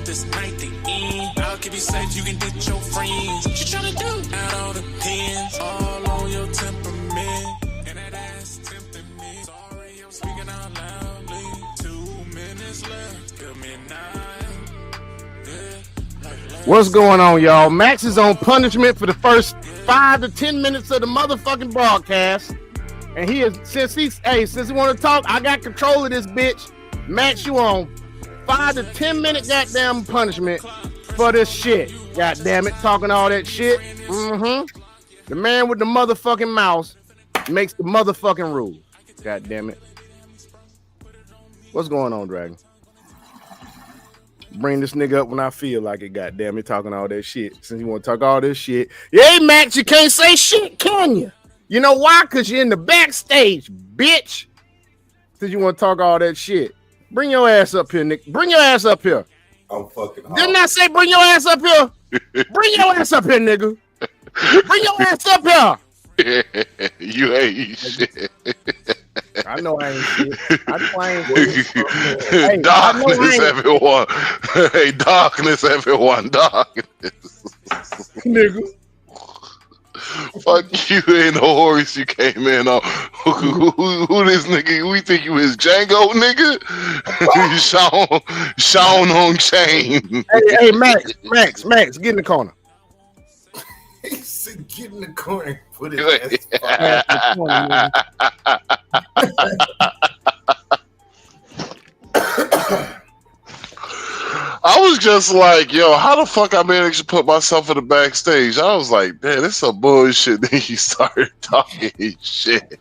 This ain't the end. I'll keep you safe, you can ditch your friends. What you tryna do? Out all the pins, all on your temperament. And that ass tempting me. Sorry, I'm speaking out loudly. 2 minutes left, good midnight. Yeah, what's going on, y'all? Max is on punishment for the first 5 to 10 minutes of the motherfucking broadcast. And he is, since he want to talk, I got control of this bitch. Max, you on 5 to 10 minute goddamn punishment for this shit. God damn it, talking all that shit. The man with the motherfucking mouse makes the motherfucking rules. God damn it. What's going on, Dragon? Bring this nigga up when I feel like it. God damn it, talking all that shit. Since you want to talk all this shit, hey Max, you can't say shit, can you? You know why? Cause you're in the backstage, bitch. Since you want to talk all that shit. Bring your ass up here, Nick. Bring your ass up here. I'm fucking hot. Didn't I say bring your ass up here? Bring your ass up here, nigga. Bring your ass up here. You ain't shit. I know I ain't shit. I know I ain't shit. Hey, darkness, everyone. Hey, darkness, everyone. Darkness. Nigga. Fuck you and the horse you came in on. Who this nigga? We think you is Django, nigga? Sean on chain. Hey, Max, get in the corner. He said, get in the corner and put his I was just like, yo, how the fuck I managed to put myself in the backstage? I was like, man, this is some bullshit. Then he started talking shit.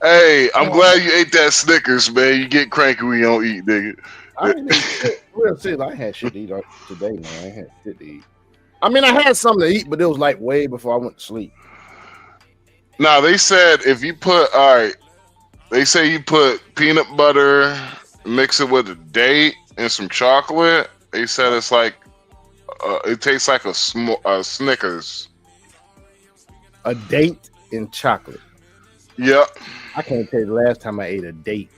Hey, I'm glad you ate that Snickers, man. You get cranky when you don't eat, nigga. I didn't shit. I had shit to eat today, man. I had shit to eat. I mean, I had something to eat, but it was like way before I went to sleep. Now, they said if you put, all right, they say you put peanut butter, mix it with a date and some chocolate. They said it's like, it tastes like a Snickers. A date and chocolate. Yep. I can't tell you the last time I ate a date.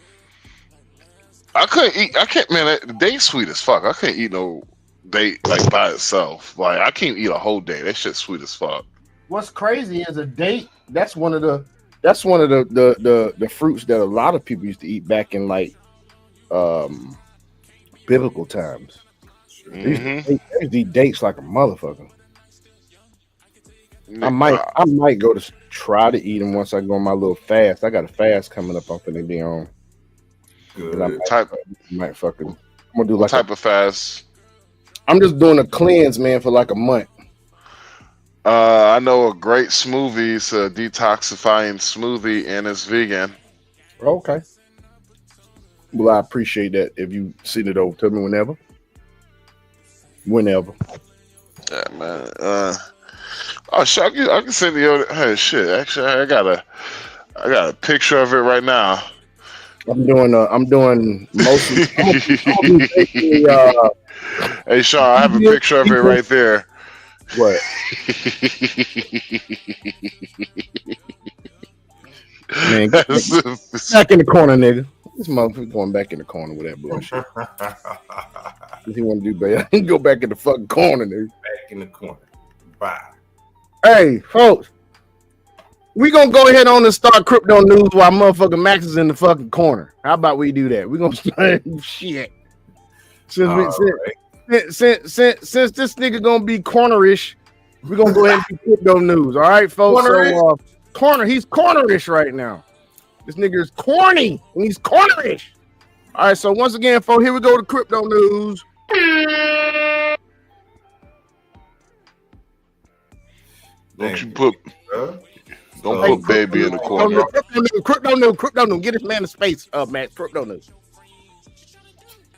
I can't, man, the date's sweet as fuck. I can't eat no date like by itself. Like, I can't eat a whole day. That shit's sweet as fuck. What's crazy is a date, that's one of the fruits that a lot of people used to eat back in like biblical times. They used to eat dates like a motherfucker. I might go to try to eat them once I go on my little fast. I got a fast coming up. I'm finna be on. Good. I'm gonna do like type of fast. I'm just doing a cleanse, man, for like a month. I know a great smoothie. It's a detoxifying smoothie, and it's vegan. Okay. Well, I appreciate that. If you send it over to me whenever. Yeah, man. Oh shit! I can send you. Hey, shit. Actually, I got a picture of it right now. I'm doing mostly. Hey, Sean, I have a picture of it right there. What? Man, get back in the corner, nigga. This motherfucker going back in the corner with that bullshit. If he want to do better, he go back in the fucking corner, nigga. Back in the corner. Bye. Hey, folks, we gonna go ahead on and start crypto news while motherfucking Max is in the fucking corner. How about we do that? We gonna start shit. Since this nigga gonna be cornerish, we're gonna go ahead and do crypto news. All right, folks. So he's cornerish right now. This nigga is corny and he's cornerish. All right, so once again, folks, here we go to crypto news. Don't you put don't Hey, put baby in the Crypto corner. News. Get this man in space, Matt. Crypto News.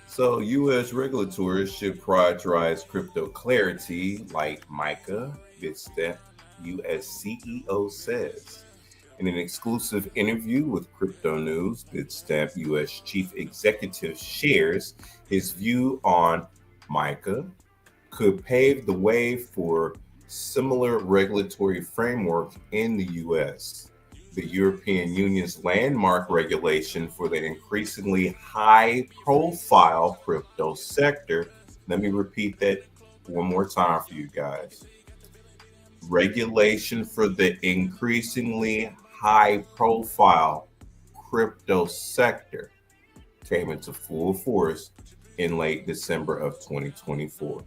So, U.S. regulators should prioritize crypto clarity, like Micah Bitstamp, U.S. CEO says. In an exclusive interview with Crypto News, Bitstamp U.S. Chief Executive shares his view on Micah could pave the way for similar regulatory framework in the U.S. The European Union's landmark regulation for the increasingly high-profile crypto sector. Let me repeat that one more time for you guys. Regulation for the increasingly high-profile crypto sector came into full force in late December of 2024.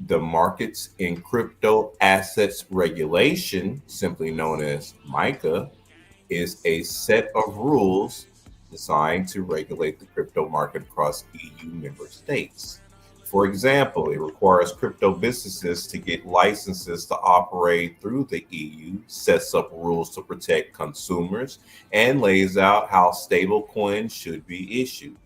The Markets in Crypto Assets Regulation, simply known as MiCA, is a set of rules designed to regulate the crypto market across EU member states. For example, it requires crypto businesses to get licenses to operate through the EU, sets up rules to protect consumers, and lays out how stablecoins should be issued.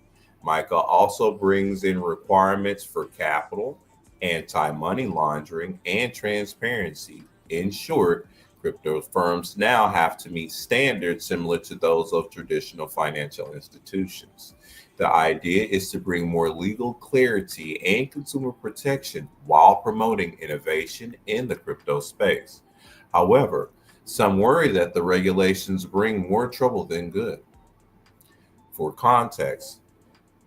MiCA also brings in requirements for capital, anti-money laundering, and transparency. In short, crypto firms now have to meet standards similar to those of traditional financial institutions. The idea is to bring more legal clarity and consumer protection while promoting innovation in the crypto space. However, some worry that the regulations bring more trouble than good. For context,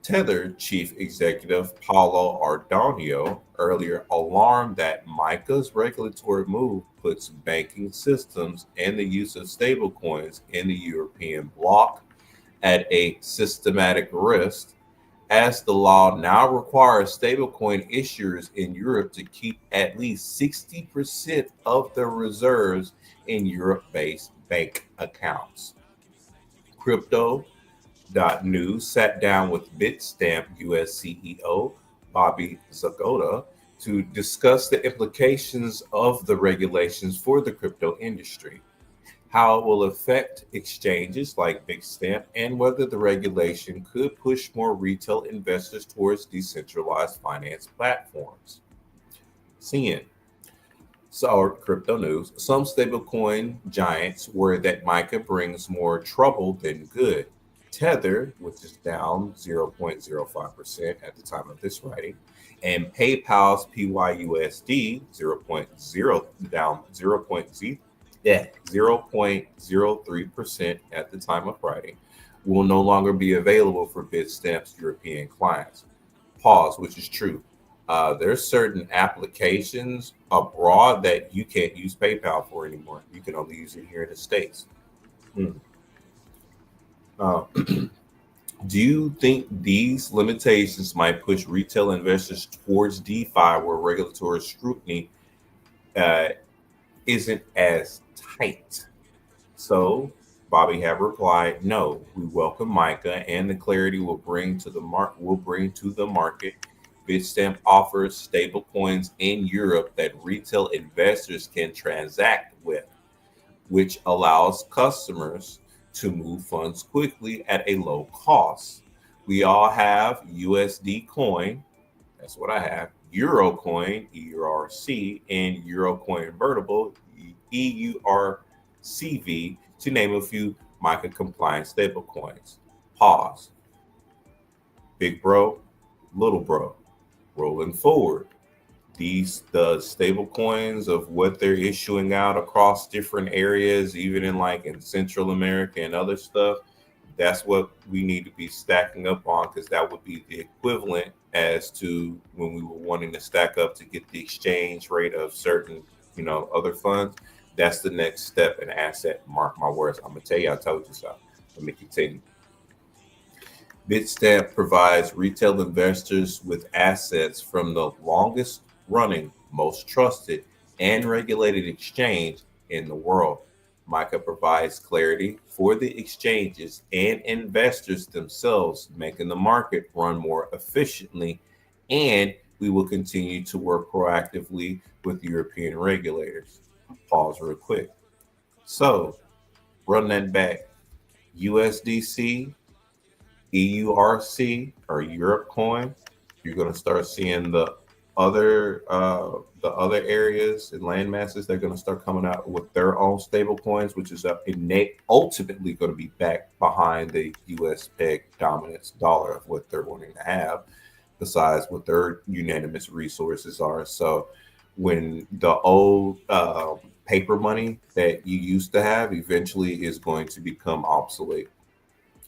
Tether Chief Executive Paulo Ardonio earlier alarmed that MiCA's regulatory move puts banking systems and the use of stablecoins in the European bloc at a systematic risk, as the law now requires stablecoin issuers in Europe to keep at least 60% of their reserves in Europe-based bank accounts. Crypto.news sat down with Bitstamp US CEO Bobby Zagoda to discuss the implications of the regulations for the crypto industry, how it will affect exchanges like Bitstamp, and whether the regulation could push more retail investors towards decentralized finance platforms. CN. So, Crypto News, some stablecoin giants worry that MiCA brings more trouble than good. Tether, which is down 0.05% at the time of this writing, and PayPal's PYUSD 0.0 down 0.03% at the time of writing, will no longer be available for Bitstamp's European clients. Pause, which is true. There's certain applications abroad that you can't use PayPal for anymore. You can only use it here in the States. Do you think these limitations might push retail investors towards DeFi, where regulatory scrutiny isn't as tight? So Bobby have replied, no, we welcome MiCA and the clarity will bring to the market. Bitstamp offers stablecoins in Europe that retail investors can transact with, which allows customers to move funds quickly at a low cost. We all have USD coin, that's what I have, Euro coin, EURC, and Euro convertible, EURCV, to name a few MiCA compliant stablecoins. Pause. Big bro, little bro, rolling forward. The stable coins of what they're issuing out across different areas, even in Central America and other stuff, that's what we need to be stacking up on, because that would be the equivalent as to when we were wanting to stack up to get the exchange rate of certain, other funds. That's the next step in asset. Mark my words. I'm gonna tell you, I told you so. Let me continue. Bitstamp provides retail investors with assets from the longest running, most trusted, and regulated exchange in the world. MiCA provides clarity for the exchanges and investors themselves, making the market run more efficiently, and we will continue to work proactively with European regulators. Pause real quick. So run that back. USDC, EURC, or Europe coin. You're going to start seeing the other areas and land masses. They're going to start coming out with their own stable coins, which is ultimately going to be back behind the US peg dominance dollar of what they're wanting to have, besides what their unanimous resources are. So when the old paper money that you used to have eventually is going to become obsolete.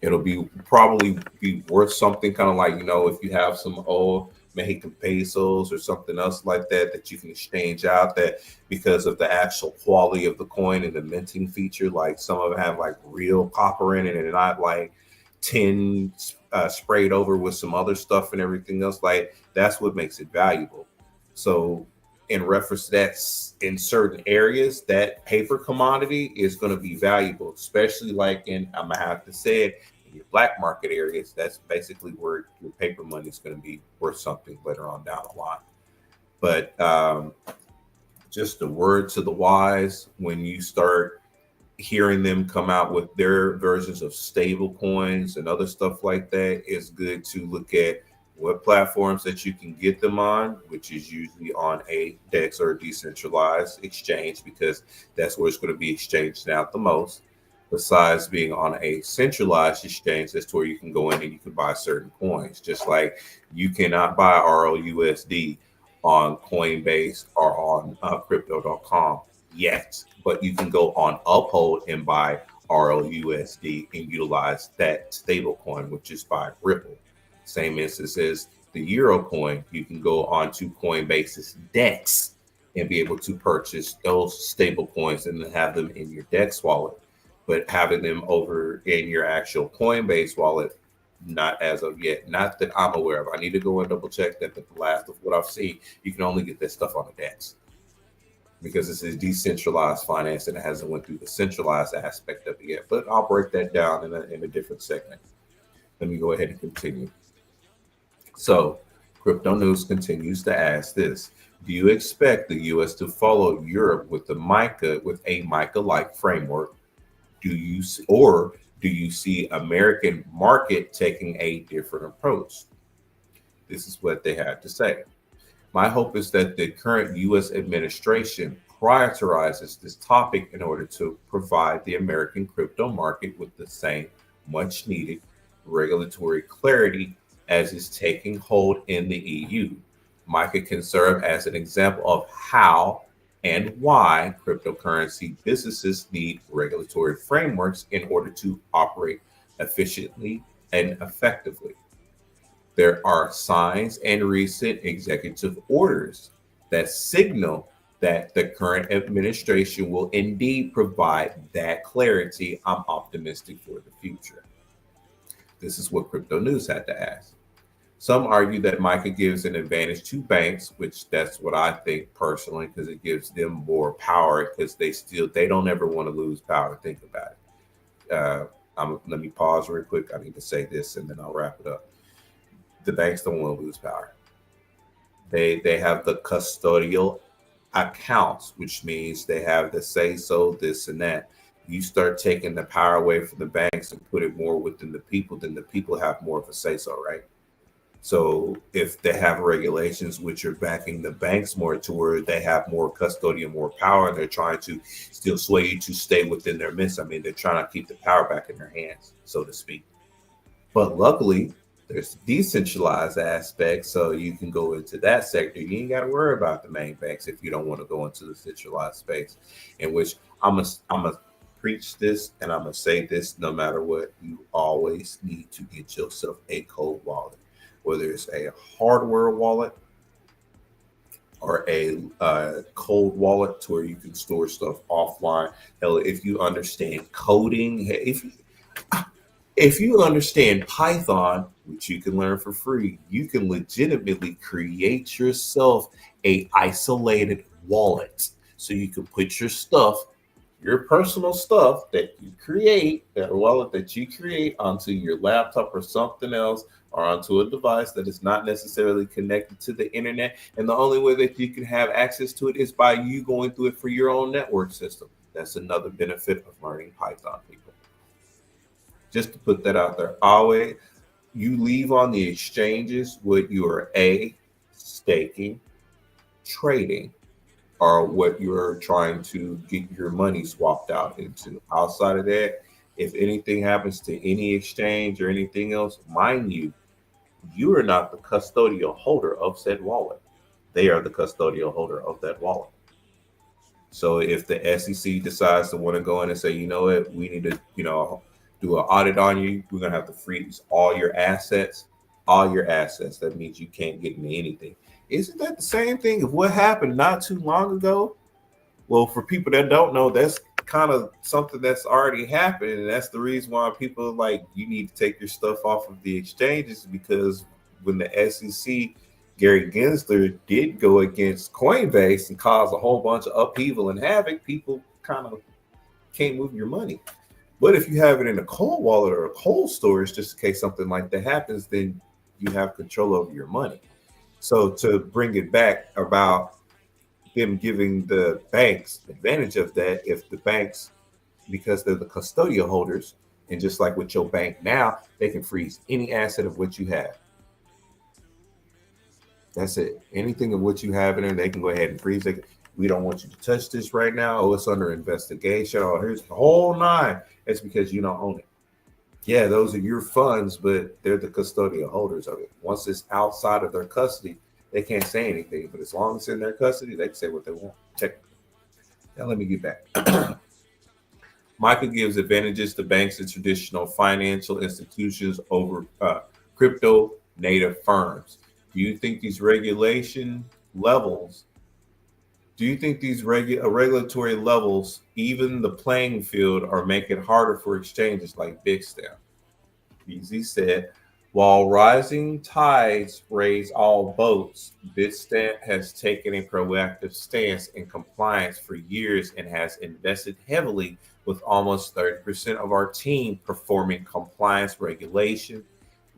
It'll probably be worth something, kind of like, if you have some old Mexican pesos or something else like that you can exchange out, that because of the actual quality of the coin and the minting feature, like some of them have like real copper in it and not like tin sprayed over with some other stuff and everything else. Like that's what makes it valuable. So in reference to that, in certain areas, that paper commodity is going to be valuable, especially like I'm gonna have to say it, in your black market areas. That's basically where your paper money is going to be worth something later on down the line. But just a word to the wise, when you start hearing them come out with their versions of stable coins and other stuff like that, it's good to look at what platforms that you can get them on, which is usually on a DEX or a decentralized exchange, because that's where it's going to be exchanged out the most. Besides being on a centralized exchange, that's where you can go in and you can buy certain coins. Just like you cannot buy RLUSD on Coinbase or on crypto.com yet, but you can go on Uphold and buy RLUSD and utilize that stable coin, which is by Ripple. Same instance as the Euro coin, you can go on to Coinbase's DEX and be able to purchase those stable coins and have them in your DEX wallet. But having them over in your actual Coinbase wallet, not as of yet, not that I'm aware of. I need to go and double check that. But the last of what I've seen, you can only get that stuff on the DEX because this is decentralized finance and it hasn't went through the centralized aspect of it yet. But I'll break that down in a different segment. Let me go ahead and continue. So, Crypto News continues to ask this: do you expect the U.S. to follow Europe with a MiCA-like framework? Do you see American market taking a different approach? This is what they had to say. My hope is that the current U.S. administration prioritizes this topic in order to provide the American crypto market with the same much-needed regulatory clarity as is taking hold in the EU. MiCA can serve as an example of how and why cryptocurrency businesses need regulatory frameworks in order to operate efficiently and effectively. There are signs and recent executive orders that signal that the current administration will indeed provide that clarity. I'm optimistic for the future. This is what Crypto News had to ask. Some argue that MiCA gives an advantage to banks, which that's what I think personally, because it gives them more power, because they don't ever want to lose power. Think about it. Let me pause real quick. I need to say this and then I'll wrap it up. The banks don't want to lose power. They have the custodial accounts, which means they have the say so, this and that. You start taking the power away from the banks and put it more within the people, then the people have more of a say so, right? So if they have regulations which are backing the banks more to where they have more custodian, more power, and they're trying to still sway you to stay within their midst. I mean, they're trying to keep the power back in their hands, so to speak. But luckily, there's the decentralized aspect, so you can go into that sector. You ain't got to worry about the main banks if you don't want to go into the centralized space, in which I'm a preach this and I'm going to say this no matter what. You always need to get yourself a cold wallet. Whether it's a hardware wallet or a cold wallet to where you can store stuff offline. Hell, if you understand coding, if you understand Python, which you can learn for free, you can legitimately create yourself a isolated wallet. So you can put your stuff, your personal stuff that you create, that wallet that you create onto your laptop or something else, or onto a device that is not necessarily connected to the internet. And the only way that you can have access to it is by you going through it for your own network system. That's another benefit of learning Python, people. Just to put that out there, always you leave on the exchanges what you are staking, trading, or what you're trying to get your money swapped out into. Outside of that, if anything happens to any exchange or anything else, mind you, you are not the custodial holder of said wallet. They are the custodial holder of that wallet. So if the SEC decides to want to go in and say, you know what, we need to, do an audit on you, we're gonna have to freeze all your assets. That means you can't get into anything. Isn't that the same thing of what happened not too long ago? Well, for people that don't know, that's kind of something that's already happened, and that's the reason why people are like, you need to take your stuff off of the exchanges, because when the SEC, Gary Gensler, did go against Coinbase and cause a whole bunch of upheaval and havoc, people kind of can't move your money. But if you have it in a cold wallet or a cold storage, just in case something like that happens, then you have control over your money. So to bring it back about them giving the banks advantage of that, if the banks, because they're the custodial holders, and just like with your bank now, they can freeze any asset of what you have. That's it. Anything of what you have in there, they can go ahead and freeze it. We don't want you to touch this right now. Oh, it's under investigation. Oh, here's the whole nine. It's because you don't own it. Yeah, those are your funds, but they're the custodial holders of it. Once it's outside of their custody, they can't say anything. But as long as it's in their custody, they can say what they want. Technically. Now let me get back. Michael gives advantages to banks and traditional financial institutions over crypto native firms. Do you think these regulation levels? Do you think these regulatory levels, even the playing field, are making it harder for exchanges like Bitstamp? BZ said, while rising tides raise all boats, Bitstamp has taken a proactive stance in compliance for years and has invested heavily, with almost 30% of our team performing compliance regulation,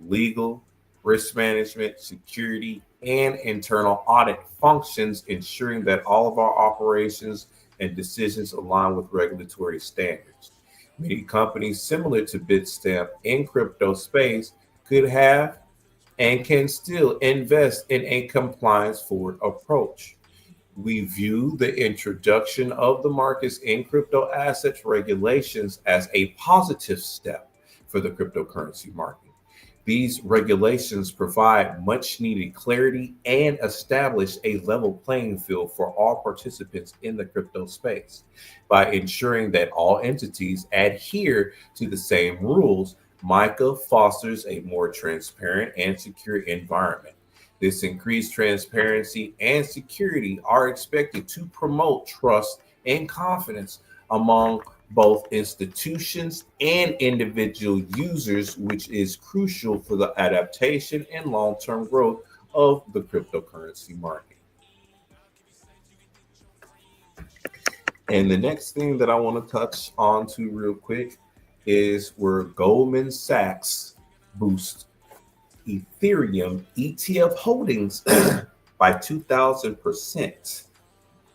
legal, risk management, security, and internal audit functions, ensuring that all of our operations and decisions align with regulatory standards. Many companies similar to Bitstamp in crypto space could have and can still invest in a compliance-forward approach. We view the introduction of the markets in crypto assets regulations as a positive step for the cryptocurrency market. These regulations provide much needed clarity and establish a level playing field for all participants in the crypto space. By ensuring that all entities adhere to the same rules, MiCA fosters a more transparent and secure environment. This increased transparency and security are expected to promote trust and confidence among both institutions and individual users, which is crucial for the adaptation and long-term growth of the cryptocurrency market. And the next thing that I want to touch on to real quick is where Goldman Sachs boosts Ethereum ETF holdings by 2,000%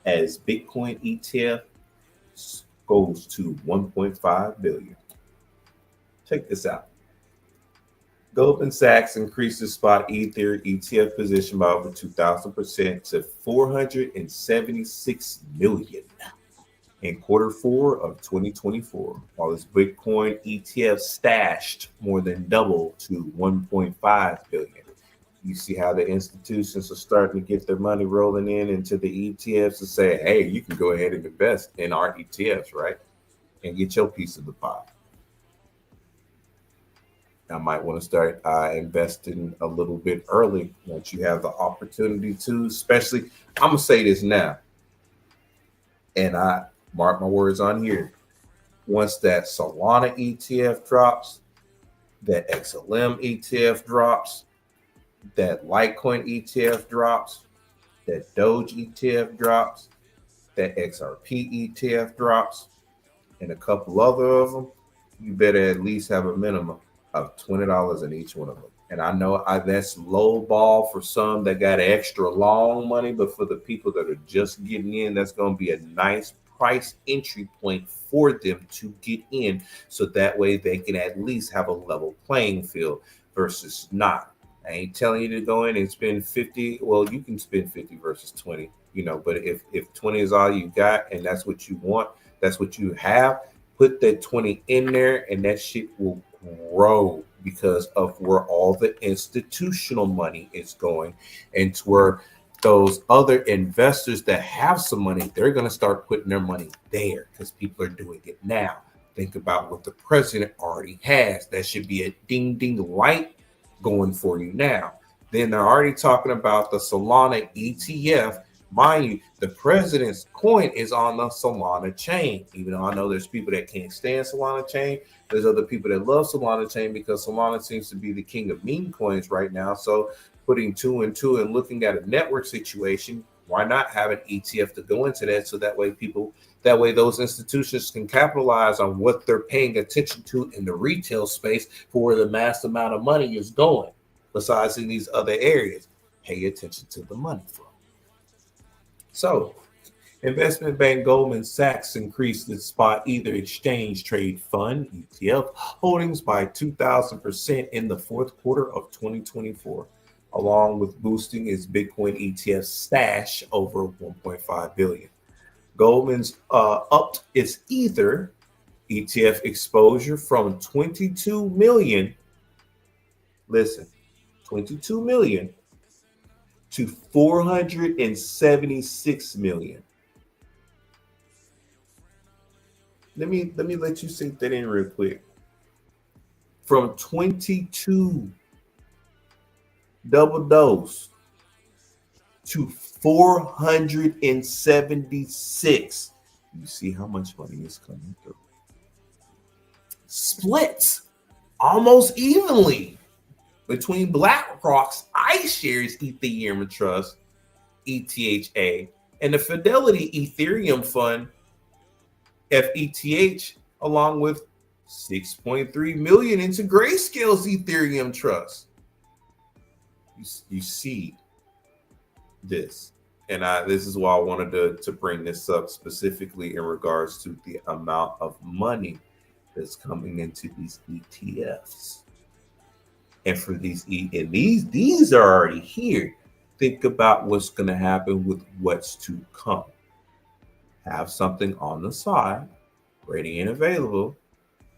as Bitcoin ETF goes to 1.5 billion. Check this out. Goldman Sachs increases spot Ether ETF position by over 2,000% to 476 million in Q4 of 2024, while its Bitcoin ETF stashed more than double to 1.5 billion. You see how the institutions are starting to get their money rolling into the ETFs and say, hey, you can go ahead and invest in our ETFs, right? And get your piece of the pie. I might want to start investing a little bit early once you have the opportunity to, especially, I'm going to say this now, and I mark my words on here. Once that Solana ETF drops, that XLM ETF drops, that Litecoin ETF drops, that Doge ETF drops, that XRP ETF drops, and a couple other of them, you better at least have a minimum of $20 in each one of them. And I know that's low ball for some that got extra long money, but for the people that are just getting in, that's going to be a nice price entry point for them to get in. So that way they can at least have a level playing field versus not. I ain't telling you to go in and spend 50. Well, you can spend 50 versus 20, but if 20 is all you got and that's what you want, that's what you have, put that 20 in there and that shit will grow because of where all the institutional money is going and to where those other investors that have some money, they're going to start putting their money there because people are doing it now. Think about what the president already has. That should be a ding ding light going for you now. Then they're already talking about the Solana ETF. Mind you, the president's coin is on the Solana chain. Even though I know there's people that can't stand Solana chain, there's other people that love Solana chain because Solana seems to be the king of meme coins right now. So putting two and two and looking at a network situation, why not have an ETF to go into that? So that way those institutions can capitalize on what they're paying attention to in the retail space for where the mass amount of money is going. Besides in these other areas, pay attention to the money flow. So, investment bank Goldman Sachs increased its spot either exchange trade fund ETF holdings by 2,000% in the fourth quarter of 2024, along with boosting its Bitcoin ETF stash over 1.5 billion. Goldman's upped its Ether ETF exposure from 22 million. Listen, 22 million to 476 million. Let me let you sink that in real quick. From 22 double dose to 476. You see how much money is coming through. Splits almost evenly between BlackRock's iShares Ethereum Trust, ETHA, and the Fidelity Ethereum Fund, FETH, along with 6.3 million into Grayscale's Ethereum Trust. You see this, and this is why I wanted to bring this up specifically in regards to the amount of money that's coming into these ETFs. And for these are already here. Think about what's going to happen with what's to come. Have something on the side, ready and available,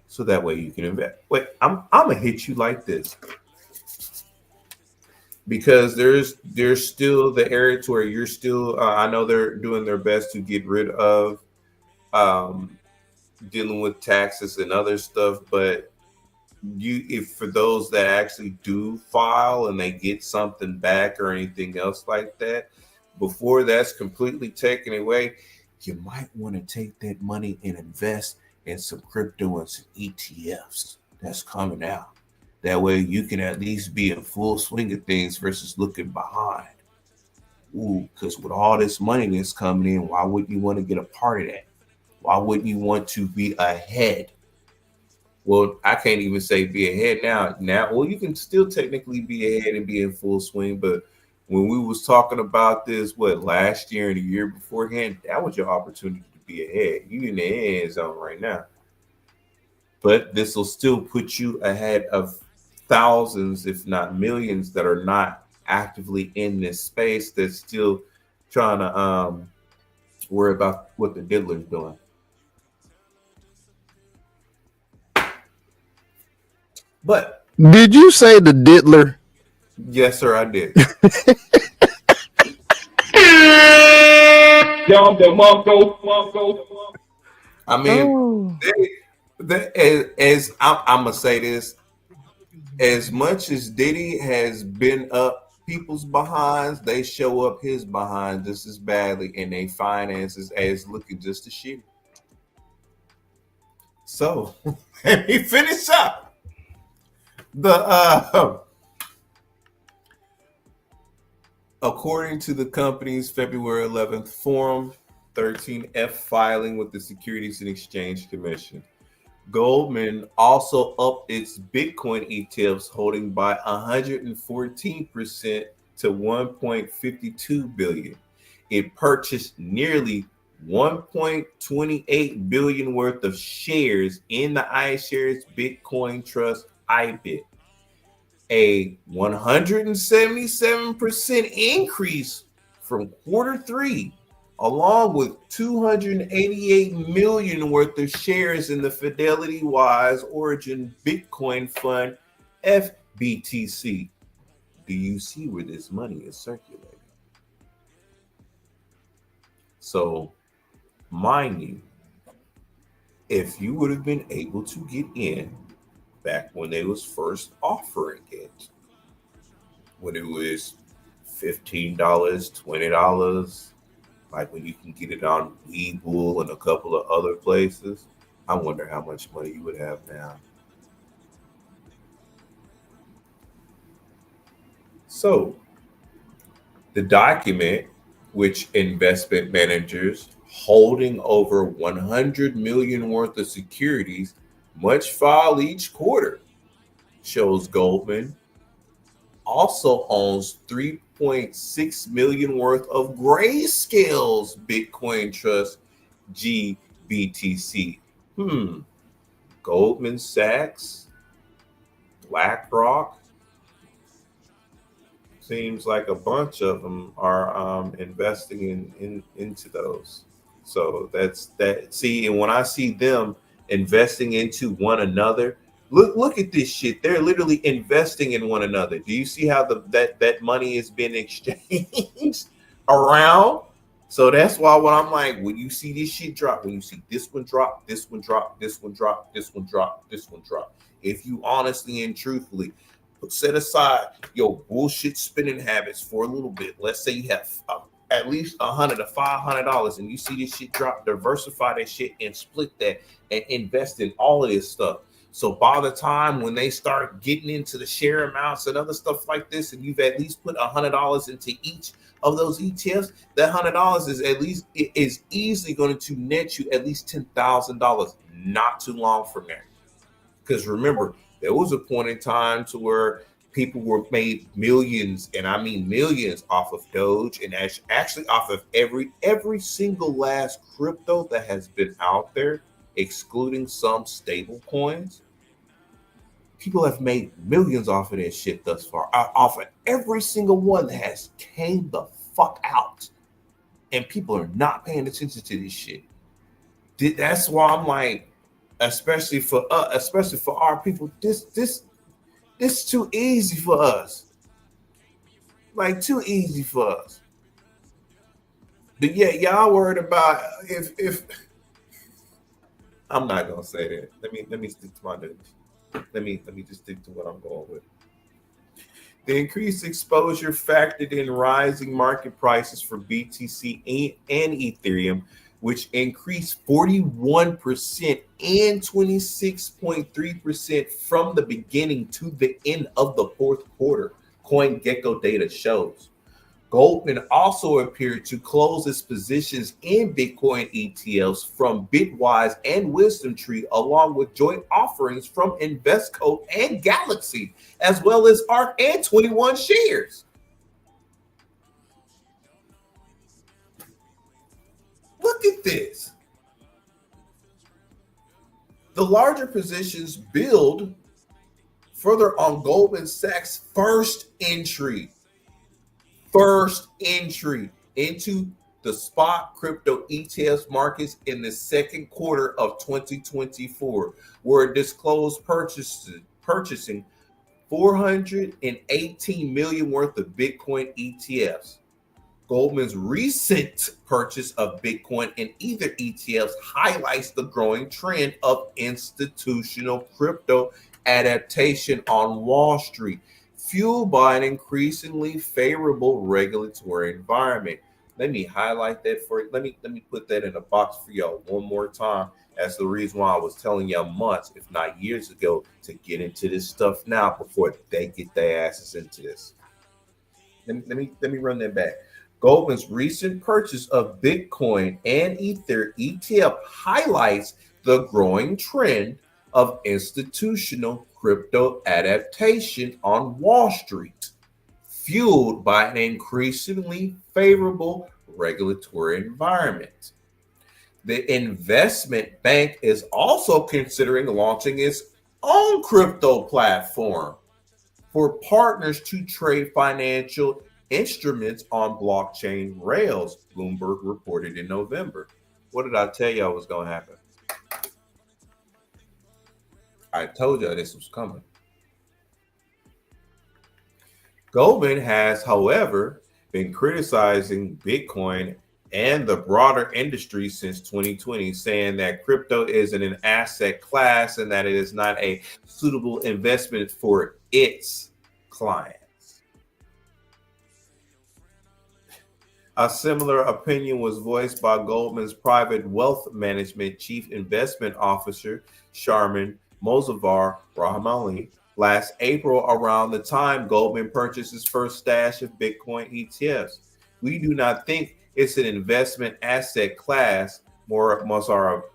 so that way you can invest. Wait, I'm gonna hit you like this, because there's still the area to where you're still. I know they're doing their best to get rid of dealing with taxes and other stuff, but if for those that actually do file and they get something back or anything else like that, before that's completely taken away, you might want to take that money and invest in some crypto and some ETFs that's coming out. That way you can at least be in full swing of things versus looking behind. Because with all this money that's coming in, why wouldn't you want to get a part of that? Why wouldn't you want to be ahead? Well, I can't even say be ahead now. Well, you can still technically be ahead and be in full swing, but when we was talking about this, last year and the year beforehand, that was your opportunity to be ahead. You in the end zone right now. But this will still put you ahead of thousands, if not millions, that are not actively in this space, that's still trying to worry about what the diddler's doing. But did you say the diddler? Yes, sir, I did. I mean, as I'm gonna say this, as much as Diddy has been up people's behinds, they show up his behind just as badly, and they finances as looking just as shitty. So let me finish up. According to the company's February 11th Form 13F filing with the Securities and Exchange Commission, Goldman also upped its Bitcoin ETFs holding by 114% to 1.52 billion. It purchased nearly 1.28 billion worth of shares in the iShares Bitcoin Trust IBIT, a 177% increase from quarter three, along with 288 million worth of shares in the Fidelity Wise Origin Bitcoin Fund FBTC. Do you see where this money is circulating? So, mind you, if you would have been able to get in back when they was first offering it, when it was $15, $20, like when you can get it on Webull and a couple of other places, I wonder how much money you would have now. So, the document, which investment managers holding over 100 million worth of securities must file each quarter, shows Goldman also owns 3.6 million worth of Grayscale's Bitcoin Trust GBTC. Goldman Sachs, BlackRock, seems like a bunch of them are investing into those. So that's that. See, and when I see them investing into one another, look at this shit. They're literally investing in one another. Do you see how that money is being exchanged around? So that's why when I'm like, when you see this shit drop, when you see this one drop, this one drop, this one drop, this one drop, this one drop, if you honestly and truthfully set aside your bullshit spending habits for a little bit, let's say you have at least $100 to $500, and you see this shit drop, diversify that shit and split that and invest in all of this stuff. So by the time when they start getting into the share amounts and other stuff like this, and you've at least put $100 into each of those ETFs, that $100 is easily going to net you at least $10,000 not too long from there. Because remember, there was a point in time to where people were made millions, and I mean millions, off of Doge, and actually off of every single last crypto that has been out there, excluding some stable coins. People have made millions off of that shit thus far, off of every single one that has came the fuck out, and people are not paying attention to this shit. That's why I'm like, especially for our people, this too easy for us. Like, too easy for us. But yeah, y'all worried about if I'm not gonna say that. Let me stick to my news. Let me just stick to what I'm going with. The increased exposure factored in rising market prices for BTC and Ethereum, which increased 41% and 26.3% from the beginning to the end of the fourth quarter, CoinGecko data shows. Goldman also appeared to close its positions in Bitcoin ETFs from Bitwise and WisdomTree, along with joint offerings from Invesco and Galaxy, as well as ARK and 21 shares. Look at this. The larger positions build further on Goldman Sachs' first entry into the spot crypto ETFs markets in the second quarter of 2024, where it disclosed purchasing 418 million worth of Bitcoin ETFs. Goldman's recent purchase of Bitcoin and Ether ETFs highlights the growing trend of institutional crypto adaptation on Wall Street, fueled by an increasingly favorable regulatory environment. Let me highlight that for you. Let me put that in a box for y'all one more time. That's the reason why I was telling y'all months, if not years ago, to get into this stuff now before they get their asses into this. Let me run that back. Goldman's recent purchase of Bitcoin and Ether ETF highlights the growing trend of institutional crypto adaptation on Wall Street, fueled by an increasingly favorable regulatory environment. The investment bank is also considering launching its own crypto platform for partners to trade financial instruments on blockchain rails, Bloomberg reported in November. What did I tell y'all was going to happen? I told y'all this was coming. Goldman has, however, been criticizing Bitcoin and the broader industry since 2020, saying that crypto isn't an asset class and that it is not a suitable investment for its clients. A similar opinion was voiced by Goldman's private wealth management chief investment officer, Sharman Mozavar Rahmali, last April around the time Goldman purchased his first stash of Bitcoin ETFs. We do not think it's an investment asset class. Masari,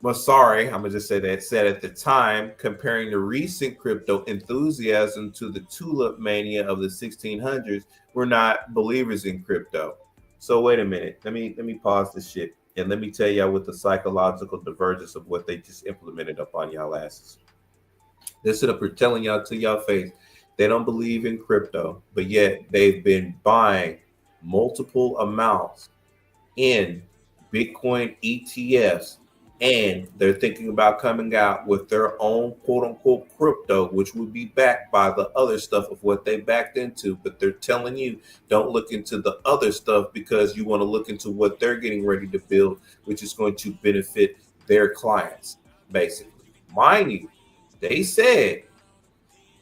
I'm going to just say that, said at the time, comparing the recent crypto enthusiasm to the tulip mania of the 1600s, we're not believers in crypto. So wait a minute. Let me pause this shit. And let me tell y'all what the psychological divergence of what they just implemented up on y'all asses. They're sitting up here telling y'all to y'all face they don't believe in crypto, but yet they've been buying multiple amounts in Bitcoin ETFs, and they're thinking about coming out with their own quote unquote crypto, which would be backed by the other stuff of what they backed into. But they're telling you don't look into the other stuff because you want to look into what they're getting ready to build, which is going to benefit their clients, basically. Mind you, they said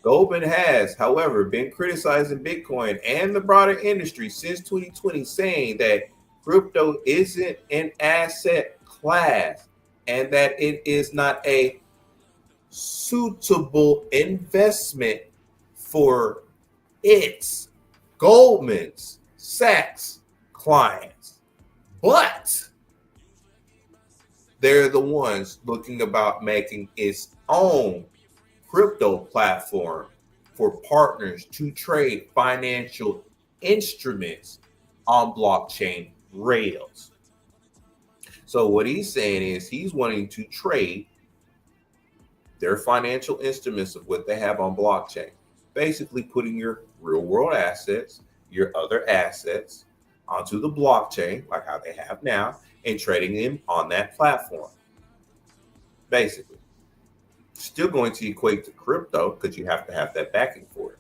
Goldman has, however, been criticizing Bitcoin and the broader industry since 2020, saying that crypto isn't an asset class and that it is not a suitable investment for its Goldman Sachs clients. But they're the ones looking about making its own crypto platform for partners to trade financial instruments on blockchain rails. So what he's saying is he's wanting to trade their financial instruments of what they have on blockchain, basically putting your real world assets, your other assets onto the blockchain, like how they have now, and trading them on that platform. Basically, still going to equate to crypto because you have to have that backing for it.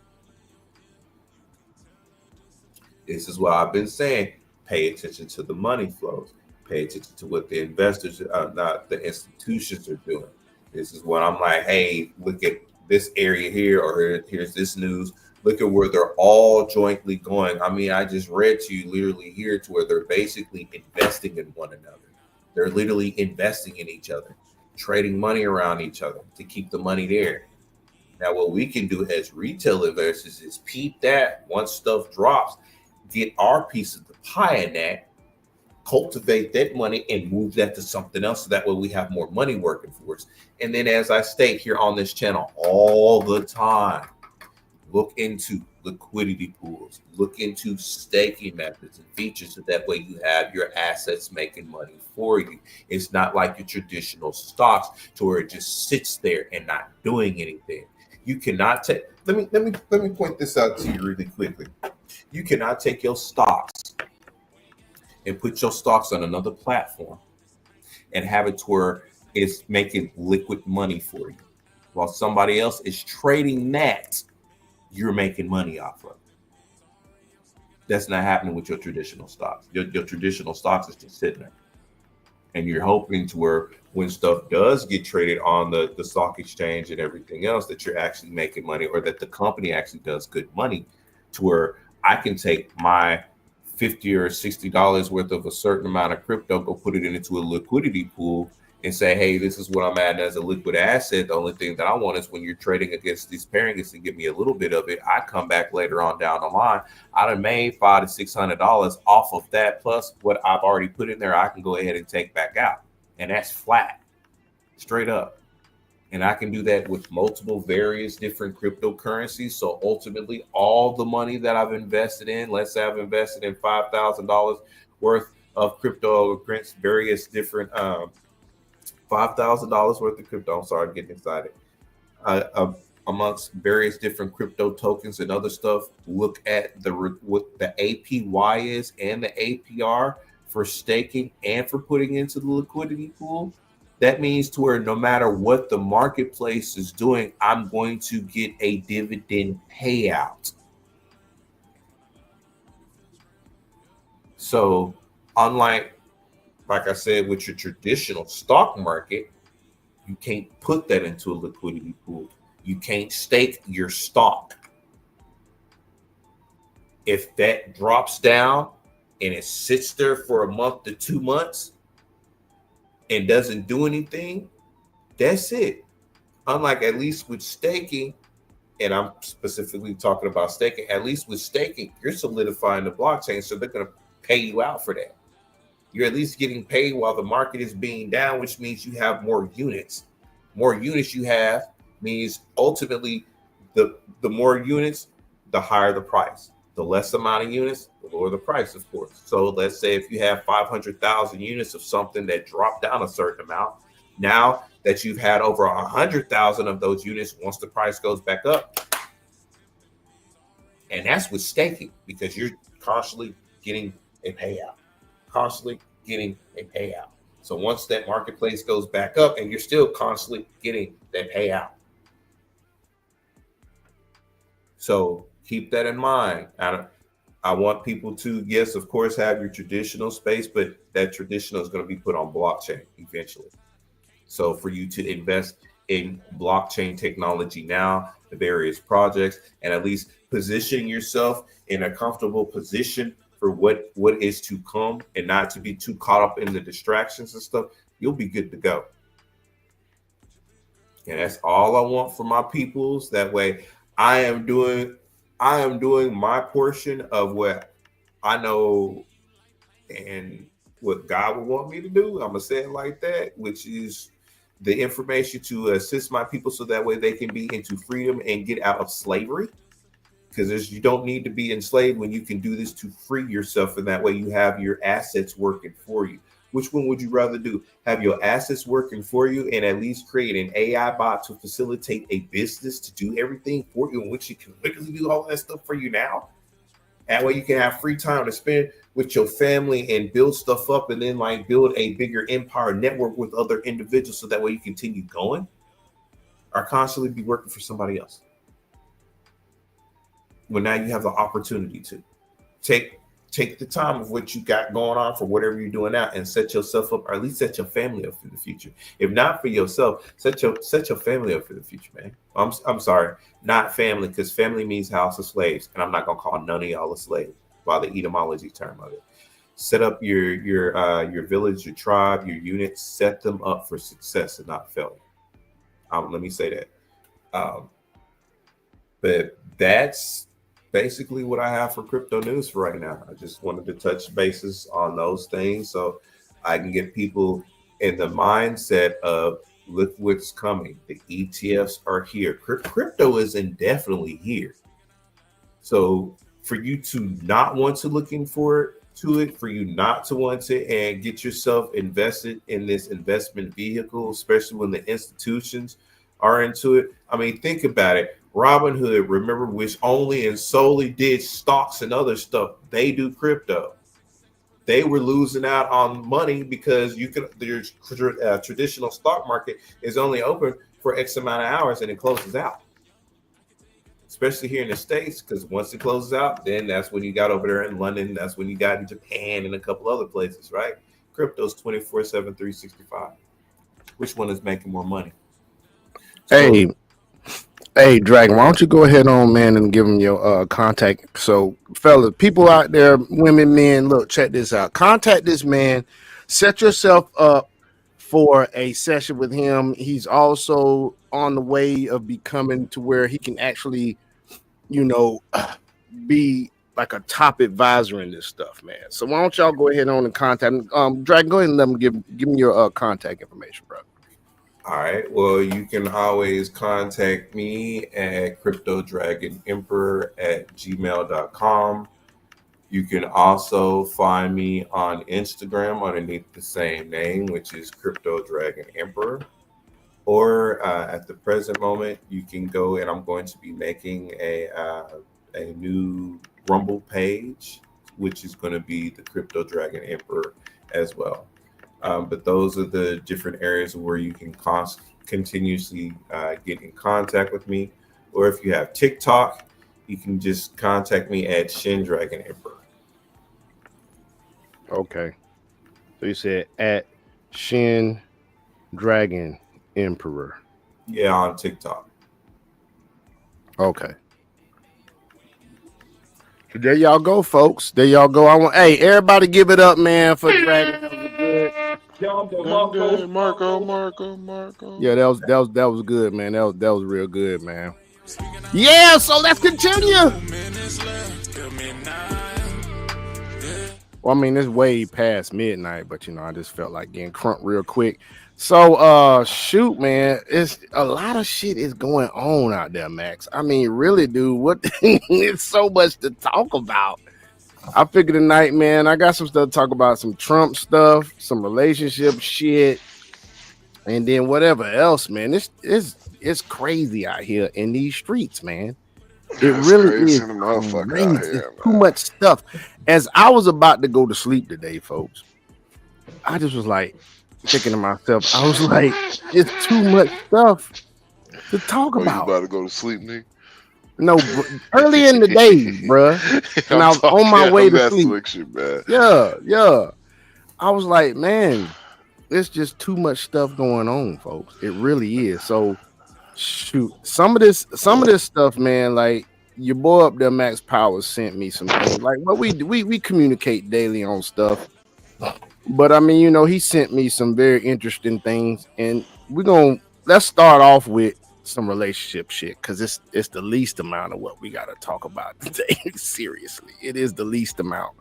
This is what I've been saying. Pay attention to the money flows. Pay attention to what the investors, not the institutions, are doing. This is what I'm like, hey, look at this area here, or here's this news. Look at where they're all jointly going. I mean, I just read to you literally here to where they're basically investing in one another. They're literally investing in each other, trading money around each other to keep the money there. Now, what we can do as retail investors is peep that once stuff drops, get our piece of the pie in that, cultivate that money and move that to something else. So that way we have more money working for us. And then, as I state here on this channel all the time, look into liquidity pools, look into staking methods and features so that way you have your assets making money for you. It's not like your traditional stocks to where it just sits there and not doing anything. You cannot take, let me point this out to you really quickly. You cannot take your stocks and put your stocks on another platform and have it to where it's making liquid money for you. While somebody else is trading that, you're making money off of. That's not happening with your traditional stocks. Your traditional stocks is just sitting there. And you're hoping to where when stuff does get traded on the stock exchange and everything else, that you're actually making money, or that the company actually does good money, to where I can take my $50 or $60 worth of a certain amount of crypto, go put it into a liquidity pool and say, hey, this is what I'm adding as a liquid asset. The only thing that I want is when you're trading against these pairings and give me a little bit of it, I come back later on down the line, I done made $500 to $600 off of that, plus what I've already put in there, I can go ahead and take back out. And that's flat. straight up. And I can do that with multiple various different cryptocurrencies. So ultimately, all the money that I've invested in, let's say I've invested in $5,000 worth of crypto against various different $5,000 worth of crypto. I'm sorry, I'm getting excited. Amongst various different crypto tokens and other stuff, look at what the APY is and the APR for staking and for putting into the liquidity pool. That means to where no matter what the marketplace is doing, I'm going to get a dividend payout. So unlike, like I said, with your traditional stock market, you can't put that into a liquidity pool. You can't stake your stock. If that drops down and it sits there for a month to 2 months and doesn't do anything, that's it. Unlike at least with staking, and I'm specifically talking about staking, at least with staking, you're solidifying the blockchain, so they're going to pay you out for that. You're at least getting paid while the market is being down, which means you have more units. More units you have means ultimately the more units, the higher the price. The less amount of units, the lower the price, of course. So let's say if you have 500,000 units of something that dropped down a certain amount, now that you've had over 100,000 of those units, once the price goes back up, and that's with staking, because you're constantly getting a payout, constantly getting a payout. So once that marketplace goes back up, and you're still constantly getting that payout. So keep that in mind. I want people to, yes, of course, have your traditional space, but that traditional is going to be put on blockchain eventually. So for you to invest in blockchain technology now, the various projects, and at least position yourself in a comfortable position for what is to come, and not to be too caught up in the distractions and stuff, you'll be good to go. And that's all I want for my peoples. That way I am doing my portion of what I know and what God would want me to do. I'm gonna say it like that, which is the information to assist my people so that way they can be into freedom and get out of slavery. Because you don't need to be enslaved when you can do this to free yourself, and that way you have your assets working for you. Which one would you rather do? Have your assets working for you and at least create an AI bot to facilitate a business to do everything for you, in which you can literally do all that stuff for you now? That way you can have free time to spend with your family and build stuff up, and then like build a bigger empire network with other individuals, so that way you continue going, or constantly be working for somebody else. Well, now you have the opportunity to take the time of what you got going on for whatever you're doing now, and set yourself up, or at least set your family up for the future. If not for yourself, set your family up for the future, man. I'm sorry, not family, because family means house of slaves, and I'm not gonna call none of y'all a slave by the etymology term of it. Set up your village, your tribe, your units. Set them up for success and not failure. Let me say that. But that's basically what I have for crypto news for right now. I just wanted to touch bases on those things so I can get people in the mindset of, look what's coming. The ETFs are here. Crypto is indefinitely here. So for you to not want to look for it, for you not to want to and get yourself invested in this investment vehicle, especially when the institutions are into it. I mean, think about it. Robinhood, remember, which only and solely did stocks and other stuff. They do crypto. They were losing out on money because their traditional stock market is only open for X amount of hours and it closes out. Especially here in the States, because once it closes out, then that's when you got over there in London. That's when you got in Japan and a couple other places, right? Crypto's 24/7, 365. Which one is making more money? Hey, Dragon, why don't you go ahead on, man, and give them your contact. So, fellas, people out there, women, men, look, check this out. Contact this man. Set yourself up for a session with him. He's also on the way of becoming to where he can actually, be like a top advisor in this stuff, man. So why don't y'all go ahead on and contact him? Dragon, go ahead and let him give me your contact information, bro. All right. Well, you can always contact me at cryptodragonemperor@gmail.com. You can also find me on Instagram underneath the same name, which is Crypto Dragon Emperor. Or at the present moment, you can go, and I'm going to be making a new Rumble page, which is going to be the Crypto Dragon Emperor as well. But those are the different areas where you can continuously get in contact with me. Or if you have TikTok, you can just contact me at Shin Dragon Emperor. Okay. So you said at Shin Dragon Emperor. Yeah, on TikTok. Okay. So there y'all go, folks. There y'all go. Hey, everybody give it up, man, for Dragon. That was good. Good. Marco. Yeah, that was good, man. That was real good, man. Yeah, so let's continue. Well, I mean, it's way past midnight, but I just felt like getting crunk real quick. So, shoot, man, it's a lot of shit is going on out there, Max. I mean, really, dude, what? It's so much to talk about. I figured tonight, man, I got some stuff to talk about, some Trump stuff, some relationship shit, and then whatever else, man. It's crazy out here in these streets, man. It really is crazy. Too much stuff. As I was about to go to sleep today, folks, I just was like thinking to myself, I was like, it's too much stuff to talk about. You about to go to sleep, nigga? No, early in the day, bro. And I was on my way to sleep. Yeah. I was like, man, it's just too much stuff going on, folks. It really is. So, shoot, some of this stuff, man, like your boy up there, Max Powers, sent me some things. Like, well, we communicate daily on stuff. But I mean, he sent me some very interesting things, and let's start off with some relationship shit, because it's the least amount of what we got to talk about today. Seriously, it is the least amount.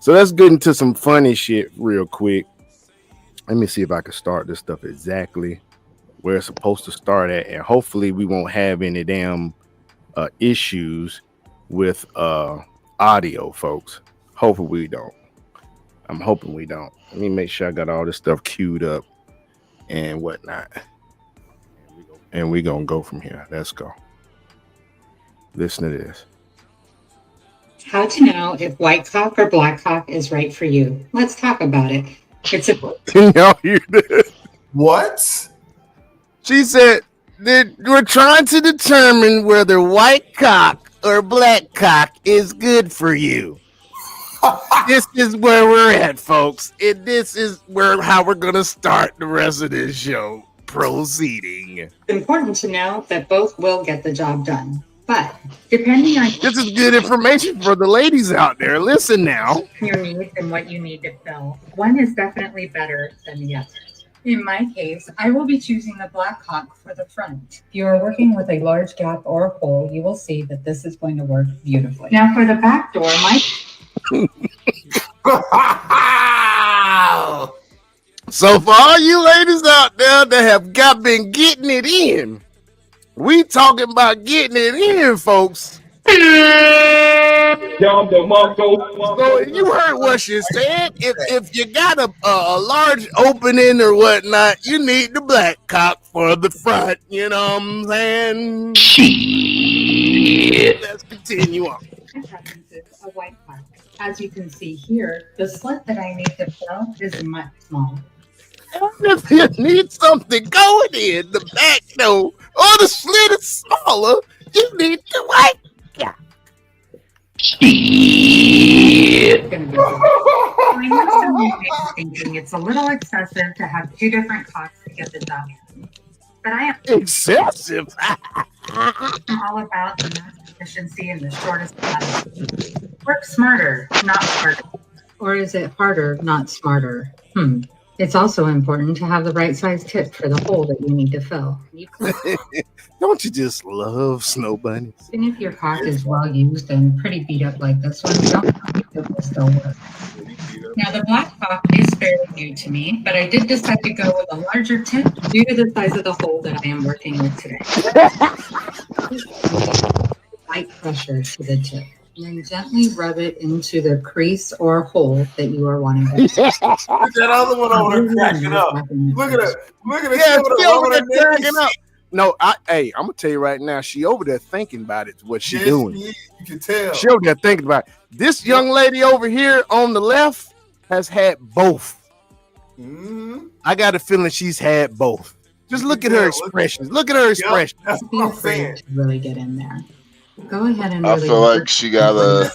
So let's get into some funny shit real quick. Let me see if I can start this stuff exactly where it's supposed to start at, and hopefully we won't have any damn issues with audio, folks. Hopefully we don't. I'm hoping we don't. Let me make sure I got all this stuff queued up and whatnot. And we're going to go from here. Let's go. Listen to this. How to know if white cock or black cock is right for you. Let's talk about it. Can y'all hear this? What? She said that we're trying to determine whether white cock or black cock is good for you. This is where we're at, folks. And this is how we're going to start the rest of this show. Proceeding. It's important to know that both will get the job done. But depending on this is good information for the ladies out there. Listen now. Your needs and what you need to fill. One is definitely better than the other. In my case, I will be choosing the black cock for the front. If you are working with a large gap or hole, you will see that this is going to work beautifully. Now for the back door, So for all you ladies out there that have been getting it in, we talking about getting it in, folks. So you heard what she said. If you got a large opening or whatnot, you need the black cock for the front. You know what I'm saying? Shit. Let's continue on. A white cock. As you can see here, the slit that I need to fill is much smaller. If you need something going in the back door, or the slit is smaller, you need the white cock. Thinking it's a little excessive to have two different cocks to get the job done. But I am excessive. all about the most efficiency and the shortest path. Work smarter, not harder. Or is it harder, not smarter? It's also important to have the right size tip for the hole that you need to fill. Don't you just love snow bunnies? And if your cock is well used and pretty beat up like this one, don't think it will still work. Now the black cock is fairly new to me, but I did decide to go with a larger tip due to the size of the hole that I am working with today. Light pressure to the tip, and then gently rub it into the crease or hole that you are wanting to Look at that other one over there cracking up. Look at her. Look at her. Yeah, she over there rubbing her cracking up. No, hey, I'm gonna tell you right now, she over there thinking about it. What she Yes, doing? she is. You can tell. She over there thinking about it. This young lady over here on the left has had both. Mm-hmm. I got a feeling she's had both. Just look at her expressions. Look at her expression. That's Be what I'm afraid saying. to really get in there. Go ahead and I really feel like she got a.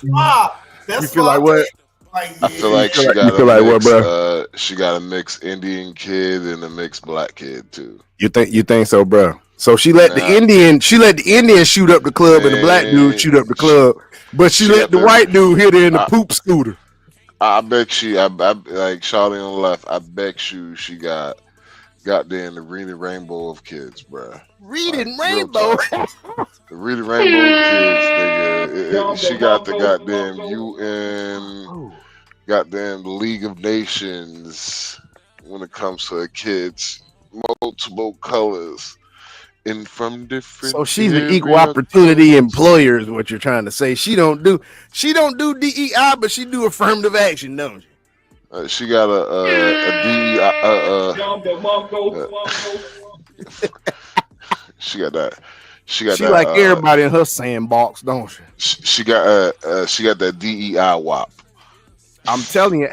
That's You feel like what? I feel like she You got feel a like what, mix. bro? She got a mixed Indian kid and a mixed black kid too. You think so, bro? So she let the Nah. Indian shoot up the club and the black dude shoot up the club, but she let got the white dude hit her in the I- poop scooter. I bet you, I like Charlie on the left. I bet you she got there in the Reading Rainbow of kids, bro. Reading Real Rainbow. talk. The Reading Rainbow of kids, nigga. She got the goddamn UN, goddamn League of Nations when it comes to her kids. Multiple colors and from different. So she's an equal opportunity employer, is what you're trying to say. She don't do DEI, but she do affirmative action, don't she? She got a DEI. She got that. She got She that. like everybody in her sandbox, don't she? She got that DEI WAP. I'm telling you,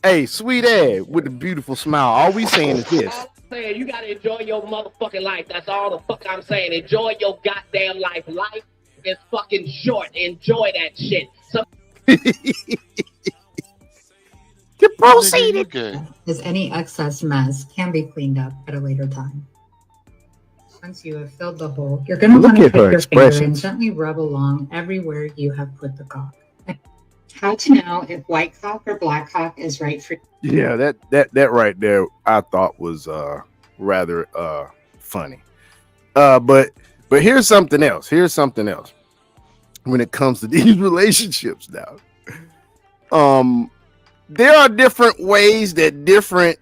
hey, sweet ass with the beautiful smile. All we saying is this. Saying you gotta enjoy your motherfucking life. That's all the fuck I'm saying. Enjoy your goddamn life. Life is fucking short. Enjoy that shit. So You proceeded. Okay. As any excess mess can be cleaned up at a later time. Once you have filled the hole, you're going to Look want to at put her your finger and expressions. gently rub along everywhere you have put the cock. How to know if white cock or black cock is right for you. Yeah, that right there I thought was rather funny. But here's something else. When it comes to these relationships now. There are different ways that different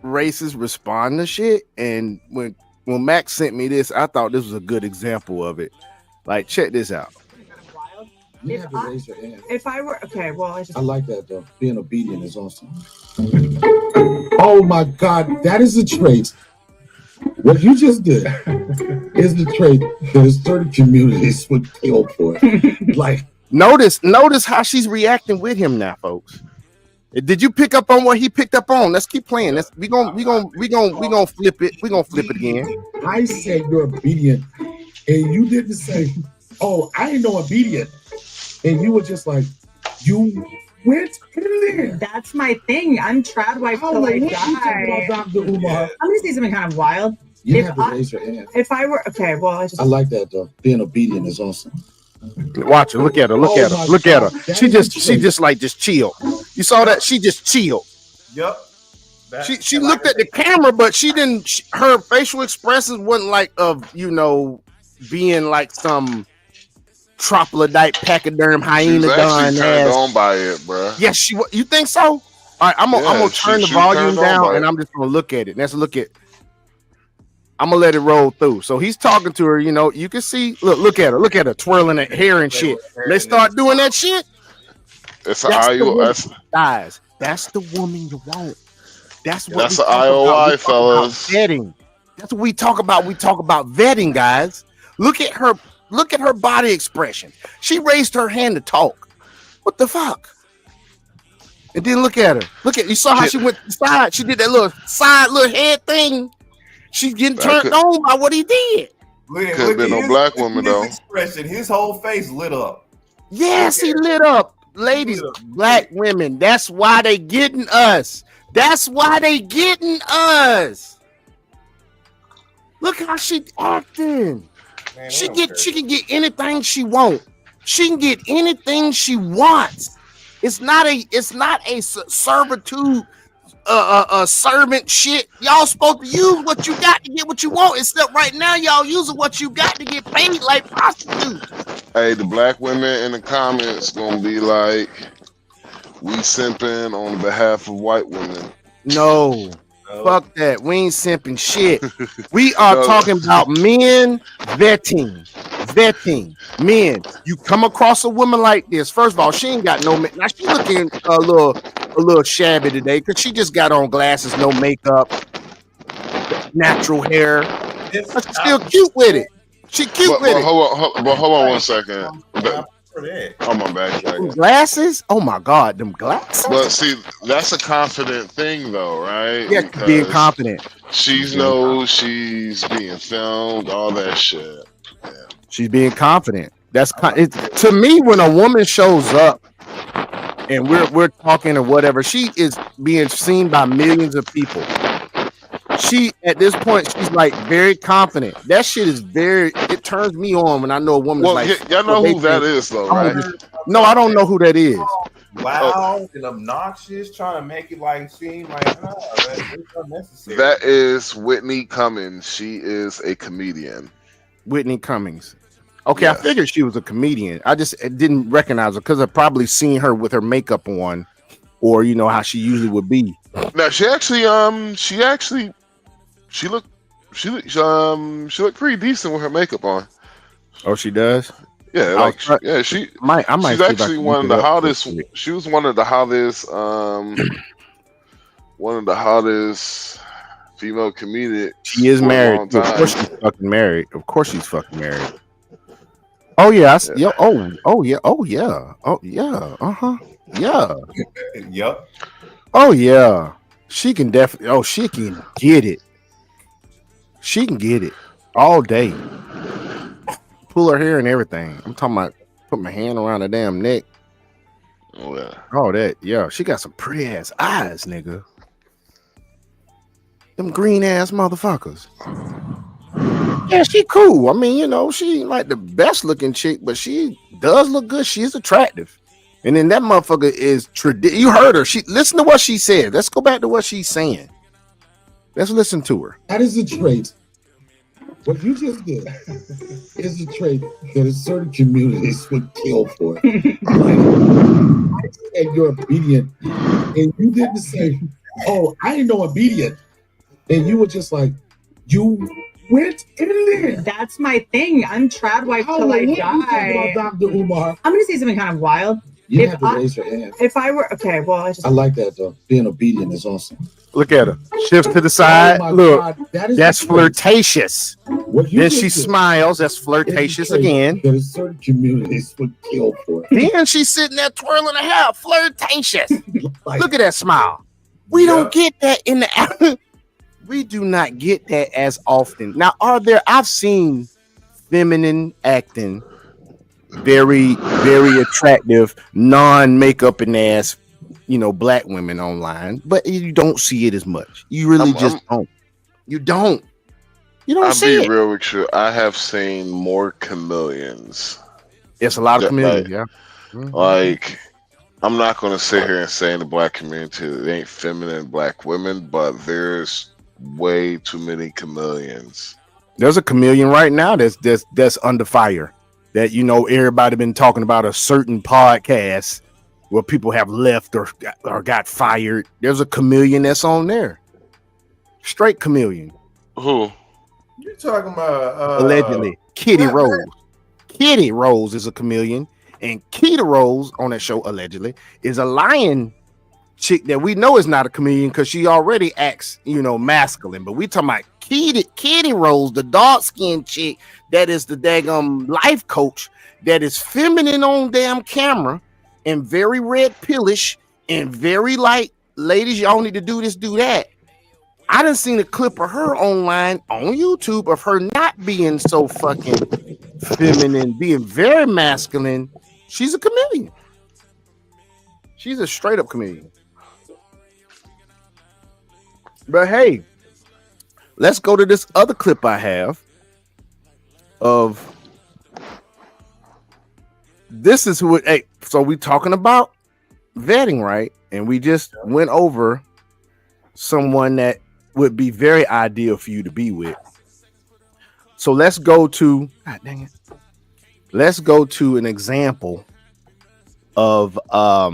races respond to shit. And when Max sent me this, I thought this was a good example of it. Like, check this out. You If have to I- raise your hand. If I were okay, well, I just I like that though. Being obedient is awesome. Oh my God, that is a trait. What you just did is the trait that certain communities would kill for. Like, Notice how she's reacting with him now, folks. Did you pick up on what he picked up on? Let's keep playing. We gonna flip it. We gonna flip it again. I said you're obedient, and you didn't say, "Oh, I ain't no obedient," and you were just like, "You went in there." that's my thing. I'm trad wife I till don't I know what you talking die. about, Dr. Umar. I'm gonna say something kind of wild. You If have to I- raise your hand. If I were okay, well, I just I like that though. Being obedient is awesome. Watch her. Look at her. Look Oh at her. my Look at her. God, that She is just like chilled. You saw that? She just chilled. Yep. She looked at the camera, but she didn't. Her facial expressions wasn't like of being like some troglodyte pachyderm She hyena was done actually turned ass. on by it, bro. Yes, she. You think so? All right, I'm Yeah, gonna she- turn the she volume turned on down, by and it. I'm just gonna look at it. Let's look at. I'm gonna let it roll through. So he's talking to her. You can see. Look at her twirling her hair and shit. They start doing that shit. It's an That's the IO. woman. Guys, that's the woman you want. That's what That's we the talk IOI, about. We talk about fellas. vetting. That's what we talk about. We talk about vetting, guys. Look at her. Look at her body expression. She raised her hand to talk. What the fuck? And then look at her. You saw how she went to the side. She did that little head thing. She's getting That turned could- on by what he did. Look, Could've look been at no his- black look at woman, his though. expression. His whole face lit up. Yes, he lit up. Ladies, black women. That's why they getting us. Look how she acting. She can get anything she wants. She can get anything she wants. It's not a servitude, servant shit. Y'all supposed to use what you got to get what you want. Except right now, y'all using what you got to get paid like prostitutes. Hey, the black women in the comments gonna be like, we simping on behalf of white women. No. No. Fuck that. We ain't simping shit. We are No. talking about men vetting. Vetting. Men. You come across a woman like this. First of all, she ain't got no now she looking a little shabby today because she just got on glasses, no makeup, natural hair. But she's still cute with it. She cute with it. Hold on 1 second. For that. I'm on back. Them glasses? Oh my god, them glasses. But see, that's a confident thing, though, right? Yeah, Because being confident. she knows she's being filmed, all that shit. Yeah. She's being confident. That's to me when a woman shows up and we're talking or whatever, she is being seen by millions of people. She at this point she's like very confident. That shit is it turns me on when I know a woman. Well, like y'all know who that is, though, right? No, I don't know who that is. Loud and obnoxious, trying to make it like seem like that's unnecessary. That is Whitney Cummings. She is a comedian. Whitney Cummings. Okay, Yes. I figured she was a comedian. I just didn't recognize her because I've probably seen her with her makeup on, or you know how she usually would be. Now she looked pretty decent with her makeup on. Oh, she does. Yeah, I might she's see if I actually can one of look the it up hottest. real quick. She was one of the hottest female comedians. She is for a married. long Of course time. she's fucking married. Of course she's fucking married. Oh yeah, Yeah. oh yeah, uh-huh. Yeah. Yup. Oh yeah. She can definitely she can get it. She can get it all day. Pull her hair and everything. I'm talking about put my hand around her damn neck. Oh yeah. Oh that, yeah. She got some pretty ass eyes, nigga. Them green ass motherfuckers. Yeah, she cool. I mean, you know, she ain't like the best looking chick, but she does look good. She's attractive. And then that motherfucker is you heard her. She listen to what she said. Let's go back to what she's saying. Let's listen to her. That is a trait. What you just did is a trait that a certain communities would kill for. And you're obedient, and you didn't say, "Oh, I ain't no obedient," and you were just like, "You went in there." That's my thing. I'm trad wife How till I what you talking die. about, Dr. Umar? I'm gonna say something kind of wild. You If have to I- raise your hand. If I were okay, well, I just I like that though. Being obedient is awesome. Look at her. Shifts to the side. Oh my Look, God, that is that's the trait. flirtatious. What you Then just she did smiles. That's is a flirtatious trait again. that a certain communities would kill for. Then she's sitting there twirling her hair. Flirtatious. Like, Look at that smile. We don't get that in the. We do not get that as often. Now, I've seen feminine acting, very, very attractive, non-makeup and ass, black women online, but you don't see it as much. You really don't. You don't. You don't I'll see be it. real with you. I have seen more chameleons. It's a lot of chameleons, Like, yeah. Mhm. like, I'm not going to sit here and say in the black community there ain't feminine black women, but there's way too many chameleons. There's a chameleon right now that's under fire. That everybody been talking about a certain podcast where people have left or got fired. There's a chameleon that's on there. Straight chameleon. Who? You talking about Allegedly. Kitty what? Rose. Kitty Rose is a chameleon. And Keita Rose on that show, allegedly, is a lion chick that we know is not a chameleon because she already acts, masculine. But we talking about Kitty Rose, the dark-skinned chick that is the daggum life coach that is feminine on damn camera and very red pillish and very like, ladies, y'all need to do this, do that. I done seen a clip of her online on YouTube of her not being so fucking feminine, being very masculine. She's a chameleon. She's a straight up chameleon. But hey, let's go to this other clip I have of this is who it. Hey, so we talking about vetting, right? And we just went over someone that would be very ideal for you to be with. So let's go to God dang it. Let's go to an example of a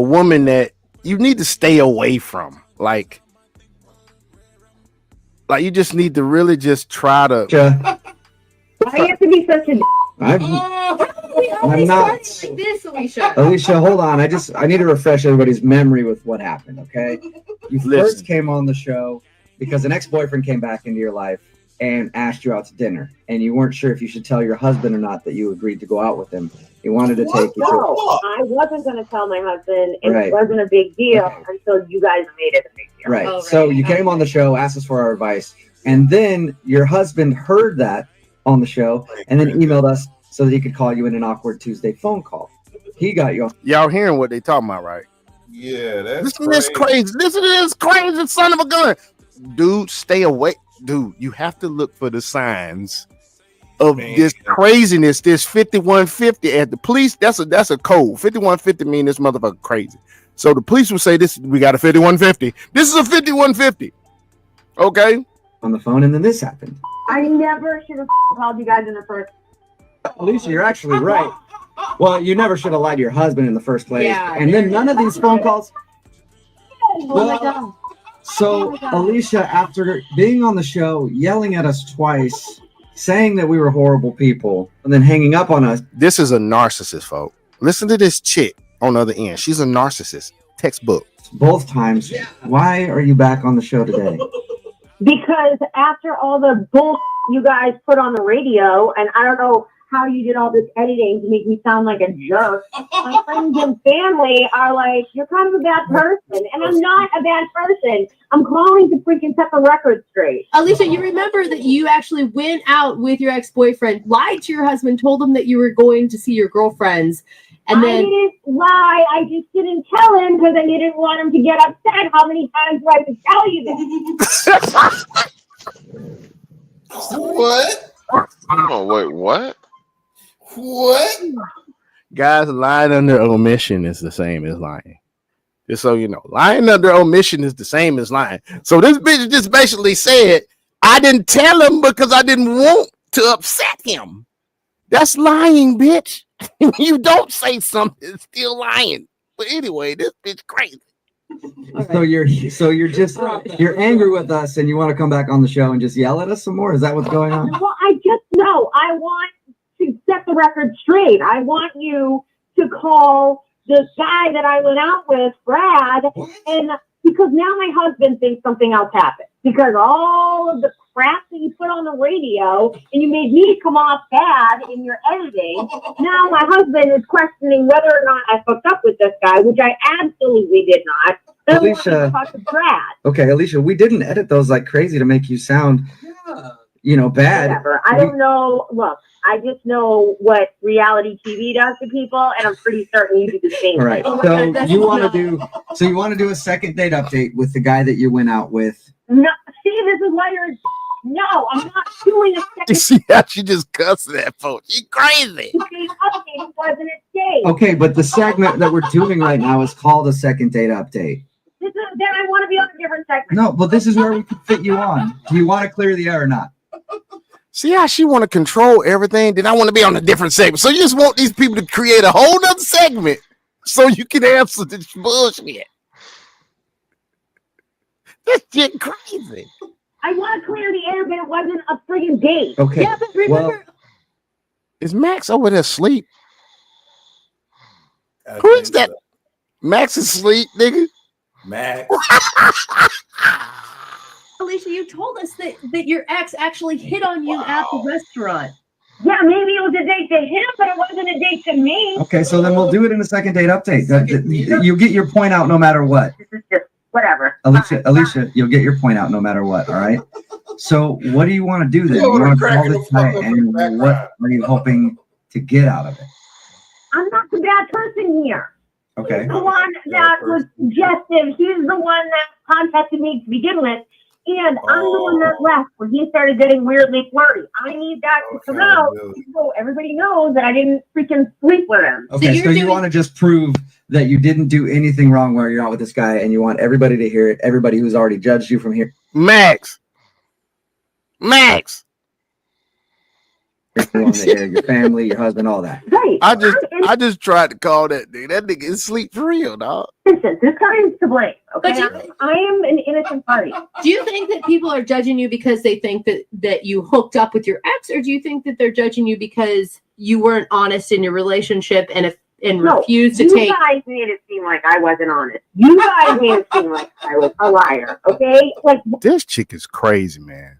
woman that you need to stay away from. Like you just need to really just try to. Why you have to be such a? I'm not. Like this, Alicia. Alicia, hold on. I need to refresh everybody's memory with what happened. Okay, you first came on the show because an ex-boyfriend came back into your life and asked you out to dinner, and you weren't sure if you should tell your husband or not that you agreed to go out with him. He wanted to take you. No, I wasn't going to tell my husband. It wasn't a big deal until you guys made it a big deal. Right. So you came on the show, asked us for our advice, and then your husband heard that on the show and then emailed us so that he could call you in an awkward Tuesday phone call. He got you. Y'all hearing what they talking about, right? Yeah, that's Listen to this crazy. Listen to this crazy son of a gun. Dude, stay away. Dude, you have to look for the signs of this craziness. This 5150 at the police. That's a code. 5150 mean this motherfucker crazy. So the police would say this. We got a 5150. This is a 5150. Okay. On the phone, and then this happened. I never should have called you guys in the first. Alicia, you're actually right. Well, you never should have lied to your husband in the first place. Yeah, and then none of these phone calls. Oh my God. So, Alicia, after being on the show, yelling at us twice, saying that we were horrible people, and then hanging up on us. This is a narcissist, folks. Listen to this chick on the other end. She's a narcissist. Textbook. Both times. Why are you back on the show today? Because after all the bull you guys put on the radio, and I don't know how you did all this editing to make me sound like a jerk, my friends and family are like, you're kind of a bad person. And I'm not a bad person. I'm calling to freaking set the record straight. Alicia, you remember that you actually went out with your ex-boyfriend, lied to your husband, told him that you were going to see your girlfriends. And then I didn't lie. I just didn't tell him because I didn't want him to get upset. How many times do I have to tell you this? What? Oh, wait, what? What? Guys, lying under omission is the same as lying. Just so you know, lying under omission is the same as lying. So this bitch just basically said, I didn't tell him because I didn't want to upset him. That's lying, bitch. You don't say something, it's still lying. But anyway, this bitch crazy. So you're angry with us and you want to come back on the show and just yell at us some more? Is that what's going on? Well, I want to set the record straight. I want you to call this guy that I went out with, Brad, and because now my husband thinks something else happened. Because all of the crap that you put on the radio and you made me come off bad in your editing, now my husband is questioning whether or not I fucked up with this guy, which I absolutely did not. And Alicia, I want to talk to Brad. Okay, Alicia, we didn't edit those like crazy to make you sound, bad. Whatever. I don't know. Look, I just know what reality TV does to people, and I'm pretty certain you do the same. All right. thing. So you want to do a second date update with the guy that you went out with? No, see, this is why you're. No, I'm not doing a second. You see how she just cussed that phone? She crazy. Update wasn't a date. Okay, but the segment that we're doing right now is called a second date update. Then I want to be on a different segment. No, but this is where we can fit you on. Do you want to clear the air or not? See how she want to control everything? Then I want to be on a different segment. So you just want these people to create a whole nother segment so you can answer this bullshit. This shit crazy. I want to clear the air, but it wasn't a friggin' date. Okay. Yeah, but remember, Is Max over there asleep? Who is that? Max is asleep, nigga. Max. Alicia, you told us that your ex actually hit on you at the restaurant. Yeah, maybe it was a date to him, but it wasn't a date to me. Okay, so then we'll do it in a second date update. You get your point out no matter what. This is just whatever. Alicia, you'll get your point out no matter what, all right? So what do you want to do then? You want to call this guy, and what are you hoping to get out of it? I'm not the bad person here. Okay. He's the one that was suggestive. He's the one that contacted me to begin with. And I'm the one that left when he started getting weirdly flirty. I need that to come out so everybody knows that I didn't freaking sleep with him. Okay, so you want to just prove that you didn't do anything wrong while you're out with this guy, and you want everybody to hear it, everybody who's already judged you from here. Max. your family, your husband, all that. Right. I just tried to call that nigga. That nigga is asleep for real, dog. Listen, this guy is to blame. Okay, But I am an innocent party. Do you think that people are judging you because they think that you hooked up with your ex, or do you think that they're judging you because you weren't honest in your relationship and refused to take? You guys made it seem like I wasn't honest. You guys made it seem like I was a liar. Okay, like This chick is crazy, man.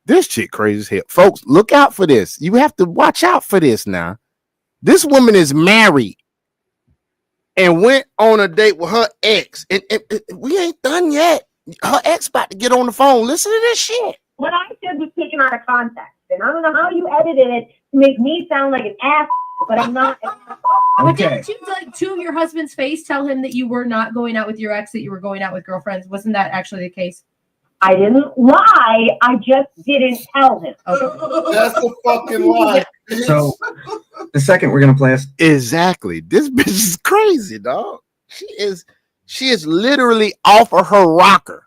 This chick crazy as hell. Folks, look out for this. You have to watch out for this now. This woman is married and went on a date with her ex. And we ain't done yet. Her ex about to get on the phone. Listen to this shit. what I said was taken out of context, and I don't know how you edited it to make me sound like an ass, but I'm not. But didn't you, like, to your husband's face, tell him that you were not going out with your ex, that you were going out with girlfriends? Wasn't that actually the case? I didn't lie. I just didn't tell him. That's a fucking lie. So the second we're gonna play us exactly. This bitch is crazy, dog. She is literally off of her rocker.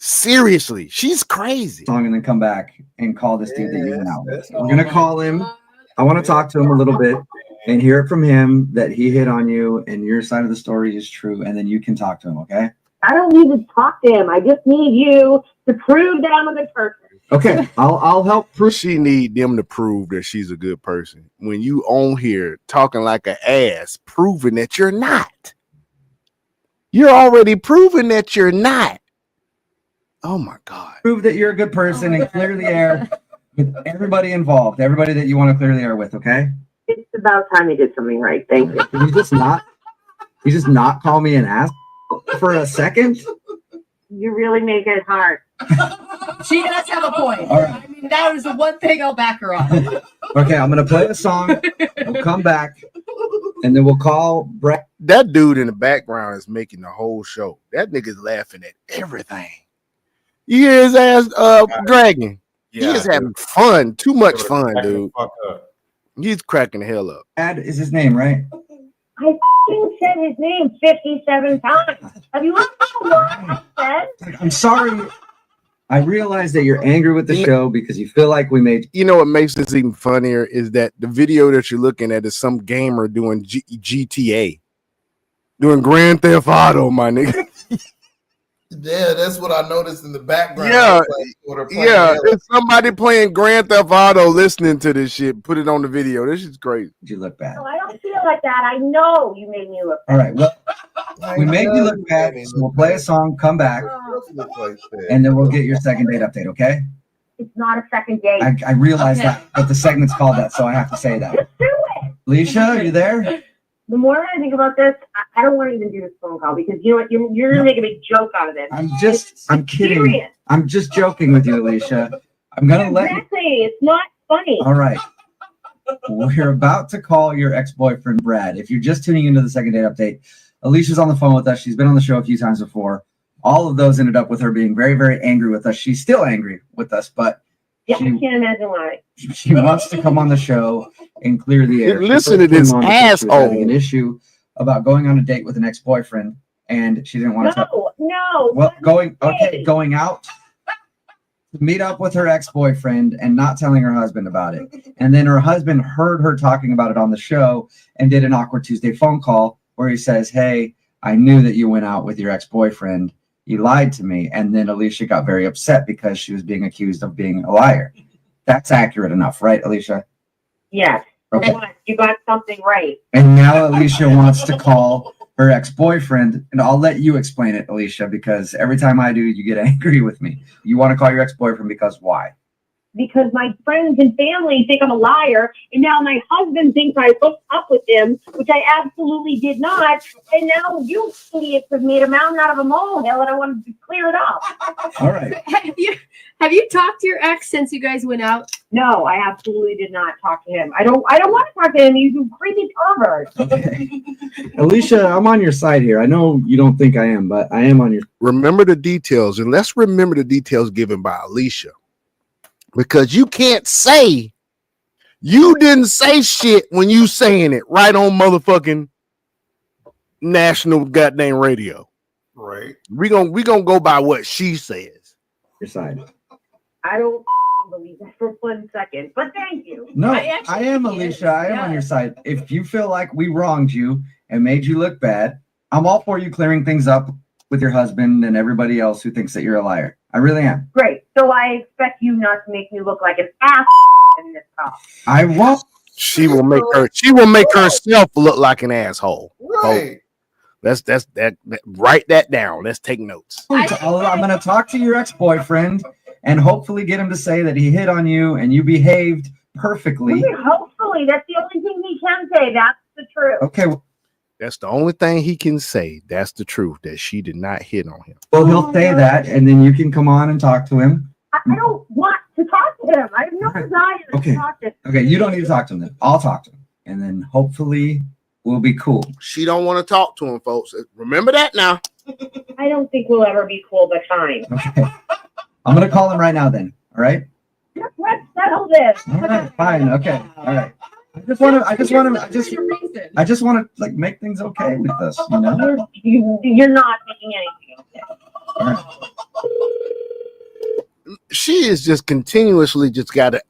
Seriously, she's crazy. song and then come back and call this dude that you went out with. We're gonna call him. I want to talk to him a little bit and hear it from him that he hit on you and your side of the story is true, and then you can talk to him, okay? I don't need to talk to him. I just need you to prove that I'm a good person. Okay, I'll help prove. She need them to prove that she's a good person. When you on here talking like an ass, proving that you're not. You're already proving that you're not. Oh my God. Prove that you're a good person and clear the air with everybody involved, everybody that you want to clear the air with, okay? It's about time you did something right. Thank you. Can you just not call me an ass for a second? You really make it hard. She does have a point. All right. I mean, that is the one thing I'll back her on. Okay, I'm gonna play a song. We'll come back, and then we'll call Brett. That dude in the background is making the whole show. That nigga's laughing at everything. You hear his ass dragging. He is having fun. Too much fun, dude. He's cracking the hell up. Brad is his name, right? I f***ing said his name 57 times. Have you listened to what I said? I'm sorry. I realize that you're angry with the show because you feel like we made. You know what makes this even funnier is that the video that you're looking at is some gamer doing GTA, doing Grand Theft Auto, my nigga. Yeah, that's what I noticed in the background. Yeah, yeah. it's somebody playing Grand Theft Auto, listening to this shit. Put it on the video. This is crazy. You look bad. No, I don't feel like that. I know you made me look All right. Well, we made you look bad. So we'll play a song, come back, and then we'll get your second date update. Okay? It's not a second date. I realize that, but the segment's called that, so I have to say that. Just do it. Alicia, are you there? The more I think about this, I don't want to even do this phone call because you know what? You're going to make a big joke out of this. I'm kidding. Serious. I'm just joking with you, Alicia. I'm gonna let you. Exactly. It's not funny. All right. We're about to call your ex-boyfriend, Brad. If you're just tuning into the second date update, Alicia's on the phone with us. She's been on the show a few times before. All of those ended up with her being very, very angry with us. She's still angry with us, but Yeah, I can't imagine why. she wants to come on the show and clear the air. Listen to this asshole. Having an issue about going on a date with an ex-boyfriend, and she didn't want to. No. Well, going out to meet up with her ex-boyfriend and not telling her husband about it. And then her husband heard her talking about it on the show and did an awkward Tuesday phone call where he says, "Hey, I knew that you went out with your ex-boyfriend. You lied to me." And then Alicia got very upset because she was being accused of being a liar. That's accurate enough, right, Alicia? Yes. Okay. You got something right. And now Alicia wants to call her ex-boyfriend, and I'll let you explain it, Alicia, because every time I do, you get angry with me. You want to call your ex-boyfriend because why? Because my friends and family think I'm a liar, and now my husband thinks I hooked up with him, which I absolutely did not. And now you idiots have made a mountain out of a molehill, and I want to clear it up. All right. Have you talked to your ex since you guys went out? No, I absolutely did not talk to him. I don't want to talk to him. He's a creepy pervert. Okay. Alicia, I'm on your side here. I know you don't think I am, but I am on your. Remember the details, and let's remember the details given by Alicia. Because you can't say you didn't say shit when you saying it right on motherfucking national goddamn radio. Right. We gonna go by what she says. Your side. I don't believe that for 1 second, but thank you. No, I I am think he Alicia. is, I am on your side. If you feel like we wronged you and made you look bad, I'm all for you clearing things up with your husband and everybody else who thinks that you're a liar. I really am. Great. So I expect you not to make me look like an ass in this talk. I won't. She will make herself look like an asshole. Right. That write that down. Let's take notes. I'm going to talk to your ex-boyfriend and hopefully get him to say that he hit on you and you behaved perfectly. Hopefully, that's the only thing he can say. That's the truth. Okay. That's the only thing he can say. That's the truth, that she did not hit on him. Well, he'll say that, and then you can come on and talk to him. I don't want to talk to him. I have no desire Okay. to talk to him. Okay, you don't need to talk to him then. I'll talk to him. And then hopefully we'll be cool. She don't want to talk to him, folks. Remember that now. I don't think we'll ever be cool, but fine. Okay. I'm going to call him right now then. All right? Let's settle this. All right, fine. Okay. All right. I just want to like make things okay with this, you know? You're not making anything okay. All right. She is just continuously just got to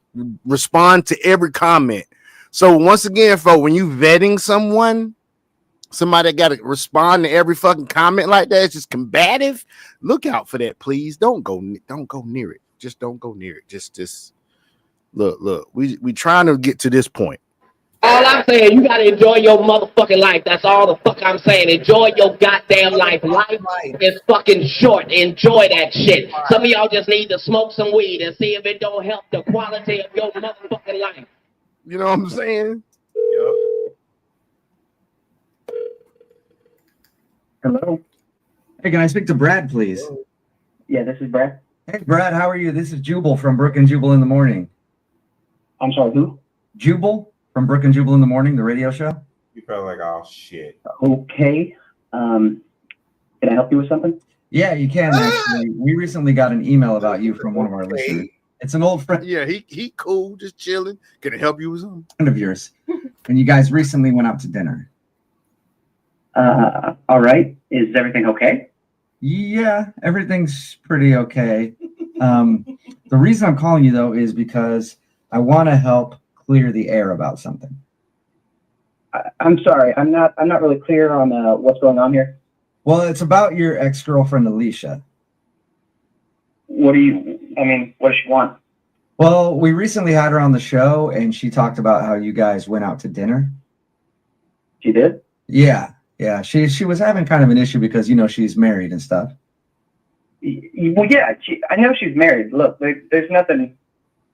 respond to every comment. So once again, folks, when you vetting someone, somebody got to respond to every fucking comment like that. It's just combative. Look out for that, please. Don't go near it. Just don't go near it. Just look. We trying to get to this point. All I'm saying, you gotta enjoy your motherfucking life. That's all the fuck I'm saying. Enjoy your goddamn life. Life is fucking short. Enjoy that shit. Some of y'all just need to smoke some weed and see if it don't help the quality of your motherfucking life. You know what I'm saying? Hello. Hey, can I speak to Brad, please? Yeah, this is Brad. Hey, Brad, how are you? This is Jubal from Brook and Jubal in the Morning. I'm sorry, who? Jubal from Brook and Jubal in the Morning, the radio show. You felt like, oh shit. Okay. Can I help you with something? Yeah, you can actually. We recently got an email about you from one of our listeners. It's an old friend. Yeah, he cool, just chilling. Can I help you with something? Friend of yours. And you guys recently went out to dinner. All right. Is everything okay? Yeah, everything's pretty okay. The reason I'm calling you though is because I want to help clear the air about something. I'm sorry. I'm not really clear on what's going on here. Well, it's about your ex-girlfriend Alicia. What does she want? Well, we recently had her on the show and she talked about how you guys went out to dinner. She did? Yeah. She was having kind of an issue because she's married and stuff. Well, yeah. I know she's married. Look, there's nothing.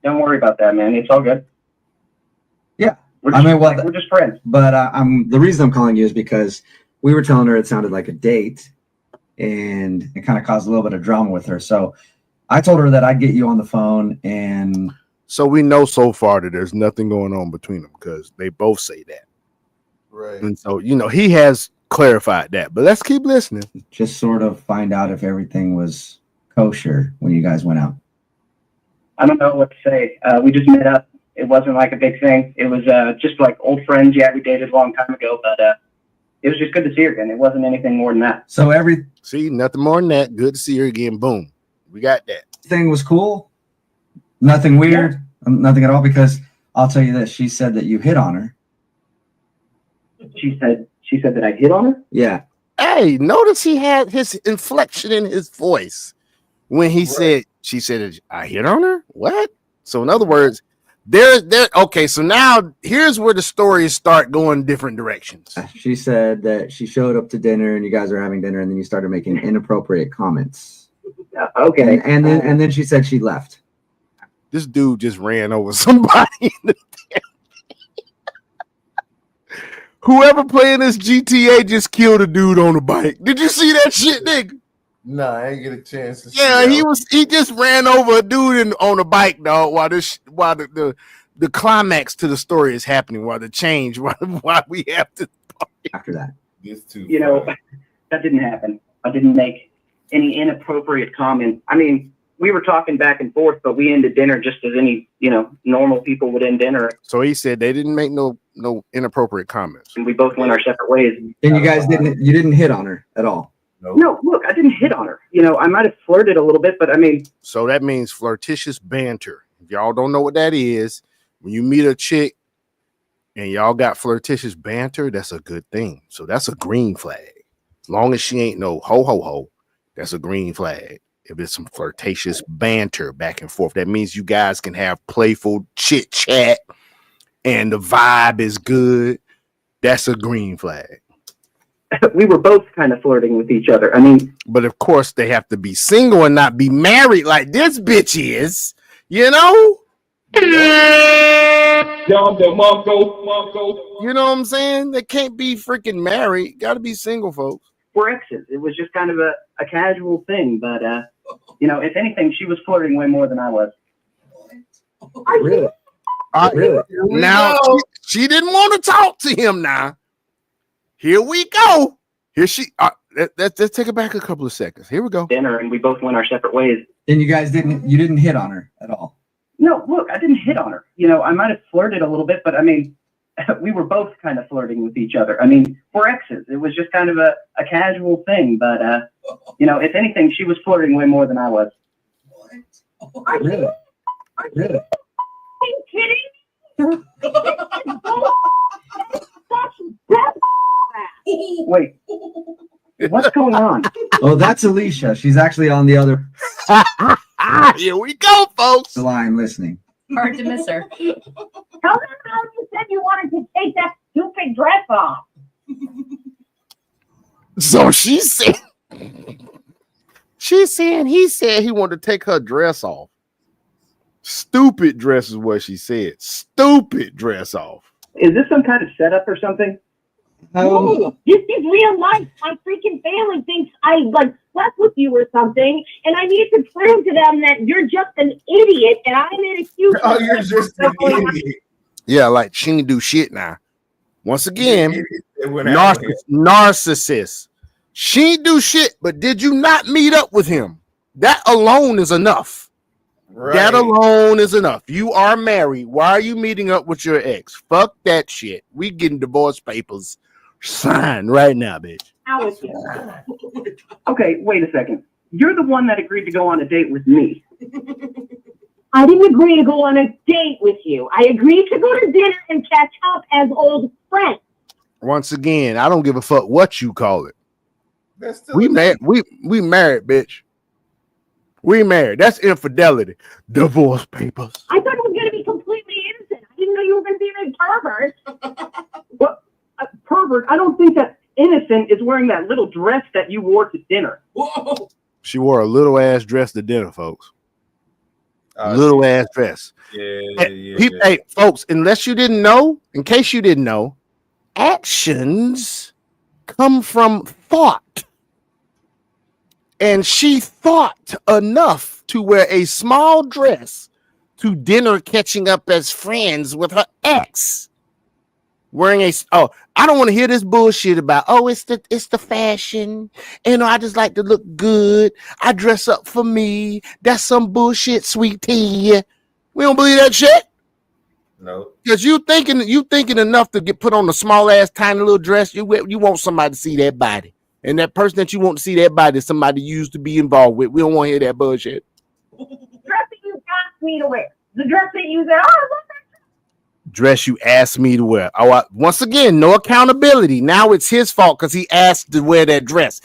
Don't worry about that, man. It's all good. Yeah. We're just friends. But the reason I'm calling you is because we were telling her it sounded like a date, and it kind of caused a little bit of drama with her. So I told her that I'd get you on the phone, and so we know so far that there's nothing going on between them because they both say that. Right. And so he has clarified that. But let's keep listening. Just sort of find out if everything was kosher when you guys went out. I don't know what to say. We just met up. It wasn't like a big thing. It was just like old friends. Yeah, we dated a long time ago, but it was just good to see her again. It wasn't anything more than that. So see, nothing more than that. Good to see her again. Boom. We got that. Thing was cool. Nothing weird. Nothing at all, because I'll tell you this. She said that you hit on her. She said that I hit on her? Yeah. Hey, notice he had his inflection in his voice when he said, she said, I hit on her? What? So in other words, okay, so now here's where the stories start going different directions. She said that she showed up to dinner and you guys were having dinner and then you started making inappropriate comments. Okay. And then she said she left. This dude just ran over somebody. Whoever playing this GTA just killed a dude on a bike. Did you see that shit, nigga? Nah, I ain't get a chance to see that. He just ran over a dude on a bike, dog, while the climax to the story is happening, while the change, why we have to after that. That didn't happen. I didn't make any inappropriate comment. I mean, we were talking back and forth, but we ended dinner just as any, normal people would end dinner. So he said they didn't make no inappropriate comments. And we both went our separate ways. And you guys didn't hit on her at all. No, look, I didn't hit on her. I might have flirted a little bit, but I mean. So that means flirtatious banter. If y'all don't know what that is, when you meet a chick and y'all got flirtatious banter, that's a good thing. So that's a green flag. As long as she ain't no ho ho ho, that's a green flag. If it's some flirtatious banter back and forth, that means you guys can have playful chit chat and the vibe is good. That's a green flag. We were both kind of flirting with each other. I mean, but of course they have to be single and not be married like this bitch is, you know? You know what I'm saying? They can't be freaking married. Got to be single, folks. We're exes. It was just kind of a casual thing. But, you know, if anything, she was flirting way more than I was. Really? Really? Now, she didn't want to talk to him now. Here we go. Here she. Let's take it back a couple of seconds. Here we go. Dinner, and we both went our separate ways. And you guys didn't hit on her at all? No, look, I didn't hit on her. You know, I might have flirted a little bit, but I mean, we were both kind of flirting with each other. I mean, we're exes. It was just kind of a casual thing. But, you know, if anything, she was flirting way more than I was. Really? Really? Are you kidding? Wait, what's going on? Oh, that's Alicia. She's actually on the other Here we go, folks. line listening. Hard to miss her. Tell them how you said you wanted to take that stupid dress off. So she said, he said he wanted to take her dress off. Stupid dress is what she said. Stupid dress off. Is this some kind of setup or something? No, this is real life. My freaking family thinks I like slept with you or something, and I need to prove to them that you're just an idiot, and I made a huge. Oh, you're just an idiot. Yeah, like she didn't do shit now. Once again, went narcissist. She didn't do shit, but did you not meet up with him? That alone is enough. Right. That alone is enough. You are married. Why are you meeting up with your ex? Fuck that shit. We getting divorce papers signed right now, bitch. Okay, wait a second. You're the one that agreed to go on a date with me. I didn't agree to go on a date with you. I agreed to go to dinner and catch up as old friends. Once again, I don't give a fuck what you call it. We married, bitch. We married. That's infidelity. Divorce papers. I thought it was going to be completely innocent. I didn't know you were going to be a pervert. What? Pervert? I don't think that innocent is wearing that little dress that you wore to dinner. Whoa. She wore a little ass dress to dinner, folks. Little ass dress. Yeah. Hey, folks, unless you didn't know, in case you didn't know, actions come from thought. And she thought enough to wear a small dress to dinner, catching up as friends with her ex. Wearing I don't want to hear this bullshit about, it's the fashion. And I just like to look good. I dress up for me. That's some bullshit, sweetie. We don't believe that shit. No. Because you thinking enough to get put on a small ass tiny little dress. You want somebody to see that body. And that person that you want to see that body is somebody you used to be involved with. We don't want to hear that bullshit. The dress that you asked me to wear. The dress that you said, I love that dress you asked me to wear. Once again, no accountability. Now it's his fault because he asked to wear that dress.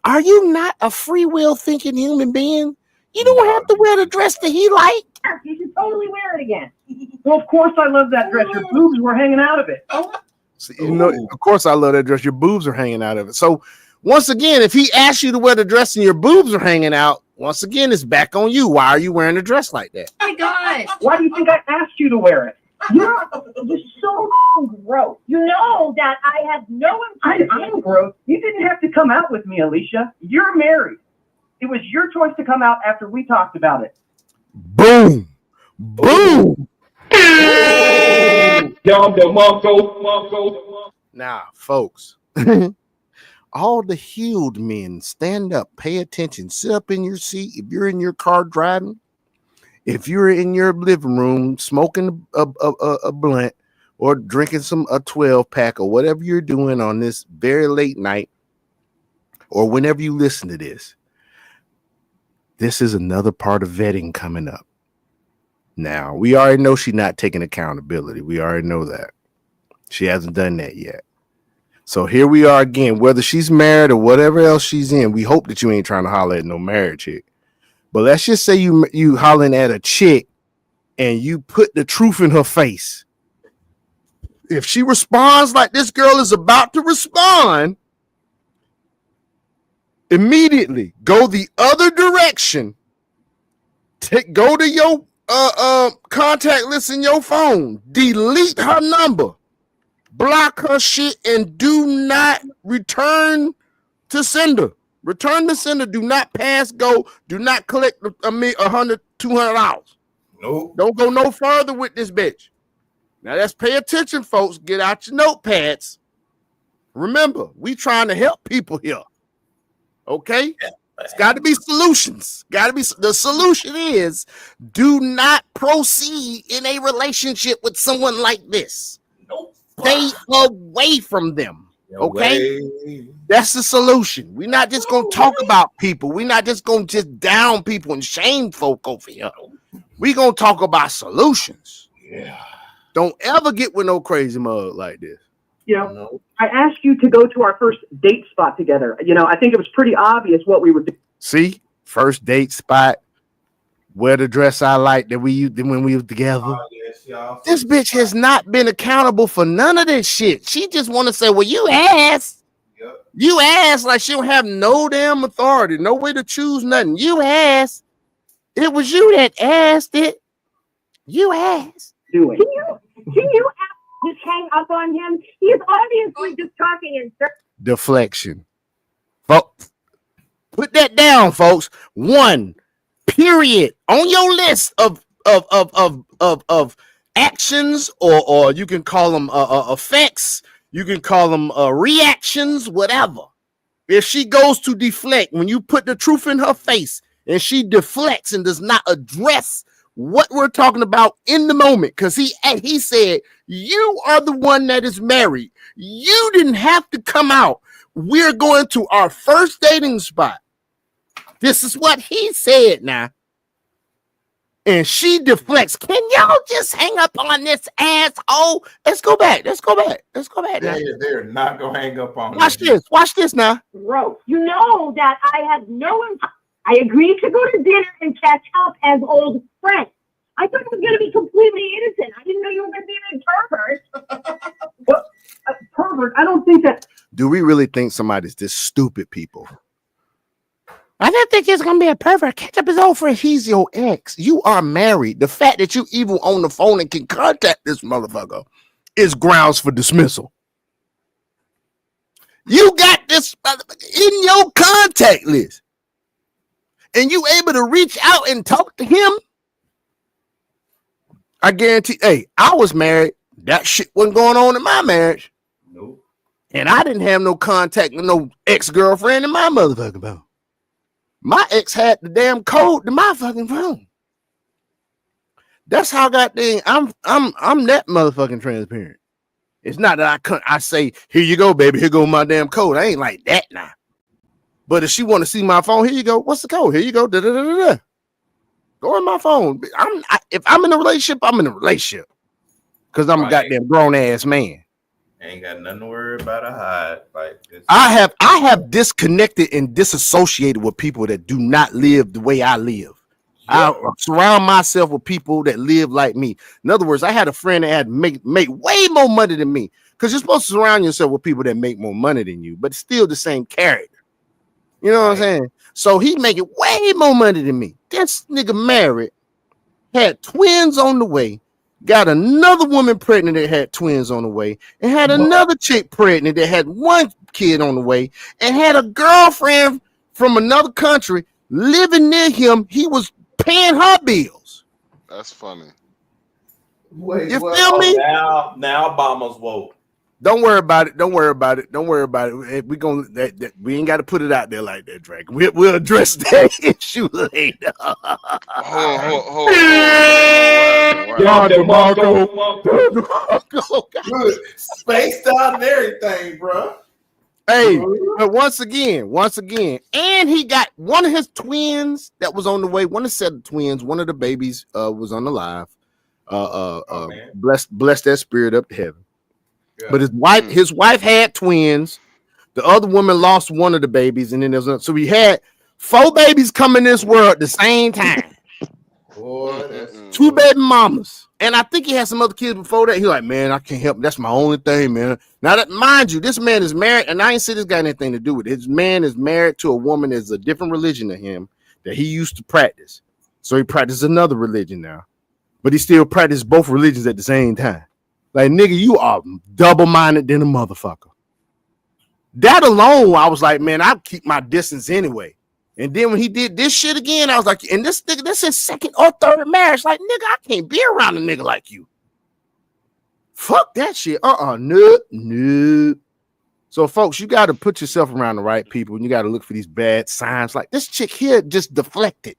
Are you not a free will thinking human being? You don't have to wear the dress that he liked. You should totally wear it again. Well, of course I love that dress. Your boobs were hanging out of it. So, of course I love that dress. Your boobs are hanging out of it. So once again, if he asks you to wear the dress and your boobs are hanging out, once again, it's back on you. Why are you wearing a dress like that? Oh my God. Why do you think I asked you to wear it? You're so gross. You know that I have no intention. I'm gross. You didn't have to come out with me, Alicia. You're married. It was your choice to come out after we talked about it. Boom. Boom. Now, folks, all the healed men, stand up, pay attention, sit up in your seat. If you're in your car driving, if you're in your living room smoking a blunt or drinking a 12 pack or whatever you're doing on this very late night, or whenever you listen to this, this is another part of vetting coming up. Now, we already know she's not taking accountability. We already know that. She hasn't done that yet. So here we are again, whether she's married or whatever else she's in, we hope that you ain't trying to holler at no married chick. But let's just say you hollering at a chick and you put the truth in her face. If she responds like this girl is about to respond, immediately go the other direction. Go to your contact list in your phone. Delete her number. Block her shit and do not return to sender. Return to sender. Do not pass go. Do not collect $100, $200. Nope. Don't go no further with this bitch. Now let's pay attention, folks. Get out your notepads. Remember, we trying to help people here. Okay? It's got to be solutions. Got to be. The solution is do not proceed in a relationship with someone like this. Nope. Stay away from them. Okay? That's the solution. We're not just going to talk about people. We're not just going to just down people and shame folk over here. We're going to talk about solutions. Yeah. Don't ever get with no crazy mug like this. You know, I asked you to go to our first date spot together. You know, I think it was pretty obvious what we were doing. See, first date spot, wear the dress I like that we used when we were together. Oh, yes, y'all. This bitch has not been accountable for none of this shit. She just want to say, well, you asked. Yep. You asked like she don't have no damn authority, no way to choose nothing. You asked. It was you that asked it. You asked. Can you just hang up on him? He's obviously just talking in circles. Deflection. Folks, put that down, folks. 1 period on your list of actions, or you can call them effects, you can call them reactions, whatever. If she goes to deflect, when you put the truth in her face and she deflects and does not address what we're talking about in the moment, because he said, you are the one that is married. You didn't have to come out. We're going to our first dating spot. This is what he said now. And she deflects. Can y'all just hang up on this asshole? Let's go back. Let's go back. Let's go back now. They're not going to hang up on Watch this. Watch this now. Gross. You know that I had I agreed to go to dinner and catch up as old friends. I thought it was going to be completely innocent. I didn't know you were going to be a pervert. What? Pervert? I don't think that. Do we really think somebody's this stupid, people? I didn't think he's going to be a pervert. Catch up his old friend. He's your ex. You are married. The fact that you even on the phone and can contact this motherfucker is grounds for dismissal. You got this in your contact list. And you able to reach out and talk to him? I guarantee, hey, I was married. That shit wasn't going on in my marriage. Nope. And I didn't have no contact with no ex-girlfriend in my motherfucking phone. My ex had the damn code to my fucking phone. That's how goddamn I'm that motherfucking transparent. It's not that I say, here you go, baby, here go my damn code. I ain't like that now. But if she want to see my phone, here you go. What's the code? Here you go. Da, da, da, da, da. Go in my phone. If I'm in a relationship, I'm in a relationship. Because I'm a goddamn grown ass man. Ain't got nothing to worry about or hide. Like I have disconnected and disassociated with people that do not live the way I live. I surround myself with people that live like me. In other words, I had a friend that had make way more money than me. Because you're supposed to surround yourself with people that make more money than you, but still the same character. You know what I'm saying? So he making way more money than me. This nigga married, had twins on the way, got another woman pregnant that had twins on the way, and had another chick pregnant that had one kid on the way, and had a girlfriend from another country living near him. He was paying her bills. That's funny. Wait, you feel me? Now Obama's woke. Don't worry about it. Don't worry about it. Don't worry about it. We gonna we ain't got to put it out there like that, Drake. We'll address that issue later. Hold Spaced out and everything, bro. Hey, but once again, and he got one of his twins that was on the way. One of the set of twins, one of the babies was on the live. Bless that spirit up to heaven. Yeah. But his wife had twins. The other woman lost one of the babies, and then so we had 4 babies come in this world at the same time. Boy, that's 2 baby mamas. And I think he had some other kids before that. He like, man, I can't help. That's my only thing, man. Now that, mind you, this man is married, and I ain't say this got anything to do with it. His man is married to a woman that's a different religion than him that he used to practice. So he practices another religion now. But he still practices both religions at the same time. Like, nigga, you are double-minded than a motherfucker. That alone, I was like, man, I'll keep my distance anyway. And then when he did this shit again, I was like, and this nigga, this is second or third marriage. Like, nigga, I can't be around a nigga like you. Fuck that shit. Nope. So, folks, you got to put yourself around the right people, and you got to look for these bad signs. Like, this chick here just deflected.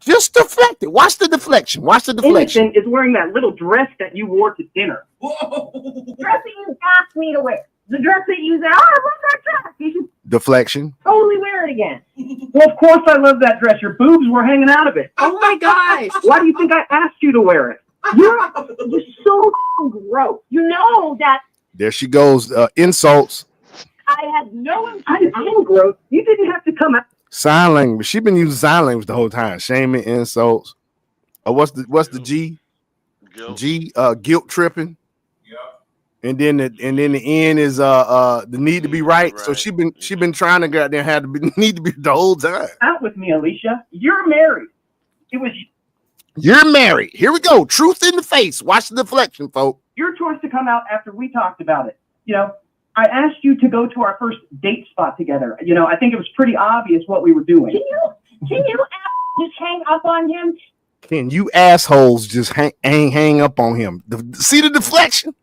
Just deflected. Watch the deflection. Innocent is wearing that little dress that you wore to dinner. The dress that you asked me to wear. The dress that you said, oh, I love that dress. You should Deflection. totally wear it again. Well, of course I love that dress. Your boobs were hanging out of it. Oh my gosh. Why do you think I asked you to wear it? You're so gross. You know that There she goes. Insults. I had no I'm gross. You didn't have to come out. Sign language. She been using sign language the whole time. Shaming, insults. What's the G? Guilt tripping. And then the end is the need to be right. So she been trying to goddamn have to be need to be the whole time. Out with me, Alicia. You're married. It was You're married. Here we go. Truth in the face. Watch the deflection, folks. your choice to come out after we talked about it. You know, I asked you to go to our first date spot together. You know, I think it was pretty obvious what we were doing. Can you just hang up on him? Can you assholes just hang up on him? See the deflection?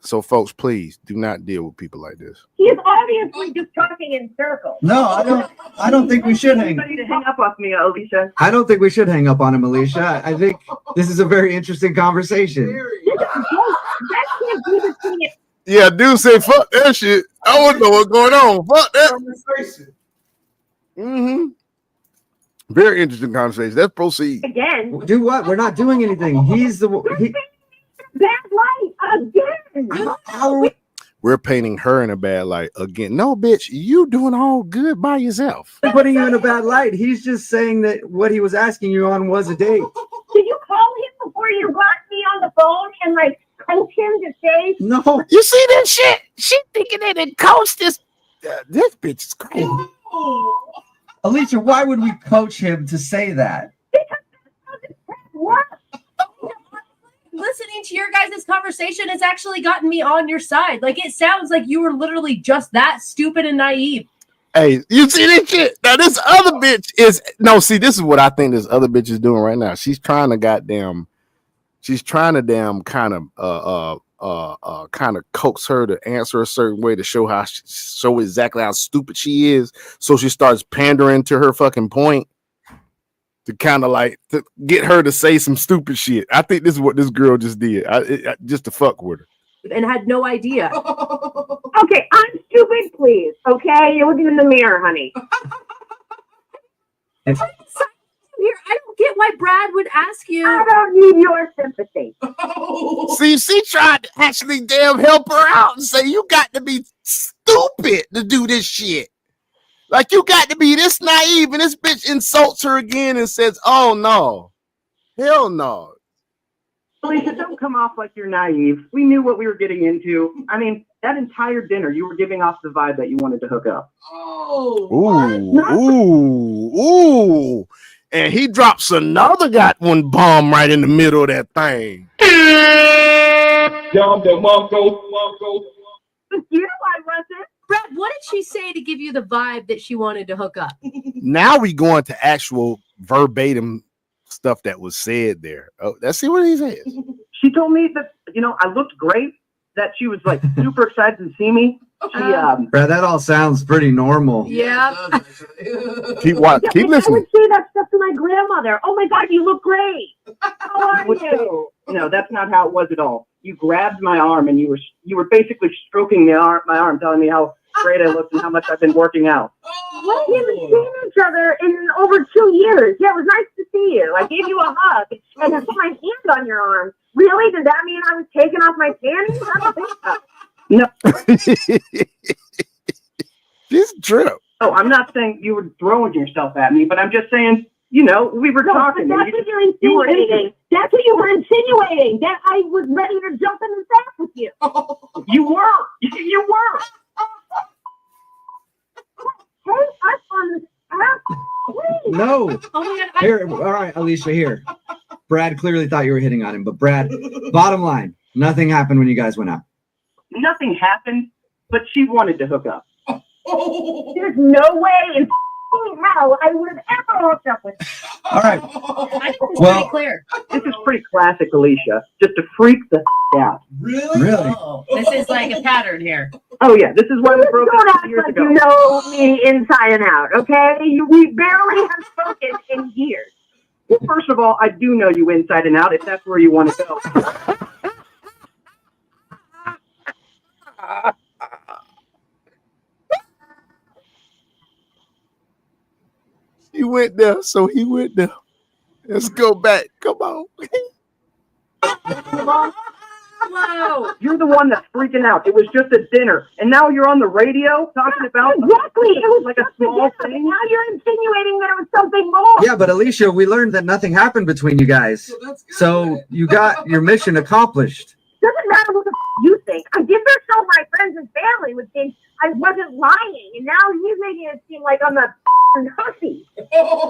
So, folks, please do not deal with people like this. He's obviously just talking in circles. No, I don't think we should hang. Hang up on me, Alicia. I don't think we should hang up on him, Alicia. I think this is a very interesting conversation. Yeah, dude say fuck that shit. I wouldn't know what's going on. Fuck that. Very interesting conversation. Let's proceed. Again. Do what? We're not doing anything. He's the bad light again. We're painting her in a bad light again. No, bitch, you doing all good by yourself. putting you in a bad light. He's just saying that what he was asking you on was a date. Did you call him before you got me on the phone and like coach him to say? No. You see that shit? She thinking that it coached this. This bitch is crazy. Alicia, why would we coach him to say that? What? Listening to your guys' conversation has actually gotten me on your side. Like, it sounds like you were literally just that stupid and naive. Hey, you see this shit? Now this other bitch is see, this is what I think this other bitch is doing right now. She's trying to kind of coax her to answer a certain way to show exactly how stupid she is. So she starts pandering to her fucking point to kind of like to get her to say some stupid shit. I think this is what this girl just did. Just to fuck with her. And had no idea. Okay, I'm stupid, please. Okay, you're looking in the mirror, honey. Here, I don't get why Brad would ask you. I don't need your sympathy. See, she tried to actually damn help her out and say, you got to be stupid to do this shit. Like, you got to be this naive, and this bitch insults her again and says, oh, no. Hell no. Alicia, don't come off like you're naive. We knew what we were getting into. I mean, that entire dinner, you were giving off the vibe that you wanted to hook up. Ooh. And he drops another one bomb right in the middle of that thing. Brad, what did she say to give you the vibe that she wanted to hook up? Now we go into actual verbatim stuff that was said there. Oh, let's see what he says. She told me that, I looked great, that she was like super excited to see me. Brad, that all sounds pretty normal. Yeah. Keep listening. I would say that stuff to my grandmother. Oh my God, you look great. How are you? No, that's not how it was at all. You grabbed my arm and you were basically stroking my arm, telling me how great I look and how much I've been working out. We haven't seen each other in over 2 years. Yeah, it was nice to see you. I gave you a hug and I put my hand on your arm. Really? Does that mean I was taking off my panties? I don't think so. No. This trip. Oh, I'm not saying you were throwing yourself at me, but I'm just saying, we were talking. But that's what you're insinuating. That's what you were insinuating. That I was ready to jump in the sack with you. You were. You were. Hey, us on this app. Please. No. Oh my God. Here, all right, Alicia, here. Brad clearly thought you were hitting on him, but Brad, bottom line, nothing happened when you guys went out. Nothing happened, but she wanted to hook up. There's no way in hell I would have ever hooked up with you. All right. I think it's Well- pretty clear. This is pretty classic, Alicia. Just to freak the out. Really? Oh, this is like a pattern here. Oh, yeah. This is why we broke Don't up act 2 years like ago. you know me inside and out, okay? We barely have spoken in years. Well, first of all, I do know you inside and out if that's where you want to go. He went there, so he went there. Let's go back. Come on. Whoa. You're the one that's freaking out. It was just a dinner, and now you're on the radio talking about Exactly. It was like a just small dinner. thing. Now you're insinuating that it was something more. Yeah, but Alicia, we learned that nothing happened between you guys. So you got your mission accomplished. Doesn't matter what the you think. I did this so my friends and family would think I wasn't lying, and now he's making it seem like I'm a hussy.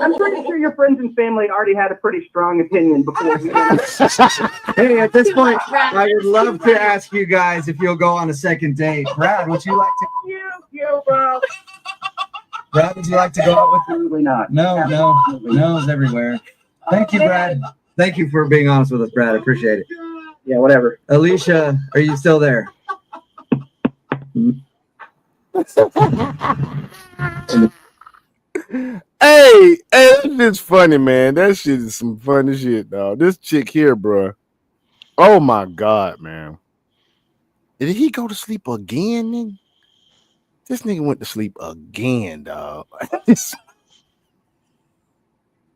I'm pretty sure your friends and family already had a pretty strong opinion before we went. Hey, at this point, I would love to ask you guys if you'll go on a second date. Brad, would you like to? You, bro. Brad, would you like to go out with? Absolutely not. No's everywhere. Thank you, Brad. Thank you for being honest with us, Brad. I appreciate it. Yeah, whatever. Alicia, are you still there? Hey, that's just funny, man. That shit is some funny shit, dog. This chick here, bro. Oh my God, man. Did he go to sleep again, nigga? This nigga went to sleep again, dog.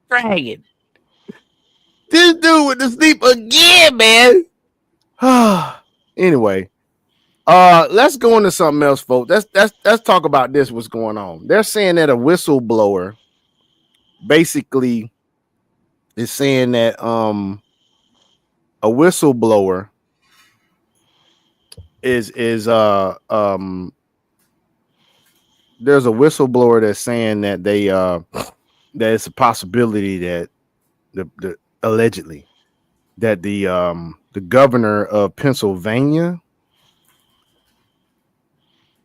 Dragon. This dude went to sleep again, man. Anyway, let's go into something else, folks. Let's talk about this. What's going on? They're saying that a whistleblower basically is saying that a whistleblower is there's a whistleblower that's saying that they that it's a possibility that the allegedly that the governor of Pennsylvania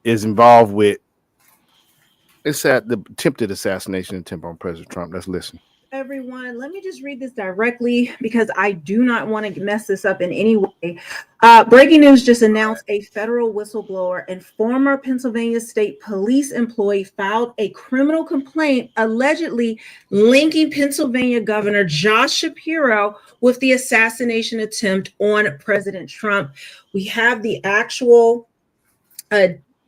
is involved with the attempted assassination attempt on President Trump. Let's listen. Everyone, let me just read this directly because I do not want to mess this up in any way. Breaking news just announced a federal whistleblower and former Pennsylvania State Police employee filed a criminal complaint allegedly linking Pennsylvania Governor Josh Shapiro with the assassination attempt on President Trump. We have the actual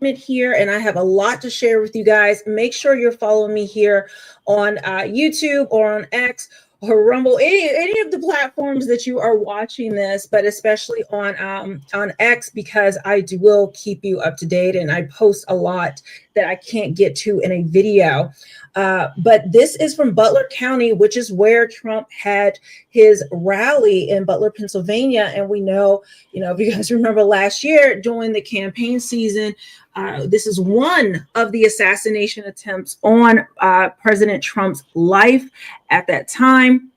here, and I have a lot to share with you guys. Make sure you're following me here on YouTube or on X or Rumble, any of the platforms that you are watching this, but especially on X, because I will keep you up to date, and I post a lot that I can't get to in a video. But this is from Butler County, which is where Trump had his rally in Butler, Pennsylvania. And we know, if you guys remember last year during the campaign season, this is one of the assassination attempts on President Trump's life at that time.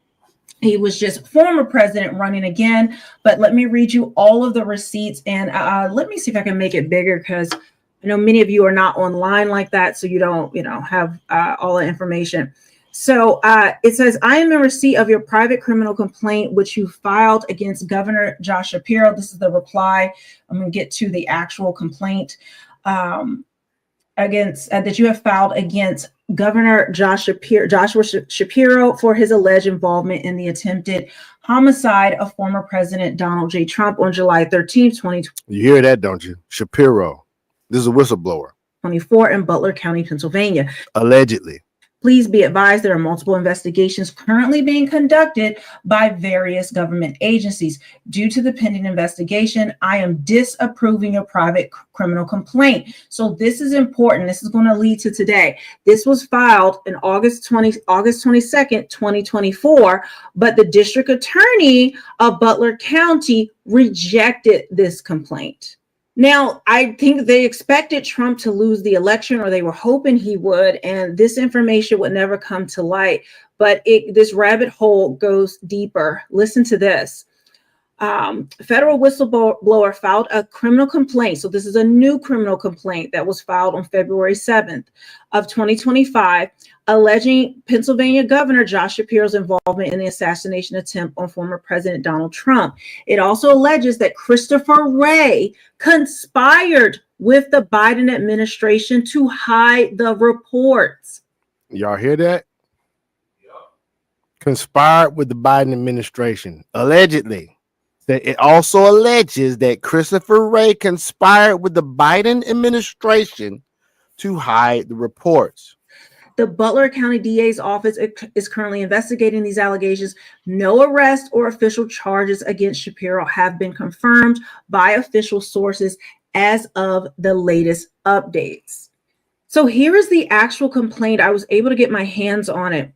He was just former president running again. But let me read you all of the receipts, and let me see if I can make it bigger, because I know many of you are not online like that, so you don't, have all the information. So it says, I am in receipt of your private criminal complaint, which you filed against Governor Josh Shapiro. This is the reply. I'm going to get to the actual complaint that you have filed against Governor Joshua Shapiro for his alleged involvement in the attempted homicide of former President Donald J. Trump on July 13th, 2020. You hear that, don't you? Shapiro. This is a whistleblower. 2024 in Butler County, Pennsylvania. Allegedly. Please be advised there are multiple investigations currently being conducted by various government agencies. Due to the pending investigation, I am disapproving your private criminal complaint. So this is important. This is going to lead to today. This was filed in August 22nd, 2024, but the district attorney of Butler County rejected this complaint. Now, I think they expected Trump to lose the election, or they were hoping he would, and this information would never come to light. But this rabbit hole goes deeper. Listen to this. Federal whistleblower filed a criminal complaint. So this is a new criminal complaint that was filed on February 7th of 2025, alleging Pennsylvania Governor Josh Shapiro's involvement in the assassination attempt on former President Donald Trump. It also alleges that Christopher Wray conspired with the Biden administration to hide the reports. Y'all hear that? Conspired with the Biden administration, allegedly. That it also alleges that Christopher Wray conspired with the Biden administration to hide the reports. The Butler County DA's office is currently investigating these allegations. No arrest or official charges against Shapiro have been confirmed by official sources as of the latest updates. So here is the actual complaint. I was able to get my hands on it.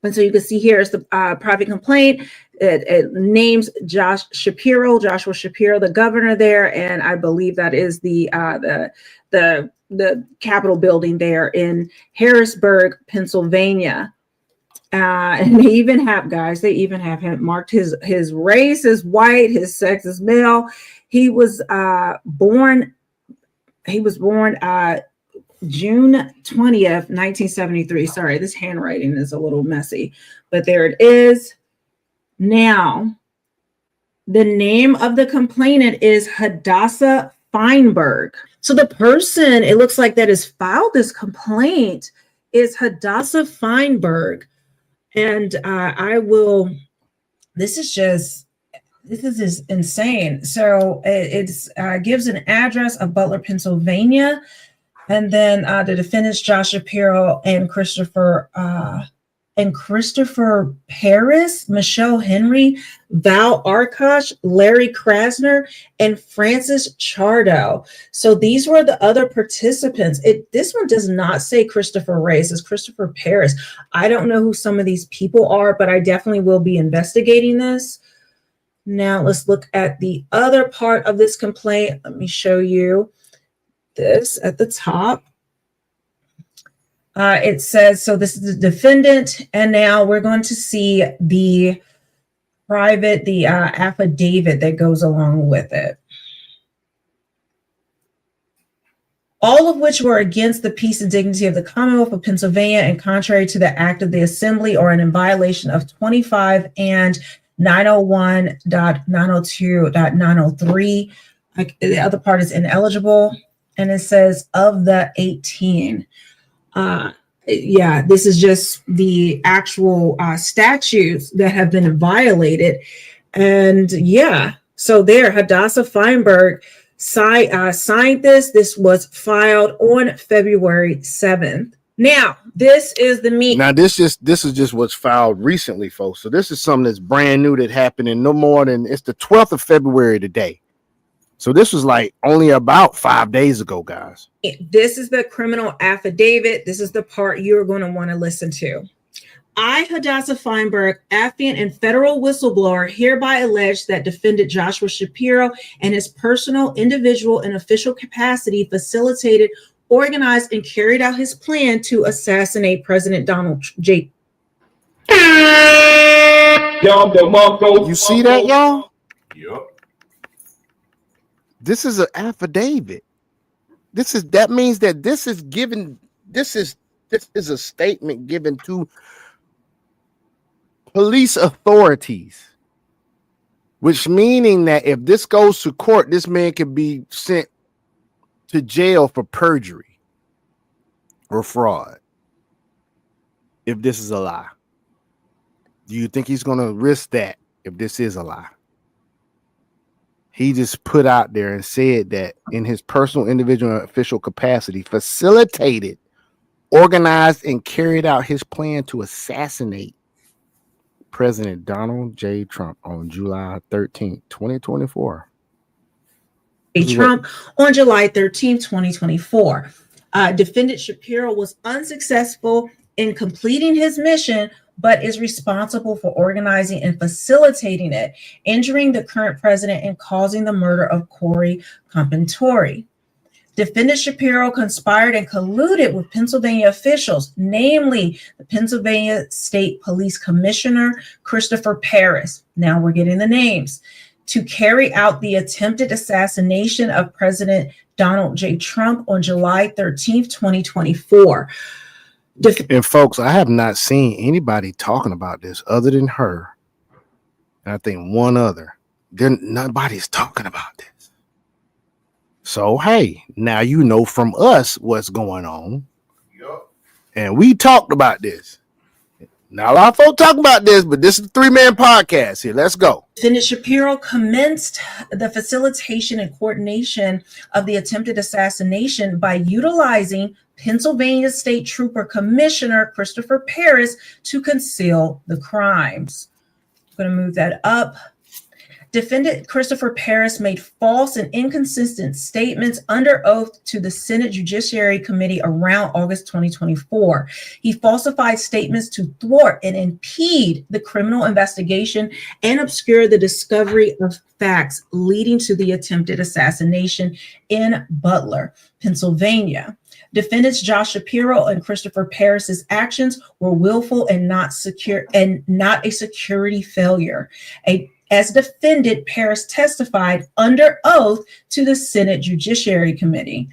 And so you can see here is the private complaint. It names Joshua Shapiro, the governor there, and I believe that is the Capitol building there in Harrisburg, Pennsylvania. And they even have him marked his race as white, his sex as male. He was born June 20th, 1973. Sorry, this handwriting is a little messy, but there it is. Now, the name of the complainant is Hadassah Feinberg. So the person, it looks like, that has filed this complaint is Hadassah Feinberg. And this is just insane. So it gives an address of Butler, Pennsylvania. And then the defendants, Josh Shapiro and Christopher Paris, Michelle Henry, Val Arkosh, Larry Krasner, and Francis Chardo. So these were the other participants. This one does not say Christopher Wray. It says Christopher Paris. I don't know who some of these people are, but I definitely will be investigating this. Now let's look at the other part of this complaint. Let me show you this at the top. It says, so this is the defendant, and now we're going to see the affidavit that goes along with it. All of which were against the peace and dignity of the Commonwealth of Pennsylvania and contrary to the act of the Assembly or in violation of 25 and 901.902.903. The other part is ineligible. And it says of the 18. This is just the actual statutes that have been violated. And so there, Hadassah Feinberg signed this. This was filed on February 7th. Now, this is the meat. Now, this is just what's filed recently, folks. So this is something that's brand new that happened in no more than, it's the 12th of February today. So this was like only about 5 days ago, guys. This is the criminal affidavit. This is the part you're going to want to listen to. I, Hadassah Feinberg, affiant and federal whistleblower, hereby allege that defendant Joshua Shapiro and his personal, individual, and official capacity facilitated, organized, and carried out his plan to assassinate President Donald J. You see that, y'all? Yep. This is an affidavit. That means that this is a statement given to police authorities, which meaning that if this goes to court, this man could be sent to jail for perjury or fraud. If this is a lie, do you think he's going to risk that if this is a lie? he just put out there and said that in his personal, individual, and official capacity, facilitated, organized, and carried out his plan to assassinate President Donald J. Trump on July 13th, 2024. Trump on July 13th, 2024. Defendant Shapiro was unsuccessful in completing his mission, but is responsible for organizing and facilitating it, injuring the current president and causing the murder of Corey Compentori. Defendant Shapiro conspired and colluded with Pennsylvania officials, namely the Pennsylvania State Police Commissioner Christopher Paris. Now we're getting the names. To carry out the attempted assassination of President Donald J. Trump on July 13th, 2024. And folks, I have not seen anybody talking about this other than her. And I think one other. Then nobody's talking about this. So, hey, now you know from us what's going on. Yep. And we talked about this. Now, a lot of folks talk about this, but this is a 3-man podcast here. Let's go. Defendant Shapiro commenced the facilitation and coordination of the attempted assassination by utilizing Pennsylvania State Trooper Commissioner Christopher Paris to conceal the crimes. I'm going to move that up. Defendant Christopher Paris made false and inconsistent statements under oath to the Senate Judiciary Committee around August 2024. He falsified statements to thwart and impede the criminal investigation and obscure the discovery of facts leading to the attempted assassination in Butler, Pennsylvania. Defendants Josh Shapiro and Christopher Paris's actions were willful and not a security failure. As defendant, Paris testified under oath to the Senate Judiciary Committee.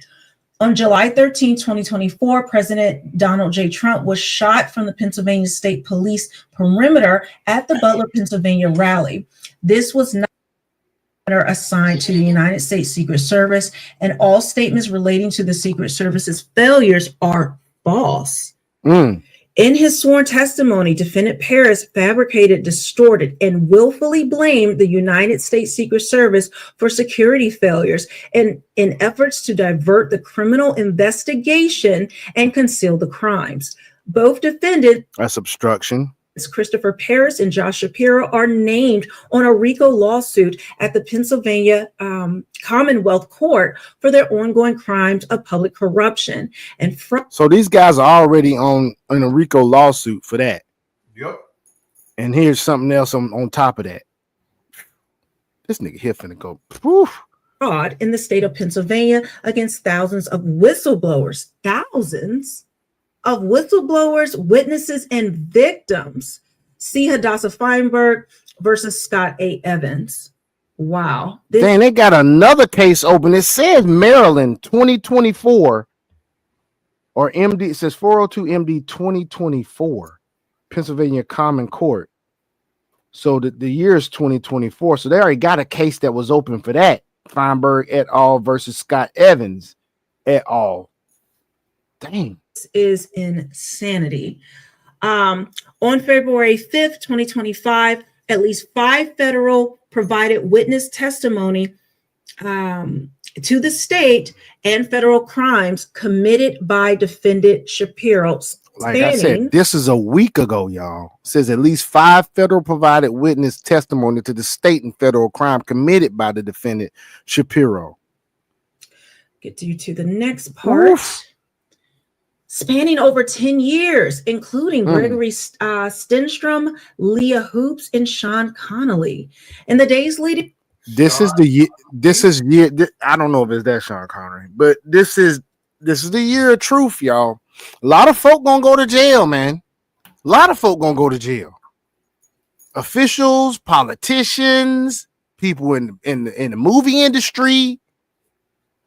On July 13, 2024, President Donald J. Trump was shot from the Pennsylvania State Police perimeter at the Butler, Pennsylvania rally. This was not assigned to the United States Secret Service, and all statements relating to the Secret Service's failures are false. In his sworn testimony, defendant Paris fabricated, distorted, and willfully blamed the United States Secret Service for security failures and in efforts to divert the criminal investigation and conceal the crimes. Both defendants, that's obstruction, Christopher Paris and Josh Shapiro, are named on a RICO lawsuit at the Pennsylvania Commonwealth Court for their ongoing crimes of public corruption. And so these guys are already on a RICO lawsuit for that. Yep. And here's something else on top of that. This nigga here finna go. Poof. Fraud in the state of Pennsylvania against thousands of whistleblowers. Thousands of whistleblowers, witnesses, and victims. See Hadassah Feinberg versus Scott A. Evans. Wow. Dang, they got another case open. It says Maryland 2024 or MD. It says 402 MD 2024, Pennsylvania Common Court. So the year is 2024. So they already got a case that was open for that. Feinberg et al. Versus Scott Evans et al. Dang. Is insanity. On February 5th, 2025, at least 5 federal provided witness testimony to the state and federal crimes committed by defendant Shapiro. Like I said, this is a week ago, y'all. It says at least 5 federal provided witness testimony to the state and federal crime committed by the defendant Shapiro. Get you to the next part. Oof. Spanning over 10 years, including Gregory Stenstrom, Leah Hoops, and Sean Connolly. In the days leading, this is year. I don't know if it's that Sean Connery, but this is the year of truth, y'all. A lot of folk gonna go to jail, man. A lot of folk gonna go to jail. Officials, politicians, people in the movie industry.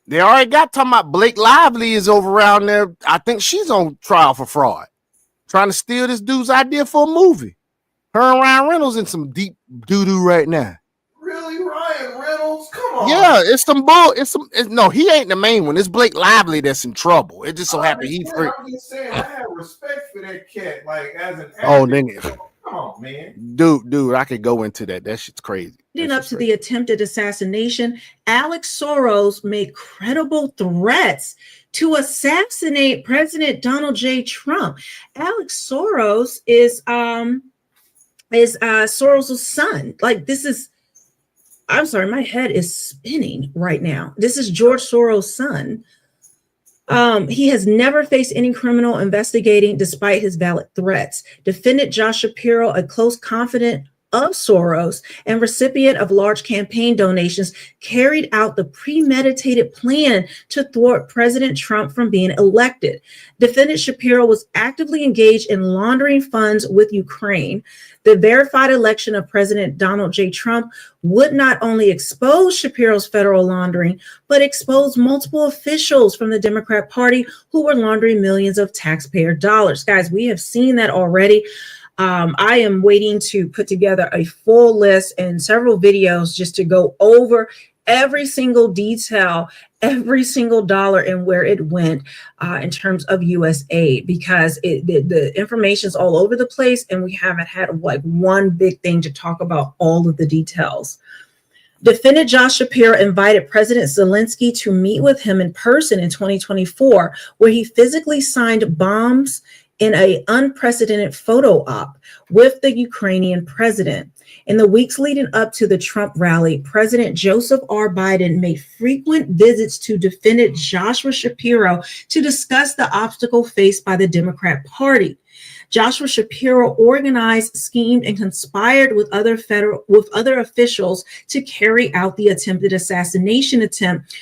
They already got talking about Blake Lively is over around there. I think she's on trial for fraud, trying to steal this dude's idea for a movie. Her and Ryan Reynolds in some deep doo-doo right now. Really, Ryan Reynolds? Come on. Yeah, it's some bull. No, he ain't the main one. It's Blake Lively that's in trouble. It just so happened I'm just saying, I have respect for that cat. Like as an actor. Oh, dang it. Come Come on, man. Dude, I could go into that. That shit's crazy. Leading up to the attempted assassination, Alex Soros made credible threats to assassinate President Donald J. Trump. Alex Soros is Soros' son. Like, this is, I'm sorry, my head is spinning right now. This is George Soros' son. He has never faced any criminal investigating despite his valid threats. Defendant Josh Shapiro, a close confidant of Soros and recipient of large campaign donations, carried out the premeditated plan to thwart President Trump from being elected. Defendant Shapiro was actively engaged in laundering funds with Ukraine. The verified election of President Donald J. Trump would not only expose Shapiro's federal laundering, but expose multiple officials from the Democrat Party who were laundering millions of taxpayer dollars. Guys, we have seen that already. I am waiting to put together a full list and several videos just to go over every single detail, every single dollar and where it went in terms of U.S. aid, because the information is all over the place and we haven't had like one big thing to talk about all of the details. Defendant Josh Shapiro invited President Zelensky to meet with him in person in 2024, where he physically signed bombs in an unprecedented photo op with the Ukrainian president. In the weeks leading up to the Trump rally, President Joseph R. Biden made frequent visits to defendant Joshua Shapiro to discuss the obstacle faced by the Democrat Party. Joshua Shapiro organized, schemed, and conspired with other officials to carry out the attempted assassination attempt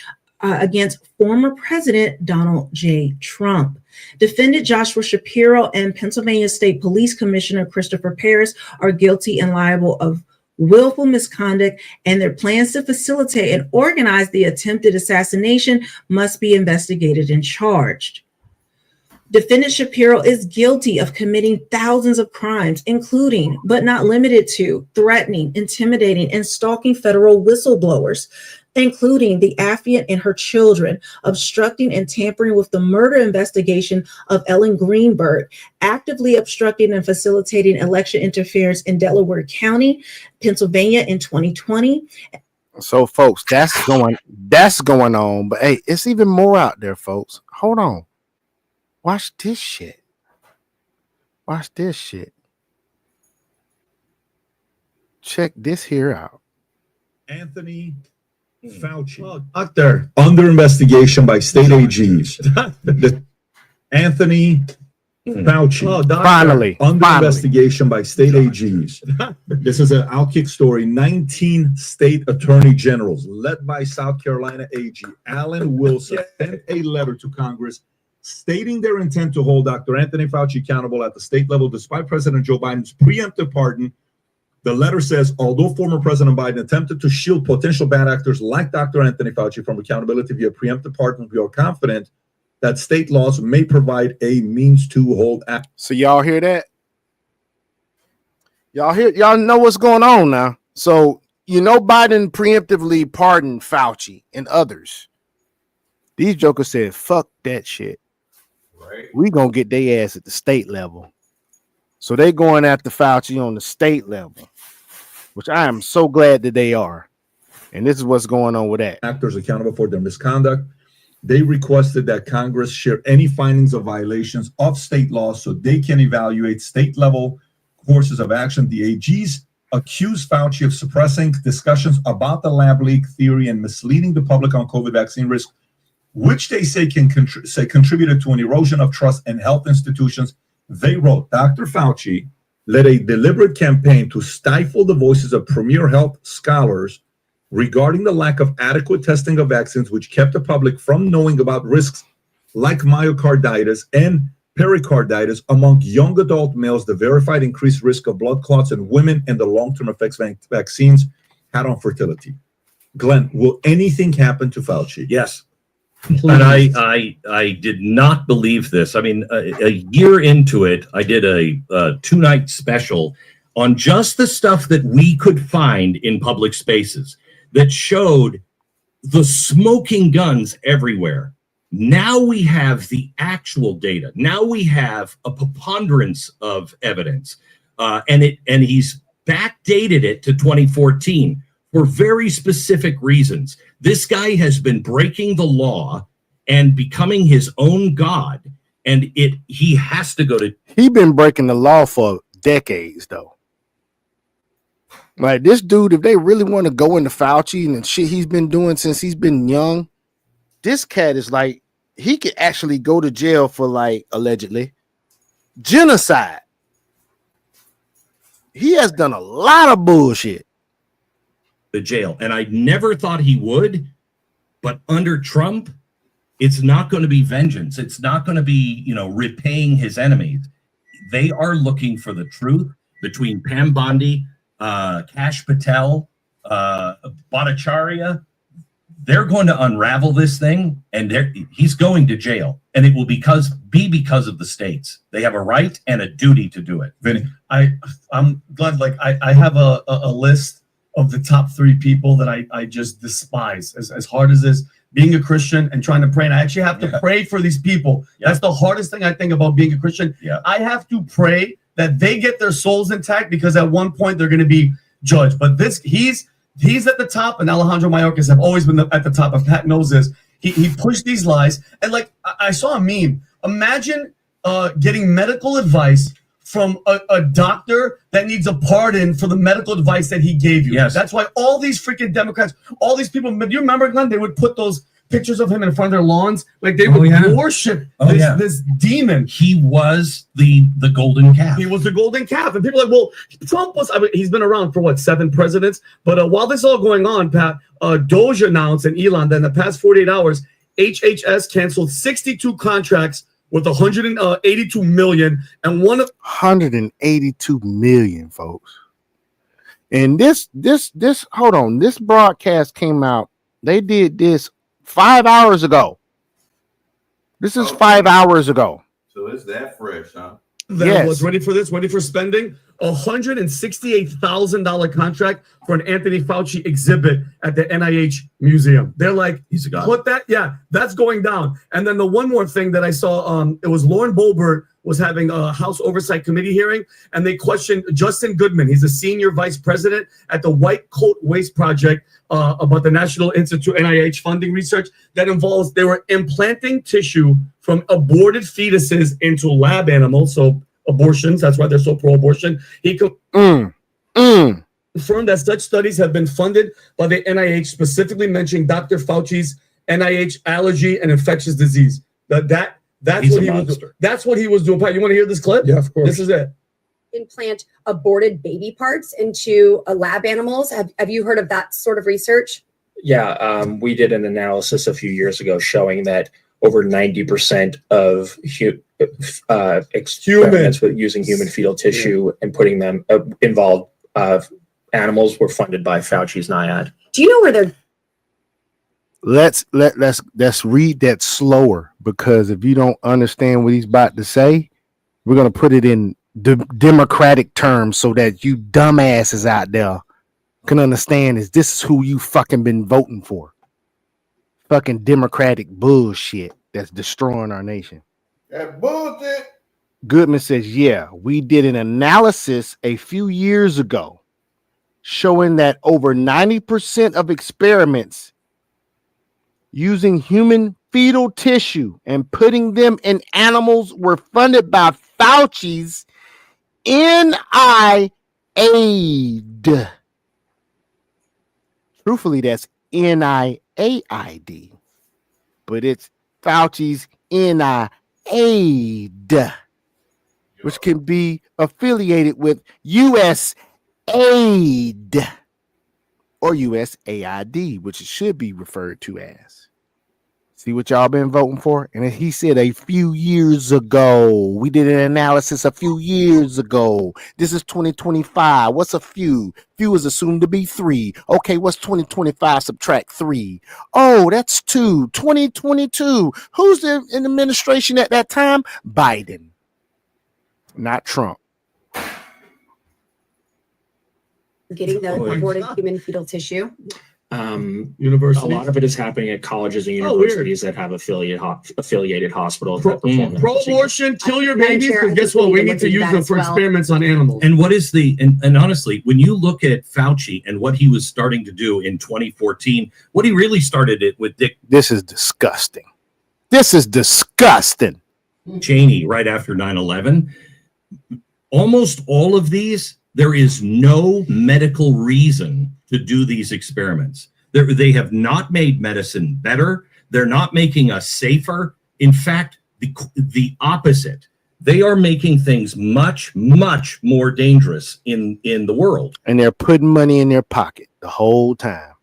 against former President Donald J. Trump. Defendant Joshua Shapiro and Pennsylvania State Police Commissioner Christopher Paris are guilty and liable of willful misconduct, and their plans to facilitate and organize the attempted assassination must be investigated and charged. Defendant Shapiro is guilty of committing thousands of crimes, including, but not limited to, threatening, intimidating, and stalking federal whistleblowers, including the affiant and her children, obstructing and tampering with the murder investigation of Ellen Greenberg, actively obstructing and facilitating election interference in Delaware County, Pennsylvania in 2020. So, folks, that's going on. But hey, it's even more out there, folks. Hold on. Watch this shit. Watch this shit. Check this here out. Anthony Fauci. Out there, under investigation by state AGs. Anthony Fauci. Finally. Under investigation by state AGs. This is an Outkick story. 19 state attorney generals, led by South Carolina AG Alan Wilson, sent a letter to Congress stating their intent to hold Dr. Anthony Fauci accountable at the state level, despite President Joe Biden's preemptive pardon. The letter says, although former President Biden attempted to shield potential bad actors like Dr. Anthony Fauci from accountability via preemptive pardon, we are confident that state laws may provide a means to hold act. So y'all hear that? Y'all know what's going on now. So, Biden preemptively pardoned Fauci and others. These jokers said, fuck that shit. Right. We gonna get their ass at the state level. So they going after Fauci on the state level, which I am so glad that they are. And this is what's going on with that. Actors accountable for their misconduct. They requested that Congress share any findings of violations of state laws so they can evaluate state level courses of action. The AGs accused Fauci of suppressing discussions about the lab leak theory and misleading the public on COVID vaccine risk, which they say contributed to an erosion of trust in health institutions. They wrote, Dr. Fauci led a deliberate campaign to stifle the voices of premier health scholars regarding the lack of adequate testing of vaccines, which kept the public from knowing about risks like myocarditis and pericarditis among young adult males, the verified increased risk of blood clots in women, and the long-term effects vaccines had on fertility. Glenn, will anything happen to Fauci? Yes. And I did not believe this. I mean, a year into it, I did a two-night special on just the stuff that we could find in public spaces that showed the smoking guns everywhere. Now we have the actual data. Now we have a preponderance of evidence and he's backdated it to 2014 for very specific reasons. This guy has been breaking the law and becoming his own god, and he has to go to. He been breaking the law for decades, though. Like this dude, if they really want to go into Fauci and shit he's been doing since he's been young, this cat is like, he could actually go to jail for, like, allegedly genocide. He has done a lot of bullshit. The jail, and I never thought he would, but under Trump, it's not going to be vengeance. It's not going to be, repaying his enemies. They are looking for the truth between Pam Bondi, Kash Patel, Bhattacharya. They're going to unravel this thing, and he's going to jail, and it will because of the states. They have a right and a duty to do it. Vinny, I'm glad. Like I have a list of the top 3 people that I just despise. As hard as this, being a Christian and trying to pray, and I actually have to pray for these people. That's the hardest thing I think about being a Christian. I have to pray that they get their souls intact, because at one point they're going to be judged. But he's at the top, and Alejandro Mayorkas have always been at the top. If Pat knows this, he pushed these lies. And like I saw a meme. Imagine getting medical advice from a doctor that needs a pardon for the medical advice that he gave you. Yes. That's why all these freaking Democrats, all these people, do you remember, Glenn? They would put those pictures of him in front of their lawns. Like they would worship this demon. He was the golden calf. He was the golden calf. And people are like, well, Trump was, he's been around for 7 presidents. But while this is all going on, Pat, Doge announced, and Elon, that in the past 48 hours, HHS canceled 62 contracts with 182 million, and 182 million, folks. And this hold on, this broadcast came out. They did this 5 hours ago. This is 5 hours ago. So it's that fresh, huh? That was ready for this, ready for spending. $168,000 contract for an Anthony Fauci exhibit at the NIH museum. They're like, he's a god. Put that, that's going down. And then the one more thing that I saw, it was Lauren Boebert was having a House Oversight Committee hearing, and they questioned Justin Goodman. He's a senior vice president at the White Coat Waste Project about the National Institute NIH funding research that involves, they were implanting tissue from aborted fetuses into lab animals, so abortions. That's why they're so pro-abortion. He confirmed that such studies have been funded by the NIH, specifically mentioning Dr. Fauci's NIH allergy and infectious disease. That's what he was doing. That's what he was doing. Pat, you want to hear this clip? Yeah, of course. This is it. Implant aborted baby parts into lab animals. Have you heard of that sort of research? Yeah, we did an analysis a few years ago showing that over 90% of experiments with using human fetal tissue and putting them involved animals were funded by Fauci's NIAID. Do you know where they're? Let's read that slower, because if you don't understand what he's about to say, we're gonna put it in the democratic terms so that you dumbasses out there can understand this is who you fucking been voting for. Fucking democratic bullshit that's destroying our nation. That bullshit. Goodman says, yeah, we did an analysis a few years ago showing that over 90% of experiments using human fetal tissue and putting them in animals were funded by Fauci's NIAID. Truthfully, that's NIAID, but it's Fauci's NIAID, which can be affiliated with USAID or USAID, which it should be referred to as. See what y'all been voting for? And he said a few years ago. We did an analysis a few years ago. This is 2025. What's a few? Few is assumed to be 3. Okay, what's 2025? Subtract 3. Oh, that's 2. 2022. Who's in administration at that time? Biden. Not Trump. Getting the aborted human fetal tissue. A lot of it is happening at colleges and universities that have affiliated hospitals. that perform that procedure. Pro-abortion, kill your Madam babies, Chair, because I guess think we what? We need to need to look use into them that for as well. experiments on animals. And what is and honestly, when you look at Fauci and what he was starting to do in 2014, what he really started it with Dick This is disgusting. This is disgusting. Cheney right after 9/11. Almost all of these, there is no medical reason to do these experiments. They have not made medicine better. They're not making us safer. In fact, the opposite. They are making things much, much more dangerous in the world. And they're putting money in their pocket the whole time.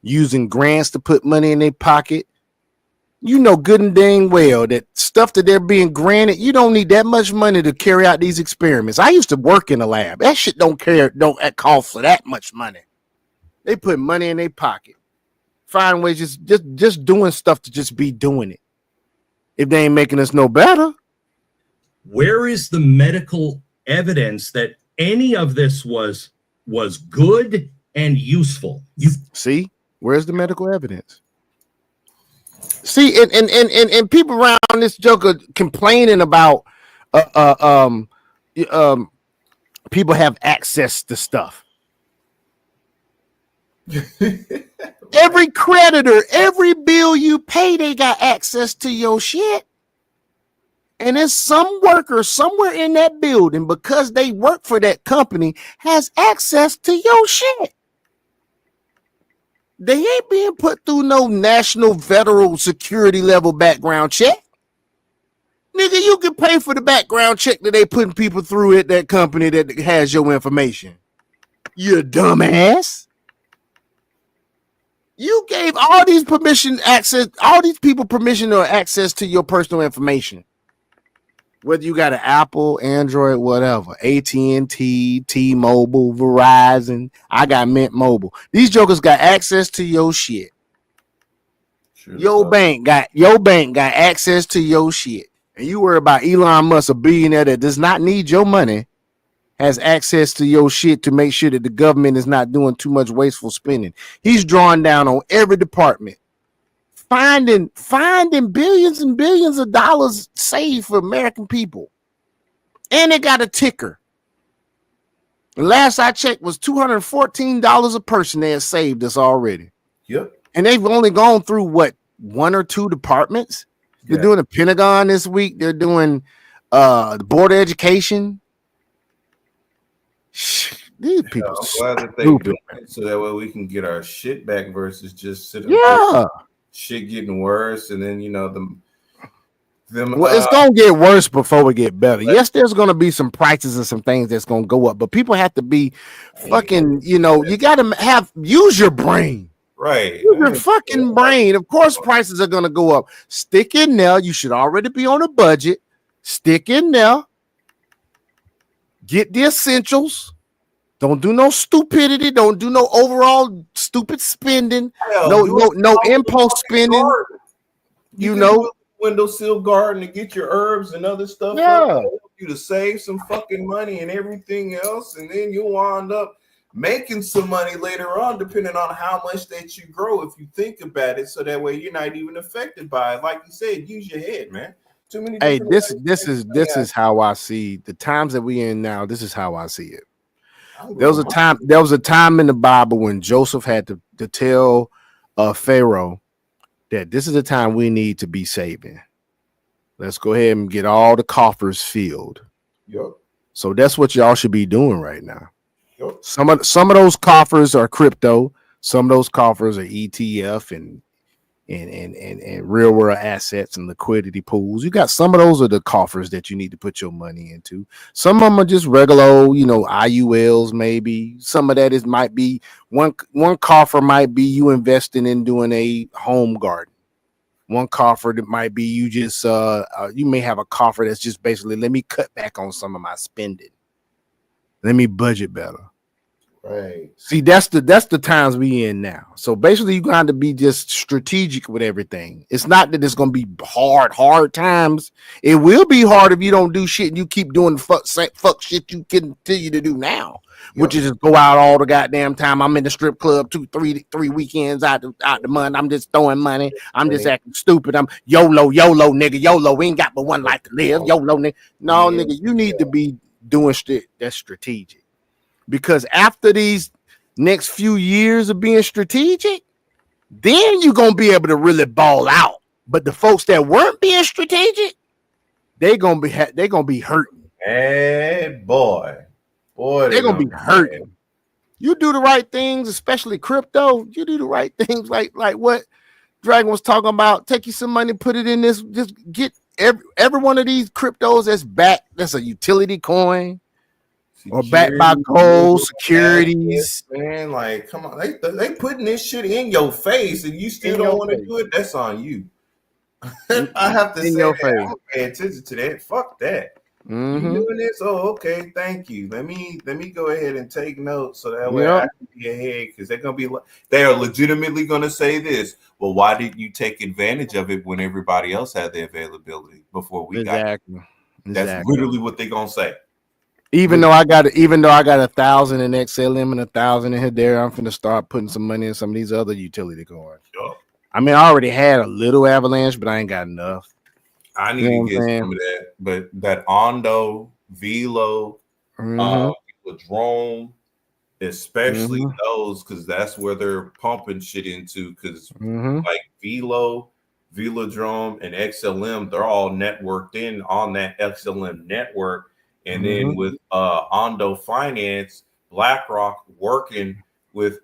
Using grants to put money in their pocket. You know good and dang well that stuff that they're being granted, you don't need that much money to carry out these experiments. I used to work in a lab. That shit don't cost for that much money. They put money in their pocket. Find ways just doing stuff to just be doing it. If they ain't making us no better. Where is the medical evidence that any of this was good and useful? You see, where's the medical evidence? See, and people around this joker complaining about people have access to stuff. Every creditor, every bill you pay, they got access to your shit. And there's some worker somewhere in that building, because they work for that company, has access to your shit. They ain't being put through no national federal security level background check. Nigga, you can pay for the background check that they putting people through at that company that has your information. You dumbass. You gave all these people permission or access to your personal information. Whether you got an Apple, Android, whatever, AT&T, T-Mobile, Verizon, I got Mint Mobile. These jokers got access to your shit. Your bank got access to your shit. And you worry about Elon Musk, a billionaire that does not need your money, has access to your shit to make sure that the government is not doing too much wasteful spending. He's drawing down on every department. Finding billions and billions of dollars saved for American people. And it got a ticker. The last I checked was $214 a person they have saved us already. Yep. And they've only gone through what, 1 or 2 departments? They're doing the Pentagon this week. They're doing the Board of Education. These people I'm glad that they stupid. do it so that way we can get our shit back versus just sitting shit getting worse, and then it's gonna get worse before it get better. Yes, there's gonna be some prices and some things that's gonna go up, but people have to be fucking, you gotta use your brain. Right. Use your fucking brain. Of course, prices are gonna go up. Stick in there. You should already be on a budget. Stick in there. Get the essentials. Don't do no stupidity. Don't do no overall stupid spending. No impulse spending. You know, windowsill garden to get your herbs and other stuff. Yeah. Up, help you to save some fucking money and everything else, and then you'll wind up making some money later on, depending on how much that you grow. If you think about it, so that way you're not even affected by it. Like you said, use your head, man. Too many. Hey, this is how I see the times that we in now. This is how I see it. There was a time in the Bible when Joseph had to tell Pharaoh that this is the time we need to be saving. Let's go ahead and get all the coffers filled. Yep. So that's what y'all should be doing right now. Yep. Some of those coffers are crypto. Some of those coffers are ETF and real world assets and liquidity pools. You got some of those are the coffers that you need to put your money into. Some of them are just regular, IULs maybe. Some of that might be one coffer might be you investing in doing a home garden. One coffer that might be you just you may have a coffer that's just basically let me cut back on some of my spending. Let me budget better. Right. See, that's the times we in now. So basically, you got to be just strategic with everything. It's not that it's gonna be hard times. It will be hard if you don't do shit and you keep doing the fuck shit you continue to do now, which is just go out all the goddamn time. I'm in the strip club 3 weekends out the month. I'm just throwing money. I'm just acting stupid. I'm YOLO, nigga, YOLO. We ain't got but one life to live. YOLO, nigga. No, nigga, you need to be doing shit that's strategic. Because after these next few years of being strategic, then you're gonna be able to really ball out. But the folks that weren't being strategic, they're gonna be hurting. Hey boy, they're gonna be hurting. You do the right things, especially crypto. You do the right things, like what Dragon was talking about. Take you some money, put it in this. Just get every one of these cryptos that's backed. That's a utility coin. Or backed by gold, securities. Man, like, come on, they putting this shit in your face, and you still don't want to do it. That's on you. I have to say that. I'm gonna pay attention to that. Fuck that. You doing this? Oh, okay. Thank you. Let me go ahead and take notes so that way I can be ahead, because they are legitimately gonna say this. Well, why didn't you take advantage of it when everybody else had the availability before we got it? That's literally what they're gonna say. Even though I got 1,000 in XLM and 1,000 in Hedera, I'm finna start putting some money in some of these other utility coins. Sure. I mean, I already had a little Avalanche, but I ain't got enough. I need to get some of that, but that Ondo, Velo, Drone, especially those, because that's where they're pumping shit into. Because like Velodrome, and XLM, they're all networked in on that XLM network. And then with Ondo Finance, BlackRock working with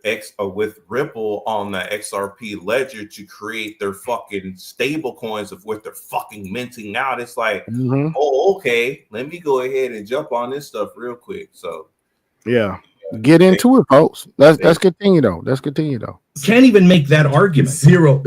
Ripple on the XRP ledger to create their fucking stable coins of what they're fucking minting out. It's like, oh, okay, let me go ahead and jump on this stuff real quick. So yeah, get into it, folks. Let's continue though. Can't even make that argument. Zero.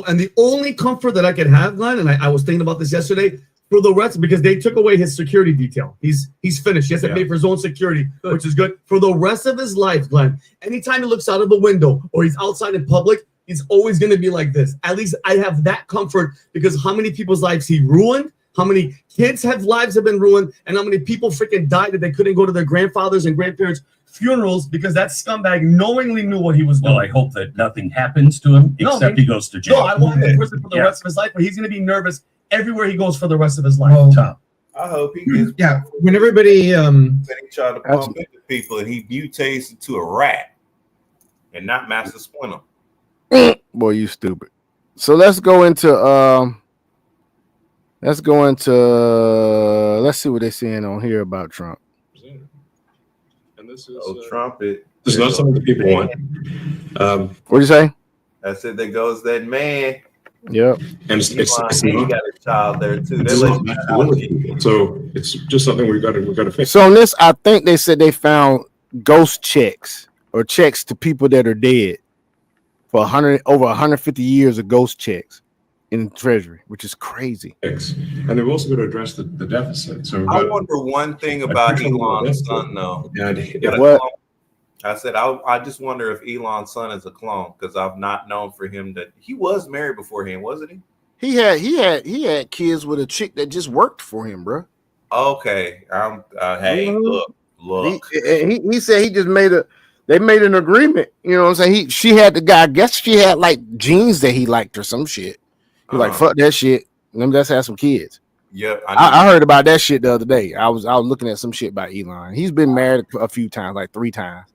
And the only comfort that I could have, Glenn, and I was thinking about this yesterday, for the rest, because they took away his security detail. He's finished. He has to pay for his own security, which is good. For the rest of his life, Glenn, anytime he looks out of the window or he's outside in public, he's always going to be like this. At least I have that comfort, because how many people's lives he ruined, how many kids' lives have been ruined, and how many people freaking died that they couldn't go to their grandfathers and grandparents' funerals because that scumbag knowingly knew what he was doing. Well, I hope that nothing happens to him except he goes to jail. No, I want him in prison for the rest of his life, but he's going to be nervous everywhere he goes for the rest of his life. I hope he gets. Yeah, when everybody then he tried to pump into people and he mutates into a rat and not Master Splinter. Boy, you stupid. So let's go into let's see what they're saying on here about Trump. And this is Trump. This is not something that people want. What do you say? I said there goes that man. Yep. And it's he got a child there too. So it's just something we've got to fix. So on this, I think they said they found ghost checks or checks to people that are dead for over 150 years of ghost checks in the Treasury, which is crazy. And they've also got to address the deficit. So I wonder one thing about Elon's son, though. What? I said I just wonder if Elon's son is a clone, because I've not known for him that he was married beforehand, wasn't he? He had kids with a chick that just worked for him, bro. Okay, hey, look. He said he just they made an agreement. You know what I'm saying? She had the guy. I guess she had like jeans that he liked or some shit. He like, fuck that shit. Let me just have some kids. Yep, I heard about that shit the other day. I was looking at some shit about Elon. He's been married a few times, like 3 times.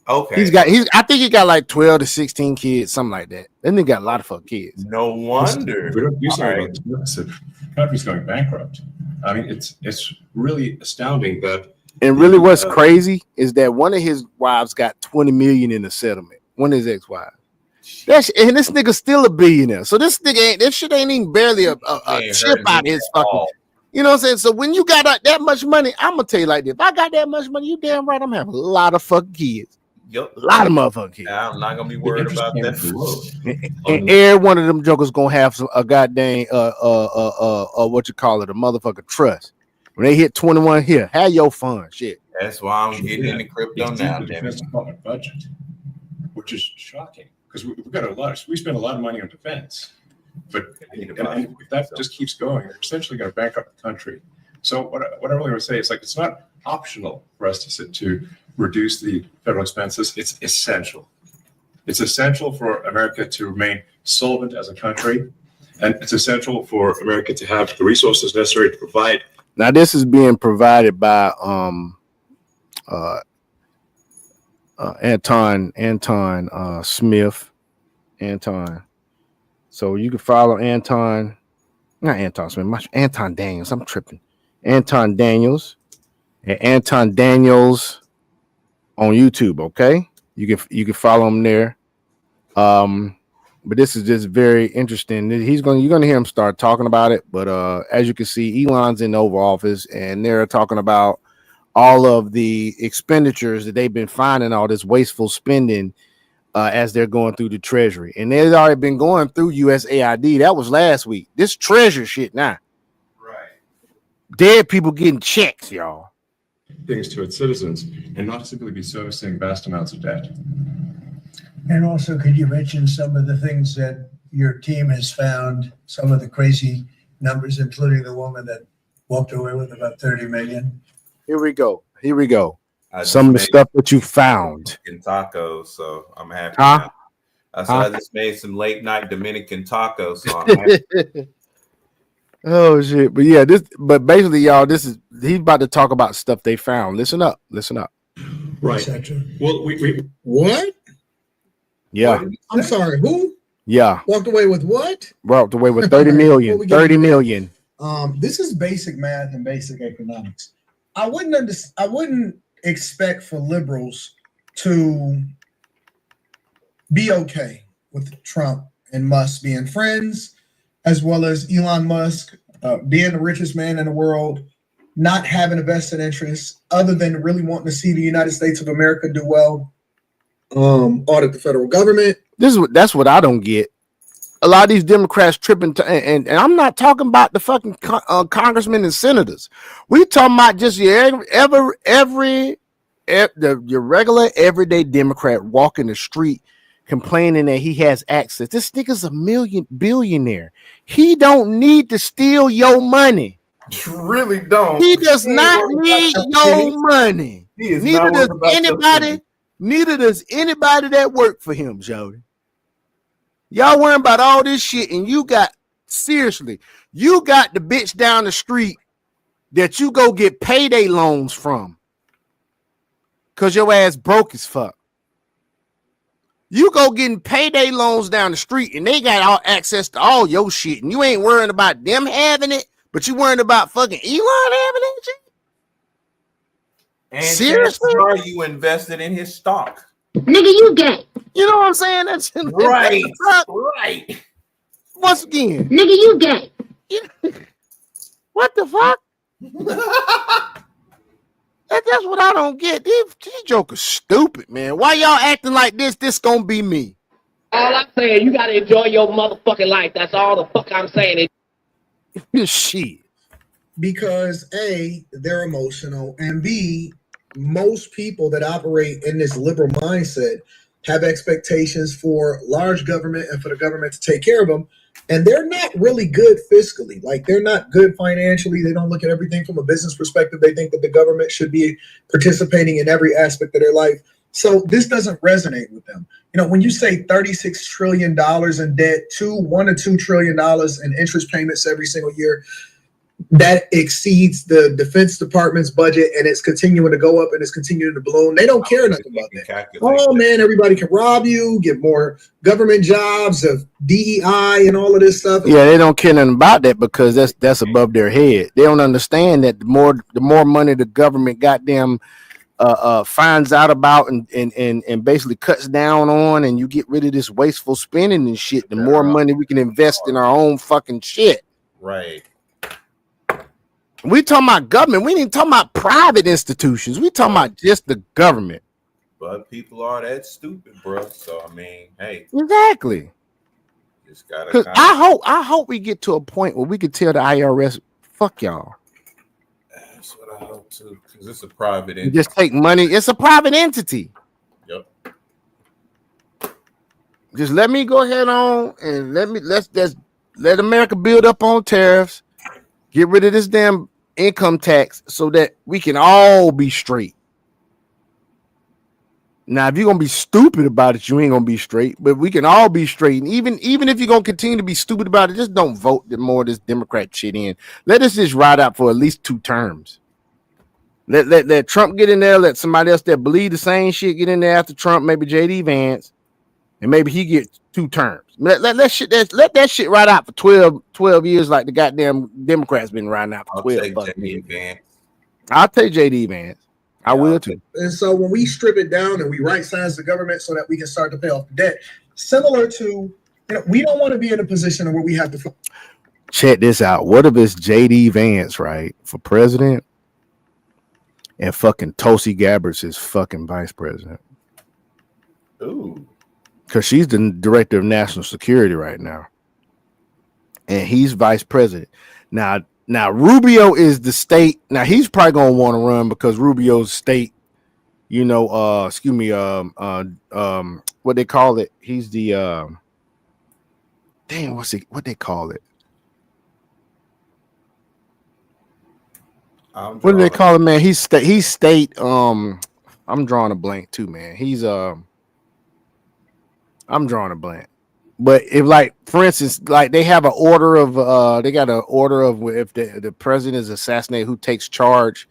Okay. I think he got like 12 to 16 kids, something like that. Then they got a lot of fucking kids. No wonder. We don't do something about this deficit. The country's going bankrupt. I mean, it's really astounding that. And really, what's crazy is that one of his wives got 20 million in the settlement. One of his ex-wives. And this nigga's still a billionaire. So this shit ain't even barely a chip out his fucking. You know what I'm saying? So when you got that much money, I'm gonna tell you like this: if I got that much money, you damn right I'm having a lot of fucking kids. Yep. A lot of motherfucking kids. I'm not gonna be worried about that. And every one of them jokers gonna have a goddamn what you call it, a motherfucking trust. When they hit 21 here, have your fun, shit. That's why I'm Sure, getting yeah. into crypto It's now. the Defense Department budget, which is shocking because we've got we spend a lot of money on defense, but and if that just keeps going, we're essentially going to bankrupt the country. So what I really want to say is like it's not optional for us to reduce the federal expenses. It's essential. It's essential for America to remain solvent as a country, and it's essential for America to have the resources necessary to provide. Now this is being provided by Anton Smith. Anton. So you can follow Anton, not Anton Smith, Anton Daniels. I'm tripping. Anton Daniels and Anton Daniels on YouTube. Okay, you can follow him there. But this is just very interesting. You're gonna hear him start talking about it. But as you can see, Elon's in the Oval Office, and they're talking about all of the expenditures that they've been finding, all this wasteful spending as they're going through the Treasury. And they've already been going through USAID. That was last week. This Treasury shit now. Right. Dead people getting checks, y'all. Things to its citizens and not simply be servicing vast amounts of debt. And also, could you mention some of the things that your team has found, some of the crazy numbers, including the woman that walked away with about 30 million? Here we go. Some of the stuff that you found. In tacos, so I'm happy. Huh? I just made some late night Dominican tacos, so I'm happy. Oh shit! But yeah, but basically, y'all, he's about to talk about stuff they found. Listen up. Right. Well, we What? Yeah. I'm sorry. Who Yeah. walked away with what? Walked away with 30 million. Before we get 30 into that, million. This is basic math and basic economics. I wouldn't expect for liberals to be okay with Trump and Musk being friends, as well as Elon Musk being the richest man in the world, not having a vested interest other than really wanting to see the United States of America do well, audit the federal government. That's what I don't get. A lot of these Democrats tripping, and I'm not talking about the fucking congressmen and senators. We talking about just your regular everyday Democrat walking the street complaining that he has access. This nigga's a billionaire. He don't need to steal your money. You really don't. He does not need your money. He is Neither not does worried about your anybody. penny. Neither does anybody that work for him, Jody. Y'all worrying about all this shit, and you got the bitch down the street that you go get payday loans from because your ass broke as fuck. You go getting payday loans down the street, and they got all access to all your shit, and you ain't worrying about them having it, but you worrying about fucking Elon having it shit? And Seriously? are you invested in his stock? Nigga, you gay. You know what I'm saying? That's Right. Right. Once again, nigga, you gay. What the fuck? That's what I don't get. These jokers stupid, man. Why y'all acting like this? This gonna be me. All I'm saying, you gotta enjoy your motherfucking life. That's all the fuck I'm saying. Shit. Because A, they're emotional, and B, most people that operate in this liberal mindset have expectations for large government and for the government to take care of them, and they're not really good fiscally. Like, they're not good financially. They don't look at everything from a business perspective. They think that the government should be participating in every aspect of their life. So this doesn't resonate with them. You know, when you say $36 trillion in debt, $1 to $2 trillion in interest payments every single year, that exceeds the Defense Department's budget, and it's continuing to go up and it's continuing to balloon. They don't care nothing about that. Oh man, everybody can rob you, get more government jobs, of DEI and all of this stuff. Yeah, they don't care nothing about that because that's above their head. They don't understand that the more money the government goddamn finds out about and basically cuts down on, and you get rid of this wasteful spending and shit, the more money we can invest in our own fucking shit. Right. We talking about government. We ain't talking about private institutions. We talking about just the government. But people are that stupid, bro. So I mean, hey. Exactly. Just gotta. Because I hope we get to a point where we can tell the IRS, fuck y'all. That's what I hope too, because it's a private You entity. just take money. It's a private entity. Yep. Just let me go ahead on and let's let America build up on tariffs. Get rid of this damn income tax so that we can all be straight. Now, if you're gonna be stupid about it, you ain't gonna be straight. But we can all be straight. And even if you're gonna continue to be stupid about it, just don't vote more of this Democrat shit in. Let us just ride out for at least 2 terms. Let Trump get in there. Let somebody else that believe the same shit get in there after Trump. Maybe JD Vance, and maybe he gets 2 terms. Let that shit ride out for 12 years, like the goddamn Democrats been riding out for 12 fucking years. I'll take JD Vance. I will too. And so when we strip it down and we right-size the government so that we can start to pay off the debt, similar to, we don't want to be in a position where we have to. Check this out. What if it's JD Vance, right, for president, and fucking Tulsi Gabbard's is fucking vice president? Ooh. Because she's the director of national security right now, and he's vice president. Now Rubio is the state. Now he's probably gonna want to run because Rubio's state, what they call it? He's the what they call it? What do they call it, man? He's state. I'm drawing a blank too, man. I'm drawing a blank. But if, like, for instance, like they have an order of they got an order of if the president is assassinated, who takes charge,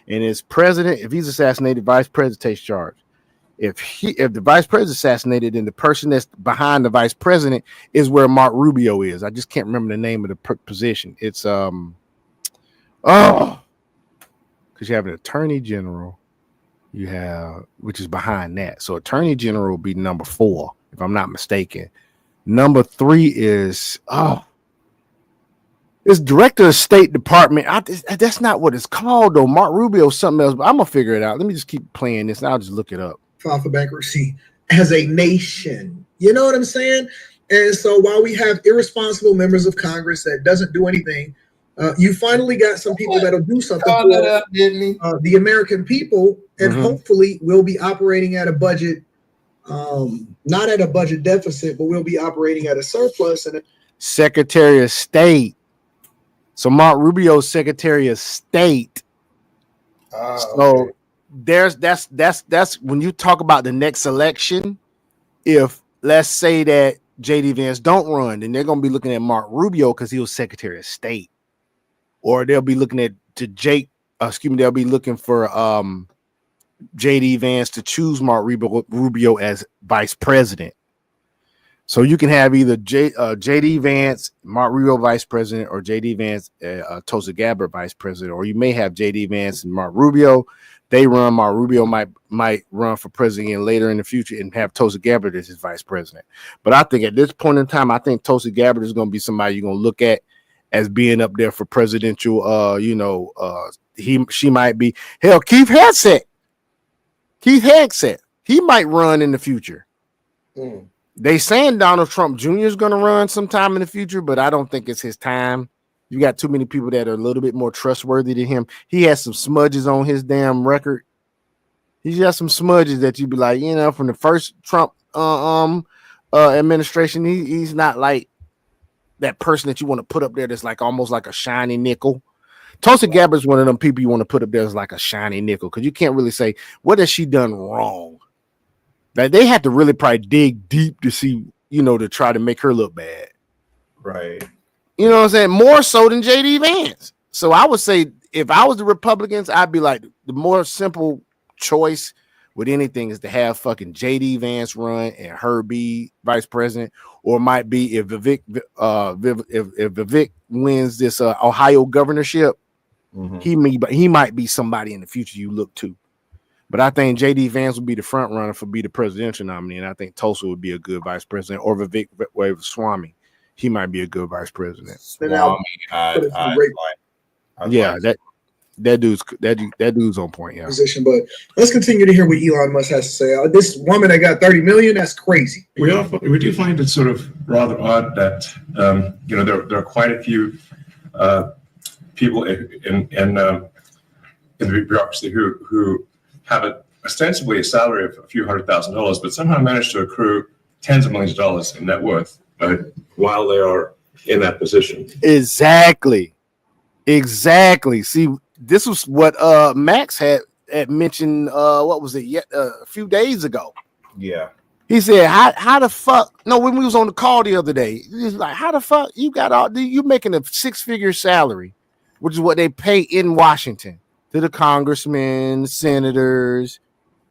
and is president. If he's assassinated, vice president takes charge. If the vice president is assassinated, then the person that's behind the vice president is where Mark Rubio is. I just can't remember the name of the position. It's because you have an attorney general, you have, which is behind that. So attorney general will be number 4, if I'm not mistaken. Number 3 is it's director of State Department. That's not what it's called though. Mark Rubio is something else, but I'm gonna figure it out. Let me just keep playing this, and I'll just look it up. File for bankruptcy as a nation. You know what I'm saying? And so while we have irresponsible members of Congress that doesn't do anything, you finally got some people that'll do something for the American people, and hopefully we'll be operating at a budget. Not at a budget deficit, but we'll be operating at a surplus. And Secretary of State. So Mark Rubio's Secretary of State. So that's when you talk about the next election. If let's say that JD Vance don't run, then they're gonna be looking at Mark Rubio because he was Secretary of State, or they'll be looking at they'll be looking for JD Vance to choose Mark Rubio as vice president. So you can have either JD Vance, Mark Rubio vice president, or JD Vance, Tulsi Gabbard vice president, or you may have JD Vance and Mark Rubio. They run. Mark Rubio might run for president again later in the future and have Tulsi Gabbard as his vice president. But I think at this point in time, I think Tulsi Gabbard is going to be somebody you're going to look at as being up there for presidential. She might be. Hell, Keith Hegseth, he might run in the future. They saying Donald Trump Jr. is going to run sometime in the future, but I don't think it's his time. You got too many people that are a little bit more trustworthy than him. He has some smudges on his damn record. He's got some smudges that you'd be like, from the first Trump administration, he's not like that person that you want to put up there that's like almost like a shiny nickel. Tulsi Gabbard's one of them people you want to put up there as like a shiny nickel, because you can't really say, what has she done wrong? Like, they have to really probably dig deep to see, to try to make her look bad. Right. You know what I'm saying? More so than JD Vance. So I would say if I was the Republicans, I'd be like, the more simple choice with anything is to have fucking JD Vance run and her be vice president, or it might be if Vivek wins this Ohio governorship, he might be somebody in the future you look to. But I think JD Vance would be the front runner for be the presidential nominee, and I think Tulsa would be a good vice president, or Vivek Swamy. He might be a good vice president. Swamy, that dude's on point. Yeah. Position, but let's continue to hear what Elon Musk has to say. This woman that got 30 million, that's crazy. We do find it sort of rather odd that there are quite a few people in in the bureaucracy who have ostensibly a salary of a few $100,000, but somehow manage to accrue tens of millions of dollars in net worth while they are in that position. Exactly. See, this was what Max had mentioned. What was it? A few days ago. Yeah. He said, "How the fuck?" No, when we was on the call the other day, he was like, "How the fuck you got all? You making a 6-figure salary, which is what they pay in Washington to the congressmen, senators.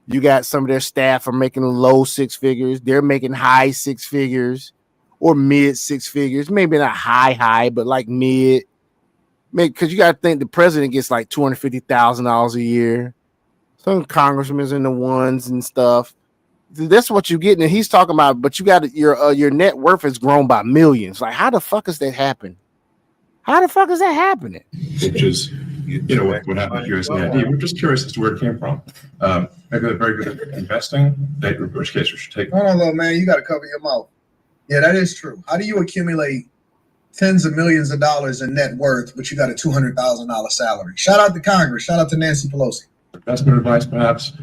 You got some of their staff are making low 6 figures. They're making high 6 figures or mid 6 figures. Maybe not high, but like mid. Because you got to think the president gets like $250,000 a year. Some congressmen in the ones and stuff. That's what you're getting. And he's talking about, but you got your net worth has grown by millions. Like, how the fuck is that happen? How the fuck is that happening? Which is, what happened here is the idea. We're just curious as to where it came from. Maybe they're very good at investing, in which case we should take. Hold on, little man. You got to cover your mouth. Yeah, that is true. How do you accumulate tens of millions of dollars in net worth, but you got a $200,000 salary? Shout out to Congress. Shout out to Nancy Pelosi. Investment advice, perhaps.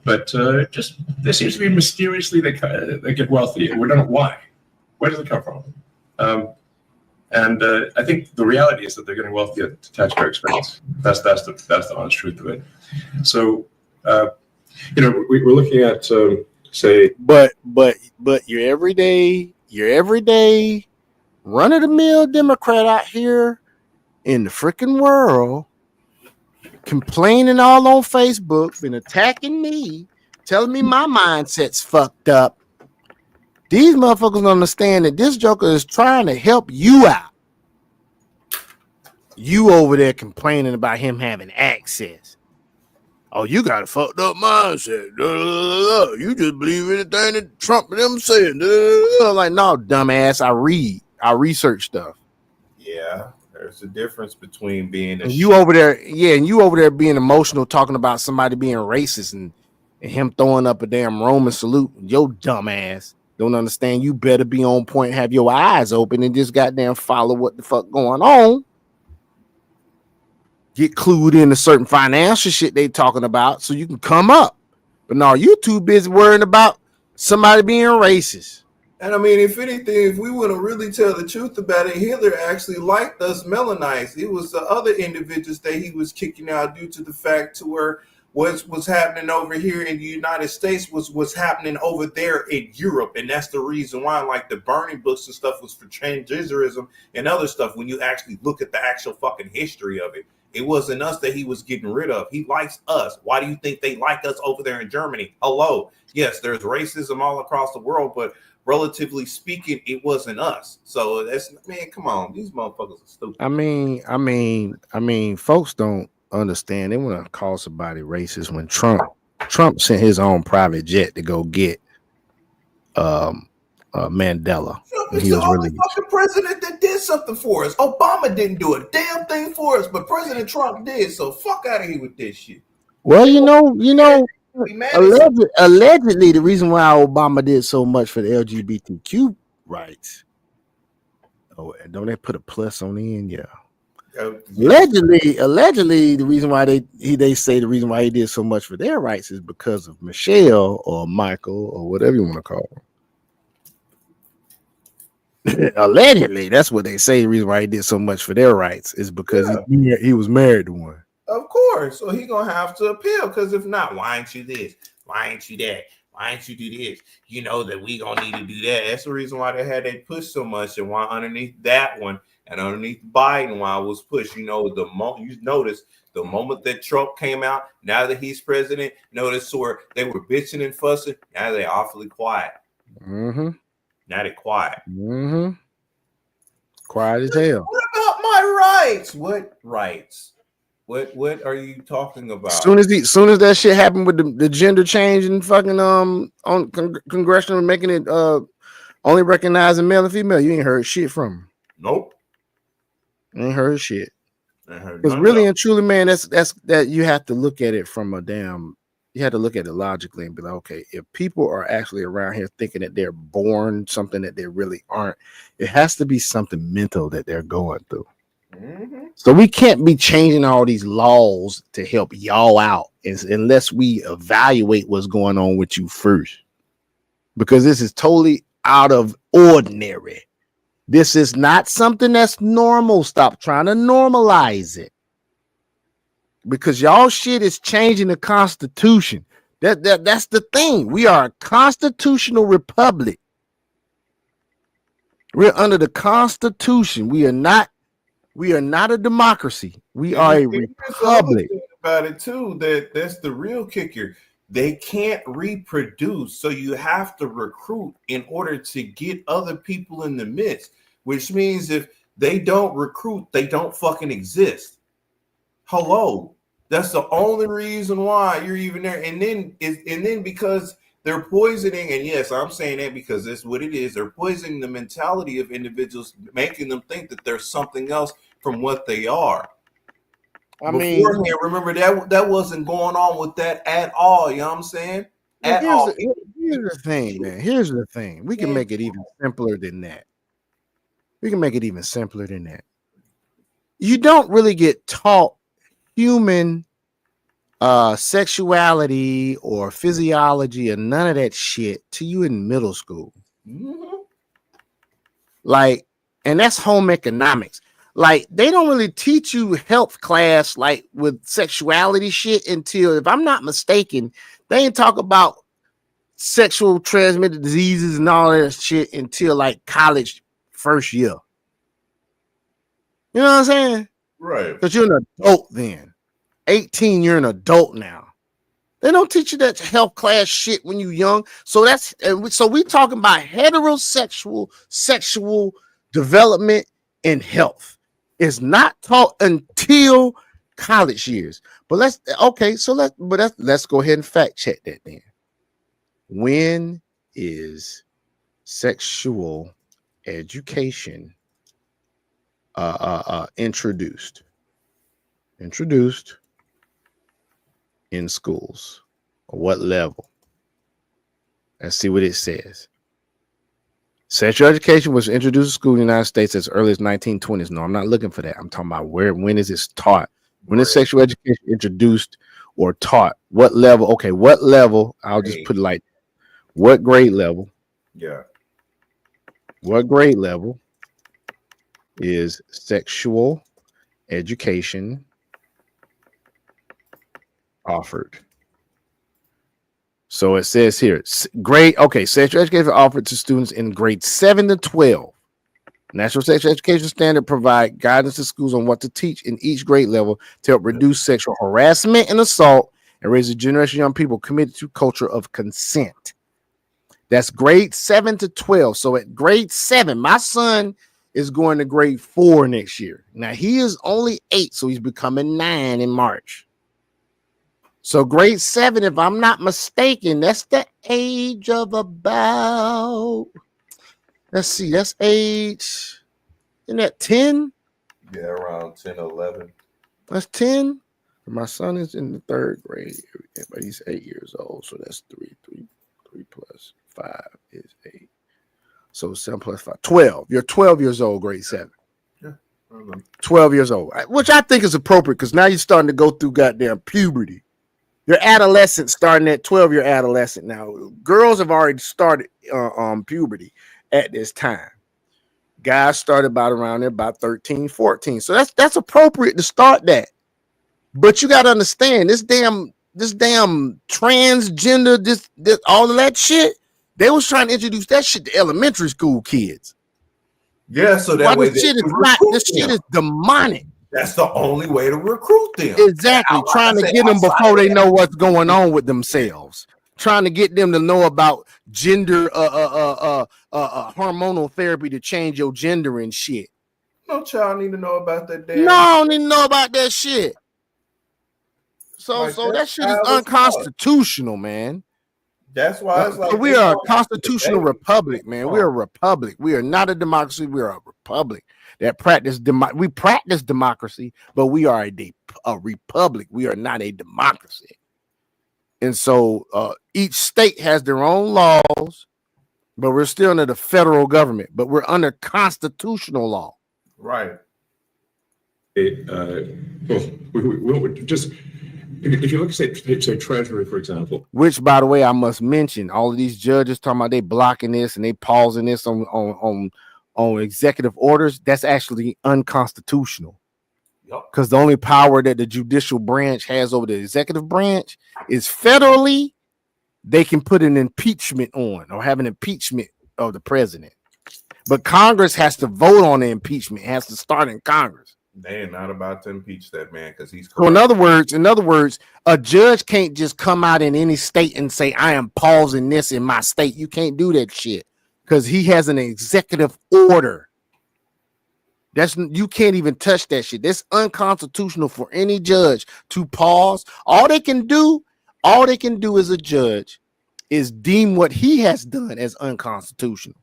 But just there seems to be mysteriously they get wealthy. We don't know why. Where does it come from? And I think the reality is that they're getting wealthy at taxpayer expense. That's the honest truth of it. So we're looking at say, but your everyday run of the mill Democrat out here in the freaking world, complaining all on Facebook, been attacking me, telling me my mindset's fucked up. These motherfuckers don't understand that this joker is trying to help you out. You over there complaining about him having access. Oh, you got a fucked up mindset. You just believe anything that Trump and them saying. Like, no, dumbass. I research stuff. Yeah, there's a difference between being and you over there being emotional, talking about somebody being racist and him throwing up a damn Roman salute. Yo, dumbass. Don't understand. You better be on point, have your eyes open, and just goddamn follow what the fuck going on. Get clued into certain financial shit they talking about so you can come up. But no, you too busy worrying about somebody being racist. And I mean, if anything, if we want to really tell the truth about it, Hitler actually liked us Melanites. It was the other individuals that he was kicking out due to the fact to where what's happening over here in the United States was happening over there in Europe. And that's the reason why, like, the burning books and stuff was for transgenderism and other stuff. When you actually look at the actual fucking history of it, it wasn't us that he was getting rid of. He likes us. Why do you think they like us over there in Germany? Hello. Yes, there's racism all across the world, but relatively speaking, it wasn't us. So that's, man, come on. These motherfuckers are stupid. I mean, folks don't understand. They want to call somebody racist when Trump sent his own private jet to go get Mandela. He's the only fucking president that did something for us. Obama didn't do a damn thing for us, but President Trump did. So fuck out of here with this shit. Well, allegedly, the reason why Obama did so much for the LGBTQ rights. Oh, don't they put a plus on the end? Yeah. Allegedly, the reason why they say the reason why he did so much for their rights is because of Michelle or Michael or whatever you want to call him. Allegedly, that's what they say. The reason why he did so much for their rights is because he was married to one. Of course. So he gonna have to appeal, because if not, why ain't you this? Why ain't you that? Why ain't you do this? You know that we gonna need to do that. That's the reason why they had that push so much, and why underneath that one and underneath Biden, why it was pushed. You know, the moment that Trump came out, now that he's president, notice where they were bitching and fussing. Now they're awfully quiet. Mm-hmm. Now they're quiet. Mm-hmm. Quiet as hell. What about my rights? What rights? What are you talking about? Soon as that shit happened with the gender change and fucking on congressional making it only recognizing male and female, you ain't heard shit from him. Nope. You ain't heard shit. Because really and truly, man, that's that you have to look at it from you have to look at it logically and be like, okay, if people are actually around here thinking that they're born something that they really aren't, it has to be something mental that they're going through. Mm-hmm. So we can't be changing all these laws to help y'all out unless we evaluate what's going on with you first. Because this is totally out of ordinary. This is not something that's normal. Stop trying to normalize it. Because y'all shit is changing the Constitution. That's the thing. We are a constitutional republic. We're under the Constitution. We are not a democracy. We are a republic. About it too, that's the real kicker. They can't reproduce, so you have to recruit in order to get other people in the midst, which means if they don't recruit, they don't fucking exist. Hello. That's the only reason why you're even there. And then because they're poisoning, and yes, I'm saying that because that's what it is. They're poisoning the mentality of individuals, making them think that there's something else from what they are. Beforehand, remember that wasn't going on with that at all. You know what I'm saying? At all. Here's the thing, man. Here's the thing. We can make it even simpler than that. You don't really get taught human sexuality or physiology or none of that shit to you in middle school. Like, and that's home economics. Like, they don't really teach you health class like with sexuality shit until, if I'm not mistaken, they ain't talk about sexual transmitted diseases and all that shit until like college first year. You know what I'm saying? Right. Because you're an adult then. 18, you're an adult now. They don't teach you that health class shit when you're young. So we talking about heterosexual sexual development and health. It's not taught until college years. But let's go ahead and fact check that then. When is sexual education introduced in schools? What level? Let's see what it says. Sexual education was introduced to school in the United States as early as 1920s. No, I'm not looking for that. I'm talking about when is it taught? When is sexual education introduced or taught? What level? Okay, what level? I'll just put it like, what grade level? Yeah. What grade level is sexual education offered? So it says here, sexual education offered to students in grades 7 to 12. National Sexual Education Standard provide guidance to schools on what to teach in each grade level to help reduce sexual harassment and assault and raise a generation of young people committed to culture of consent. That's grade 7 to 12. So at grade 7, my son is going to grade 4 next year. Now he is only 8, so he's becoming 9 in March. So grade 7, if I'm not mistaken, that's the age of about, let's see, that's age, isn't that 10? Yeah, around 10, 11. That's 10. My son is in the 3rd grade, but he's 8 years old. So that's 3 plus 5 is 8. So 7 plus 5, 12. You're 12 years old, grade 7. Yeah. 12 years old, which I think is appropriate because now you're starting to go through goddamn puberty. Your adolescent starting at 12, you're adolescent now. Girls have already started puberty at this time. Guys started around there, about 13, 14. So that's appropriate to start that. But you got to understand this damn transgender, this all of that shit. They was trying to introduce that shit to elementary school kids. Yeah, so that way this shit is demonic. That's the only way to recruit them. Exactly. Trying to get them before they know what's going on with themselves. Trying to get them to know about gender hormonal therapy to change your gender and shit. No child need to know about that damn. No, I don't need to know about that shit. So that shit is unconstitutional, man. That's why it's like we are a constitutional republic, man. We are a republic. We are not a democracy. We are a republic that we practice democracy, but we are a republic. We are not a democracy. And so each state has their own laws, but we're still under the federal government, but we're under constitutional law. Right. We'll just if you look at say Treasury, for example. Which, by the way, I must mention, all of these judges talking about they blocking this and they pausing this on executive orders. That's actually unconstitutional. Because the only power that the judicial branch has over the executive branch is federally, they can put an impeachment on or have an impeachment of the president. But Congress has to vote on the impeachment. It has to start in Congress. They are not about to impeach that man because he's So in other words, a judge can't just come out in any state and say, I am pausing this in my state. You can't do that shit because he has an executive order. You can't even touch that shit. That's unconstitutional for any judge to pause. All they can do as a judge is deem what he has done as unconstitutional.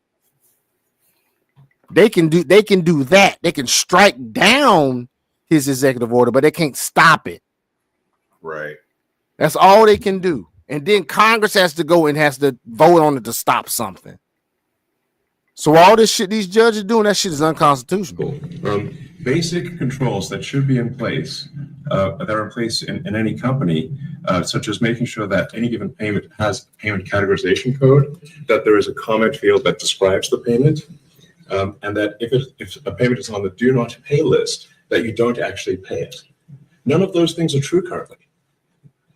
They can do that. They can strike down his executive order, but they can't stop it. Right. That's all they can do. And then Congress has to go and has to vote on it to stop something. So all this shit these judges doing, that shit is unconstitutional. Basic controls that should be in place, that are in place in any company, such as making sure that any given payment has a payment categorization code, that there is a comment field that describes the payment, and that if a payment is on the do not pay list, that you don't actually pay it. None of those things are true currently.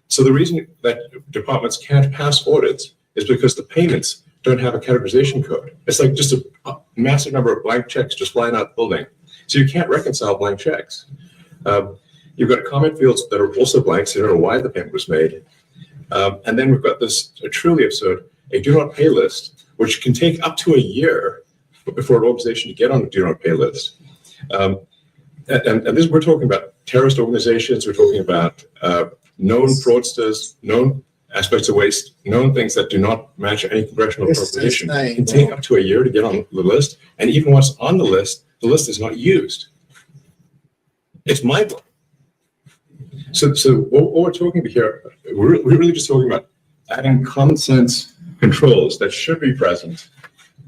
So the reason that departments can't pass audits is because the payments don't have a categorization code. It's like just a massive number of blank checks just flying out the building. So you can't reconcile blank checks. You've got comment fields that are also blank, so you don't know why the payment was made. And then we've got this truly absurd, a do not pay list, which can take up to a year before an organization to get on the do not pay list. And this, we're talking about terrorist organizations, we're talking about known fraudsters, known aspects of waste, known things that do not match any congressional appropriation. It can take up to a year to get on the list. And even once on the list is not used. It's mind-blowing. So what we're talking about here, we're really just talking about adding common sense controls that should be present,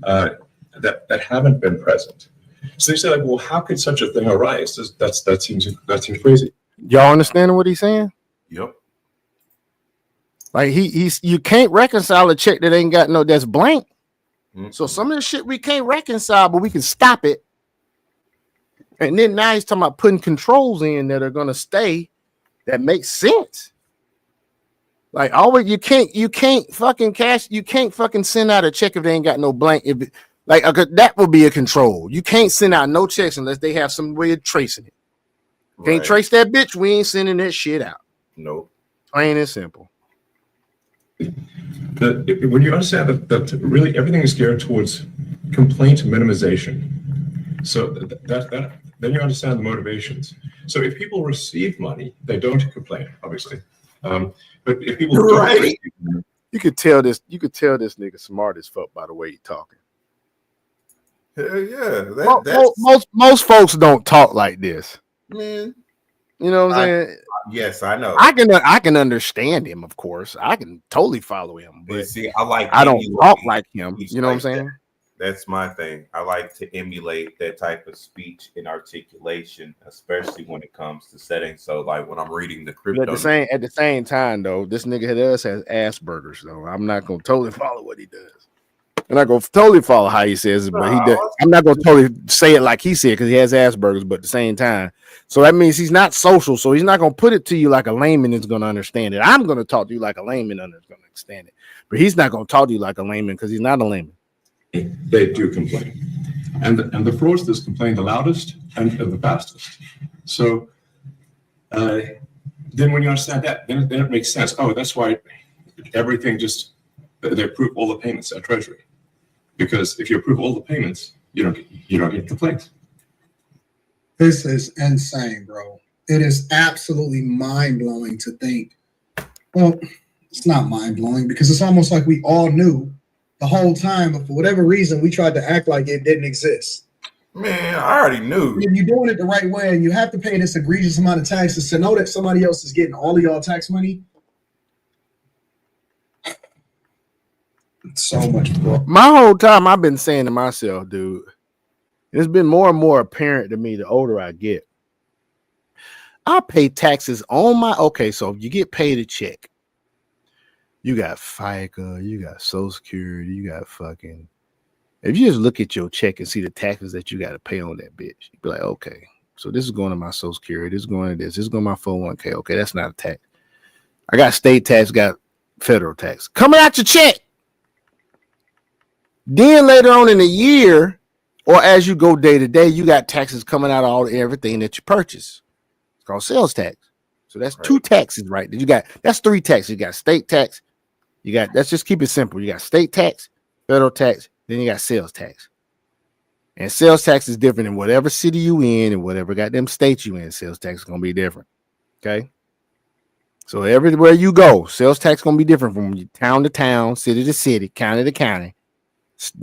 that haven't been present. So they say, like, well, how could such a thing arise? That seems crazy. Y'all understand what he's saying? Yep. Like you can't reconcile a check that ain't got that's blank. So some of the shit we can't reconcile, but we can stop it. And then now he's talking about putting controls in that are gonna stay, that makes sense. Like always, you can't fucking send out a check if they ain't got no blank. That would be a control. You can't send out no checks unless they have some way of tracing it. Can't trace that bitch, we ain't sending that shit out. Nope. Plain and simple. When you understand that really everything is geared towards complaint minimization, so that then you understand the motivations. So if people receive money, they don't complain, obviously. But if people don't receive money, you could tell this nigga smart as fuck by the way he talking. Hell yeah. Most folks don't talk like this. Man. You know what I'm saying? Yes, I know. I can understand him, of course. I can totally follow him, but see, I don't talk like him. You know what I'm saying? That's my thing. I like to emulate that type of speech and articulation, especially when it comes to settings. So, like when I'm reading the crypto. At the same time, though, this nigga has Asperger's. Though I'm not gonna totally follow what he does. I'm not gonna totally follow how he says it, but he does. I'm not gonna totally say it like he said because he has Asperger's. But at the same time, so that means he's not social. So he's not gonna put it to you like a layman is gonna understand it. I'm gonna talk to you like a layman is gonna understand it, but he's not gonna talk to you like a layman because he's not a layman. they do complain, and the fraudsters complain the loudest and the fastest. So then when you understand that, then it makes sense. Oh, that's why everything they approve all the payments at Treasury. Because if you approve all the payments, you don't get complaints. This is insane, bro. It is absolutely mind-blowing to think. Well, it's not mind-blowing because it's almost like we all knew the whole time, but for whatever reason, we tried to act like it didn't exist. Man, I already knew. If you're doing it the right way and you have to pay this egregious amount of taxes to know that somebody else is getting all of y'all tax money, so much, bro. My whole time I've been saying to myself, dude, it's been more and more apparent to me the older I get I pay taxes on my okay. So you get paid a check. You got FICA, you got Social Security, you got fucking. If you just look at your check and see the taxes that you got to pay on that bitch, you be like, okay, so this is going to my Social Security, this is going to this is going to my 401k. Okay, that's not a tax. I got state tax, got federal tax coming out your check. Then later on in the year, or as you go day to day, you got taxes coming out of everything that you purchase. It's called sales tax. So that's two taxes, right? You got that's three taxes. You got state tax. You got let's just keep it simple. You got state tax, federal tax, then you got sales tax. And sales tax is different in whatever city you in and whatever goddamn state you in. Sales tax is gonna be different. Okay. So everywhere you go, sales tax is gonna be different from town to town, city to city, county to county.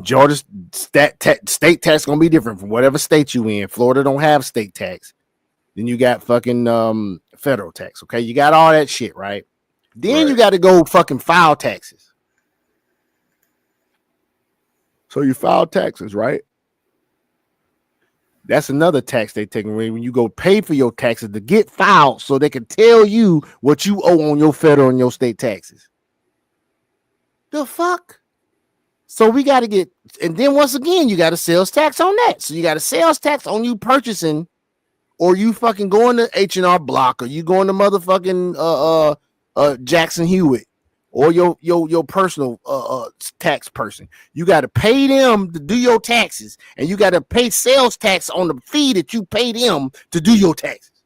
Georgia state tax is gonna be different from whatever state you in. Florida don't have state tax. Then you got fucking federal tax. Okay, you got all that shit, right? Then you got to go fucking file taxes. So you file taxes, right? That's another tax they take away when you go pay for your taxes to get filed so they can tell you what you owe on your federal and your state taxes. The fuck? So we got to get, and then once again, you got a sales tax on that. So you got a sales tax on you purchasing, or you fucking going to H&R Block, or you going to motherfucking Jackson Hewitt, or your personal tax person. You got to pay them to do your taxes, and you got to pay sales tax on the fee that you pay them to do your taxes.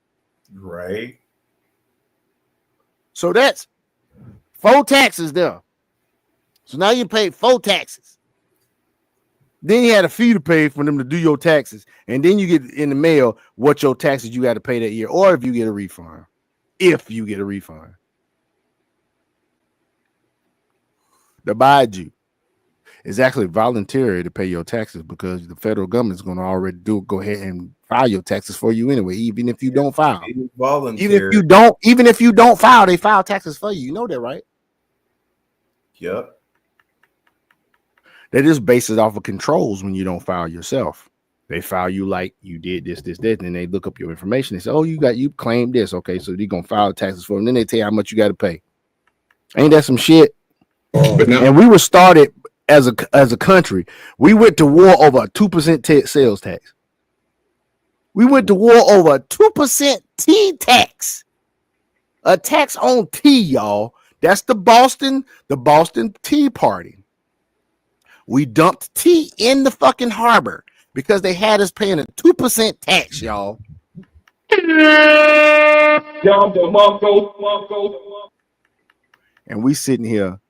Right. So that's 4 taxes there. So now you pay 4 taxes. Then you had a fee to pay for them to do your taxes, and then you get in the mail what your taxes you got to pay that year, or if you get a refund. If you get a refund. The Baidu is actually voluntary to pay your taxes because the federal government is going to already go ahead and file your taxes for you anyway, even if you don't file. Even if you don't file, they file taxes for you. You know that, right? Yep. They just base it off of controls when you don't file yourself. They file you like you did this, and then they look up your information. They say, oh, you claimed this. Okay, so they're going to file taxes for them. Then they tell you how much you got to pay. Ain't that some shit? And we were started as a country. We went to war over a 2% sales tax. We went to war over a 2% tea tax. A tax on tea, y'all. That's the Boston Tea Party. We dumped tea in the fucking harbor because they had us paying a 2% tax, y'all. And we sitting here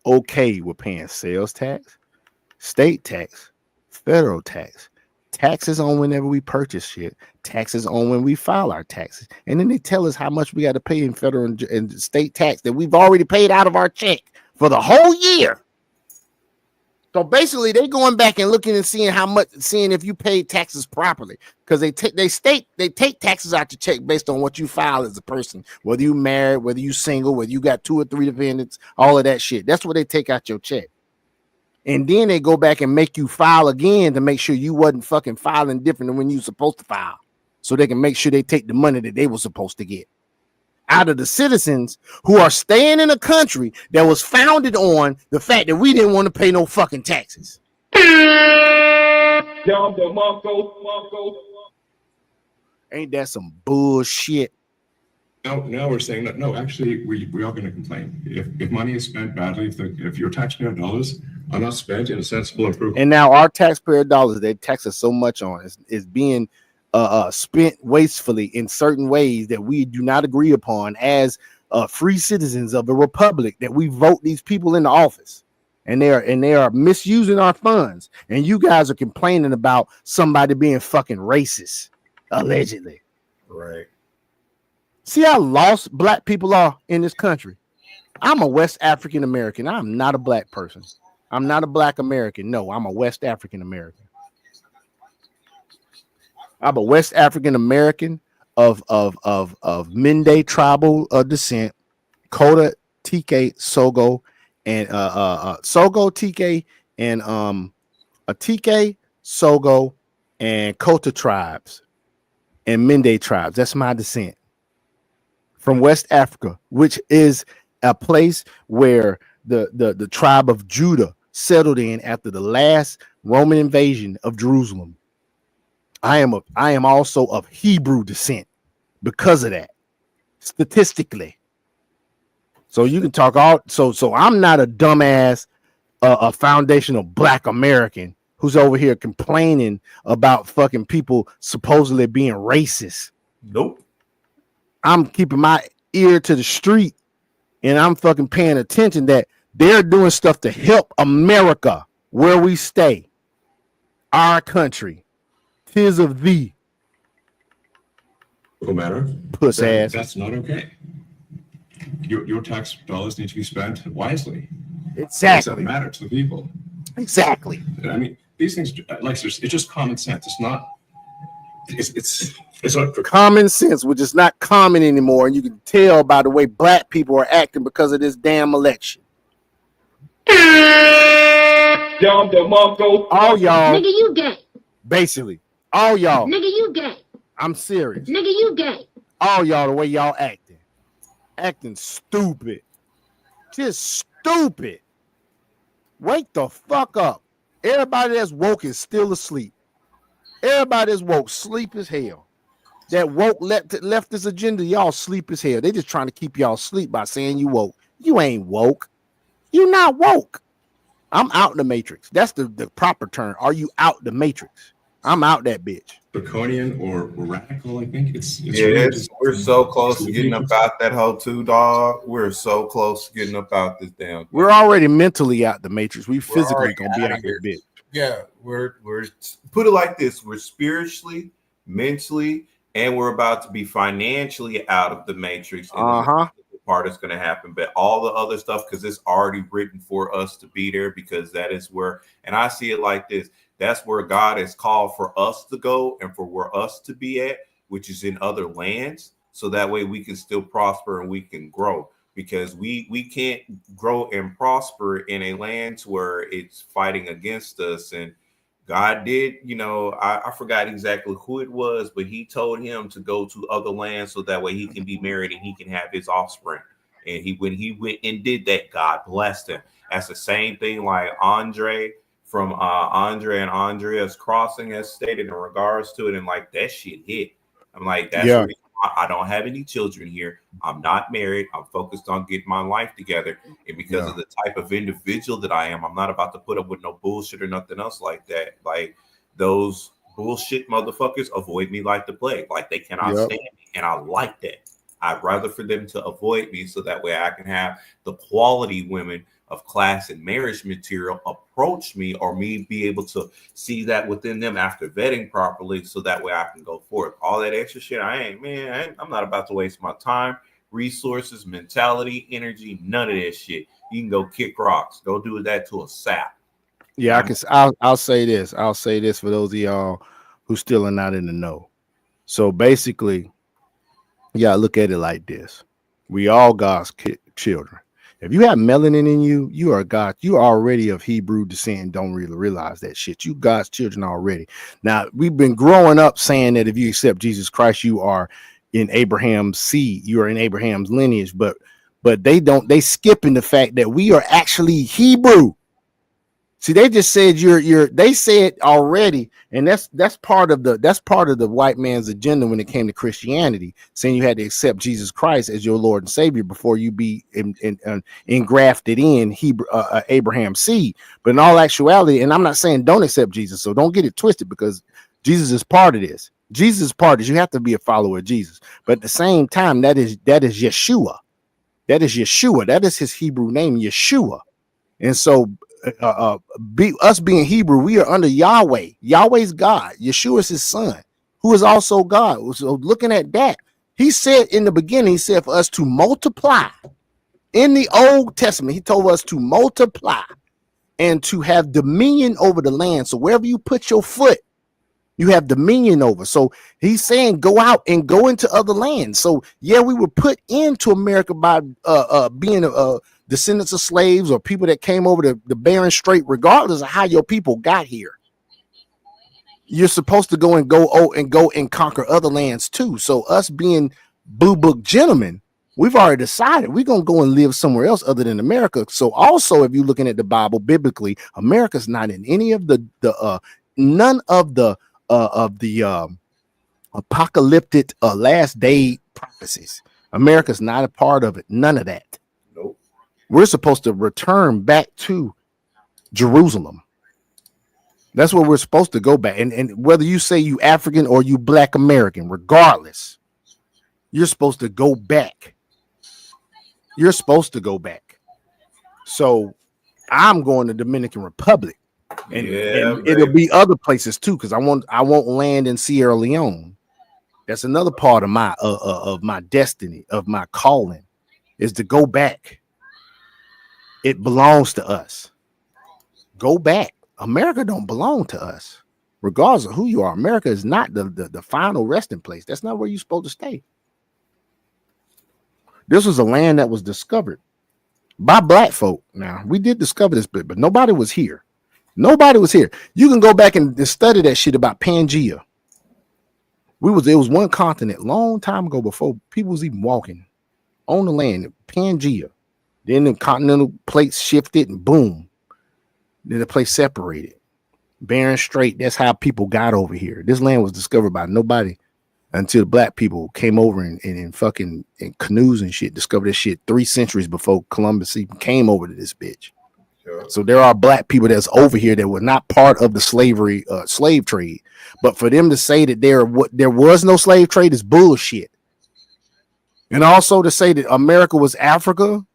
okay with paying sales tax, state tax, federal tax, taxes on whenever we purchase shit, taxes on when we file our taxes. And then they tell us how much we got to pay in federal and state tax that we've already paid out of our check for the whole year. So basically, they're going back and looking and seeing if you paid taxes properly, because they take taxes out your check based on what you file as a person, whether you married, whether you single, whether you got 2 or 3 dependents, all of that shit. That's what they take out your check, and then they go back and make you file again to make sure you wasn't fucking filing different than when you supposed to file, so they can make sure they take the money that they were supposed to get out of the citizens who are staying in a country that was founded on the fact that we didn't want to pay no fucking taxes. Ain't that some bullshit? Now we're saying that no, actually we are going to complain if money is spent badly, if your taxpayer dollars are not spent in a sensible improvement. And now our taxpayer dollars they tax us so much on is being spent wastefully in certain ways that we do not agree upon as free citizens of a republic, that we vote these people into office, and they are misusing our funds, and you guys are complaining about somebody being fucking racist, allegedly. Right. See how lost black people are in this country. I'm a West African American. I'm not a black person. I'm not a black American. No, I'm a West African American. I'm a West African American of Mende tribal descent, Kota, TK, Sogo, and Sogo, TK, and a TK, Sogo, and Kota tribes. and Mende tribes. That's my descent from West Africa, which is a place where the tribe of Judah settled in after the last Roman invasion of Jerusalem. I am also of Hebrew descent because of that, statistically. So you can talk all. So I'm not a dumbass, a foundational Black American who's over here complaining about fucking people supposedly being racist. Nope. I'm keeping my ear to the street, and I'm fucking paying attention that they're doing stuff to help America where we stay, our country. 'Tis of thee. No matter. Puss ass. That's not okay. Your tax dollars need to be spent wisely. Exactly. That matter to the people. Exactly. I mean, these things, like, it's just common sense. It's not. It's not common sense, which is not common anymore, and you can tell by the way Black people are acting because of this damn election. All y'all, Nigga, you gay. basically, all y'all. Nigga, you gay. I'm serious. Nigga, you gay. All y'all, the way y'all acting stupid, just stupid. Wake the fuck up. Everybody that's woke is still asleep. Everybody that's woke sleep as hell. That woke left this agenda, y'all sleep as hell. They just trying to keep y'all asleep by saying you woke. You ain't woke. You not woke. I'm out the matrix. That's the proper term. Are you out the matrix? I'm out that bitch. draconian or radical. I think it's yes. We're so close to getting up out that hole too, dog. We're so close to getting up out this damn thing. We're already mentally out the matrix. We physically gonna be out here, bitch. Yeah, we're put it like this: we're spiritually, mentally, and we're about to be financially out of the matrix. And the part is going to happen, but all the other stuff, because it's already written for us to be there, because that is where, and I see it like this: that's where God has called for us to go and for where us to be at, which is in other lands, so that way we can still prosper and we can grow. Because we can't grow and prosper in a land where it's fighting against us. And God did, I forgot exactly who it was, but he told him to go to other lands so that way he can be married and he can have his offspring. And when he went and did that, God blessed him. That's the same thing like Andre from Andre and Andrea's Crossing has stated in regards to it. And like that shit hit. I'm like, that's the reason why I don't have any children here. I'm not married. I'm focused on getting my life together. And because of the type of individual that I am, I'm not about to put up with no bullshit or nothing else like that. Like those bullshit motherfuckers avoid me like the plague. Like they cannot stand me. And I like that. I'd rather for them to avoid me so that way I can have the quality women of class and marriage material approach me, or me be able to see that within them after vetting properly, so that way I can go forth. All that extra shit, I'm not about to waste my time, resources, mentality, energy, none of that shit. You can go kick rocks, go do that to a sap. Yeah, I'll say this. I'll say this for those of y'all who still are not in the know. So basically, look at it like this: we all God's children. If you have melanin in you, you are God. You are already of Hebrew descent and don't really realize that shit. You God's children already. Now, we've been growing up saying that if you accept Jesus Christ, you are in Abraham's seed. You are in Abraham's lineage. But they skipping the fact that we are actually Hebrew. See, they just said they said already, and that's part of the white man's agenda when it came to Christianity, saying you had to accept Jesus Christ as your Lord and Savior before you be engrafted in Abraham's seed. But in all actuality, and I'm not saying don't accept Jesus, so don't get it twisted, because Jesus is part of this. Jesus is part of this. You have to be a follower of Jesus, but at the same time, that is Yeshua. That is Yeshua. That is his Hebrew name, Yeshua. And so us being Hebrew, we are under Yahweh. Yahweh's God. Yeshua is his son, who is also God. So looking at that, he said in the beginning, he said for us to multiply. In the Old Testament, he told us to multiply and to have dominion over the land. So wherever you put your foot, you have dominion over. So he's saying go out and go into other lands. So we were put into America by being descendants of slaves or people that came over the Bering Strait, regardless of how your people got here. you're supposed to go and conquer other lands too. So us being blue book gentlemen, we've already decided we're gonna go and live somewhere else other than America. So also, if you're looking at the Bible biblically, America's not in any of none of the apocalyptic last day prophecies. America's not a part of it. None of that. Nope. We're supposed to return back to Jerusalem. That's where we're supposed to go back. And whether you say you African or you Black American, regardless, you're supposed to go back. You're supposed to go back. So I'm going to Dominican Republic, and it'll be other places too, because I won't land in Sierra Leone. That's another part of my destiny, of my calling, is to go back. It belongs to us. Go back. America don't belong to us, regardless of who you are. America is not the final resting place. That's not where you're supposed to stay. This was a land that was discovered by Black folk. Now, we did discover this bit, but nobody was here. Nobody was here. You can go back and study that shit about Pangea. It was one continent long time ago before people was even walking on the land. Pangea. Then the continental plates shifted and boom. Then the place separated. Bering Strait. That's how people got over here. This land was discovered by nobody until the Black people came over and fucking in canoes and shit, discovered this shit 3 centuries before Columbus even came over to this bitch. Sure. So there are Black people that's over here that were not part of the slave trade. But for them to say that there was no slave trade is bullshit. And also to say that America was Africa,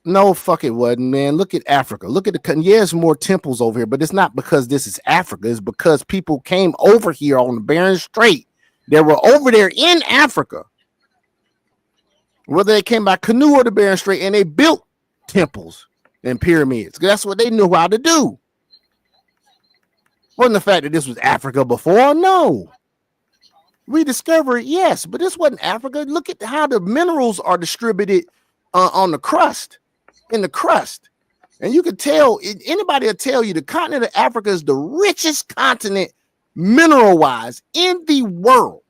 no, fuck it wasn't, man. Look at Africa. Look at there's more temples over here, but it's not because this is Africa. It's because people came over here on the Bering Strait. They were over there in Africa, whether they came by canoe or the Bering Strait, and they built temples and pyramids. That's what they knew how to do. Wasn't the fact that this was Africa before? No. We discovered it, yes, but this wasn't Africa. Look at how the minerals are distributed on the crust. In the crust, and you can tell, anybody will tell you the continent of Africa is the richest continent mineral wise in the world.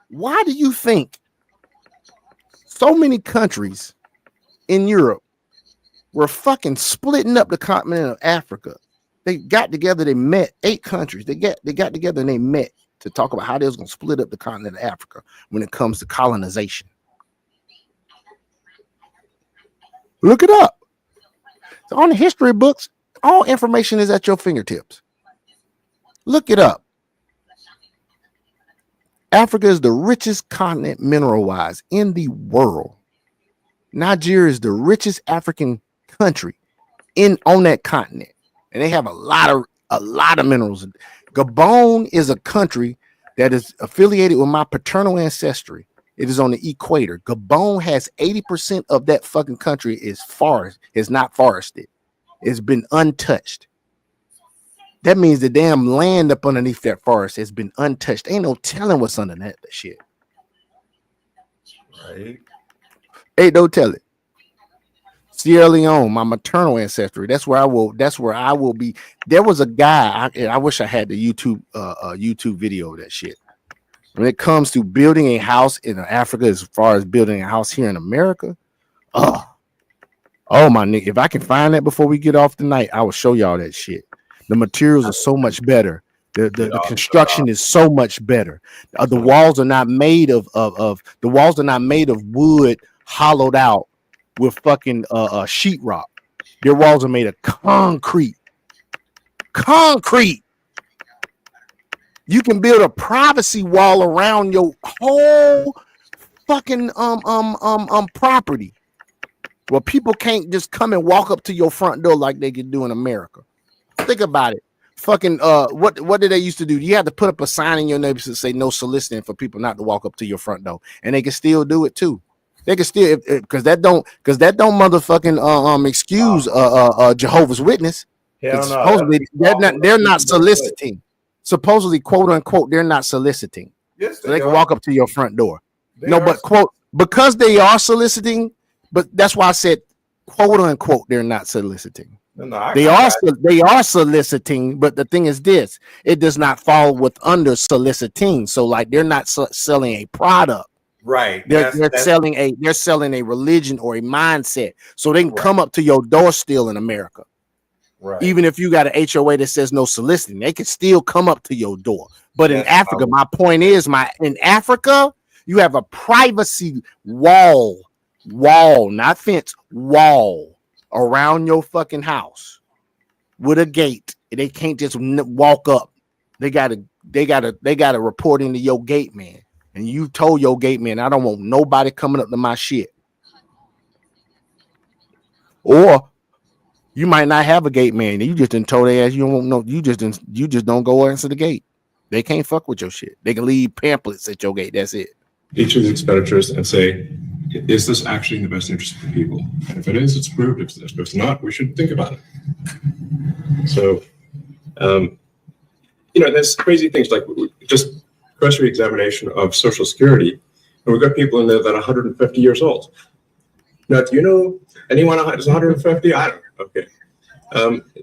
Why do you think so many countries in Europe were fucking splitting up the continent of Africa? They got together, they met 8 countries. They got together and they met to talk about how they was going to split up the continent of Africa when it comes to colonization. Look it up. So on the history books, all information is at your fingertips. Look it up. Africa is the richest continent mineral-wise in the world. Nigeria is the richest African country on that continent, and they have a lot of minerals. Gabon is a country that is affiliated with my paternal ancestry. It is on the equator. Gabon has 80% of that fucking country is not forested. It's been untouched. That means the damn land up underneath that forest has been untouched. Ain't no telling what's under that shit. Right. Hey, don't tell it. Sierra Leone, my maternal ancestry. That's where I will be. There was a guy. I wish I had the YouTube video of that shit. When it comes to building a house in Africa, as far as building a house here in America, oh my nigga, if I can find that before we get off tonight, I will show y'all that shit. The materials are so much better. The construction is so much better. The walls are not made of wood hollowed out with fucking sheetrock. Their walls are made of concrete. You can build a privacy wall around your whole fucking property, where people can't just come and walk up to your front door like they can do in America. Think about it. Fucking what did they used to do? You had to put up a sign in your neighborhood to say no soliciting for people not to walk up to your front door, and they can still do it too. They can still, because that don't motherfucking excuse Jehovah's Witness. Supposedly they're not soliciting. Supposedly, quote unquote, they're not soliciting. Yes, so they can walk up to your front door. But quote, because they are soliciting, but that's why I said quote unquote they're not soliciting. They are soliciting, but the thing is this: it does not fall with under soliciting. So, like, they're not selling a product, right? They're selling a religion or a mindset. So they can come up to your door still in America, right? Even if you got an HOA that says no soliciting, they can still come up to your door. But in Africa, my point is, in Africa, you have a privacy wall, not fence, wall around your fucking house with a gate. They can't just walk up. They gotta report into your gate man. And you told your gate man, I don't want nobody coming up to my shit. Or you might not have a gate man. You just didn't told their ass you don't know. You just don't go answer the gate. They can't fuck with your shit. They can leave pamphlets at your gate. That's it. Each of these expenditures and say, is this actually in the best interest of the people? And if it is, it's approved. If it's not, we should think about it. So, there's crazy things like just cursory examination of Social Security, and we've got people in there that are 150 years old. Now, do you know anyone who's 150? I don't know. Okay.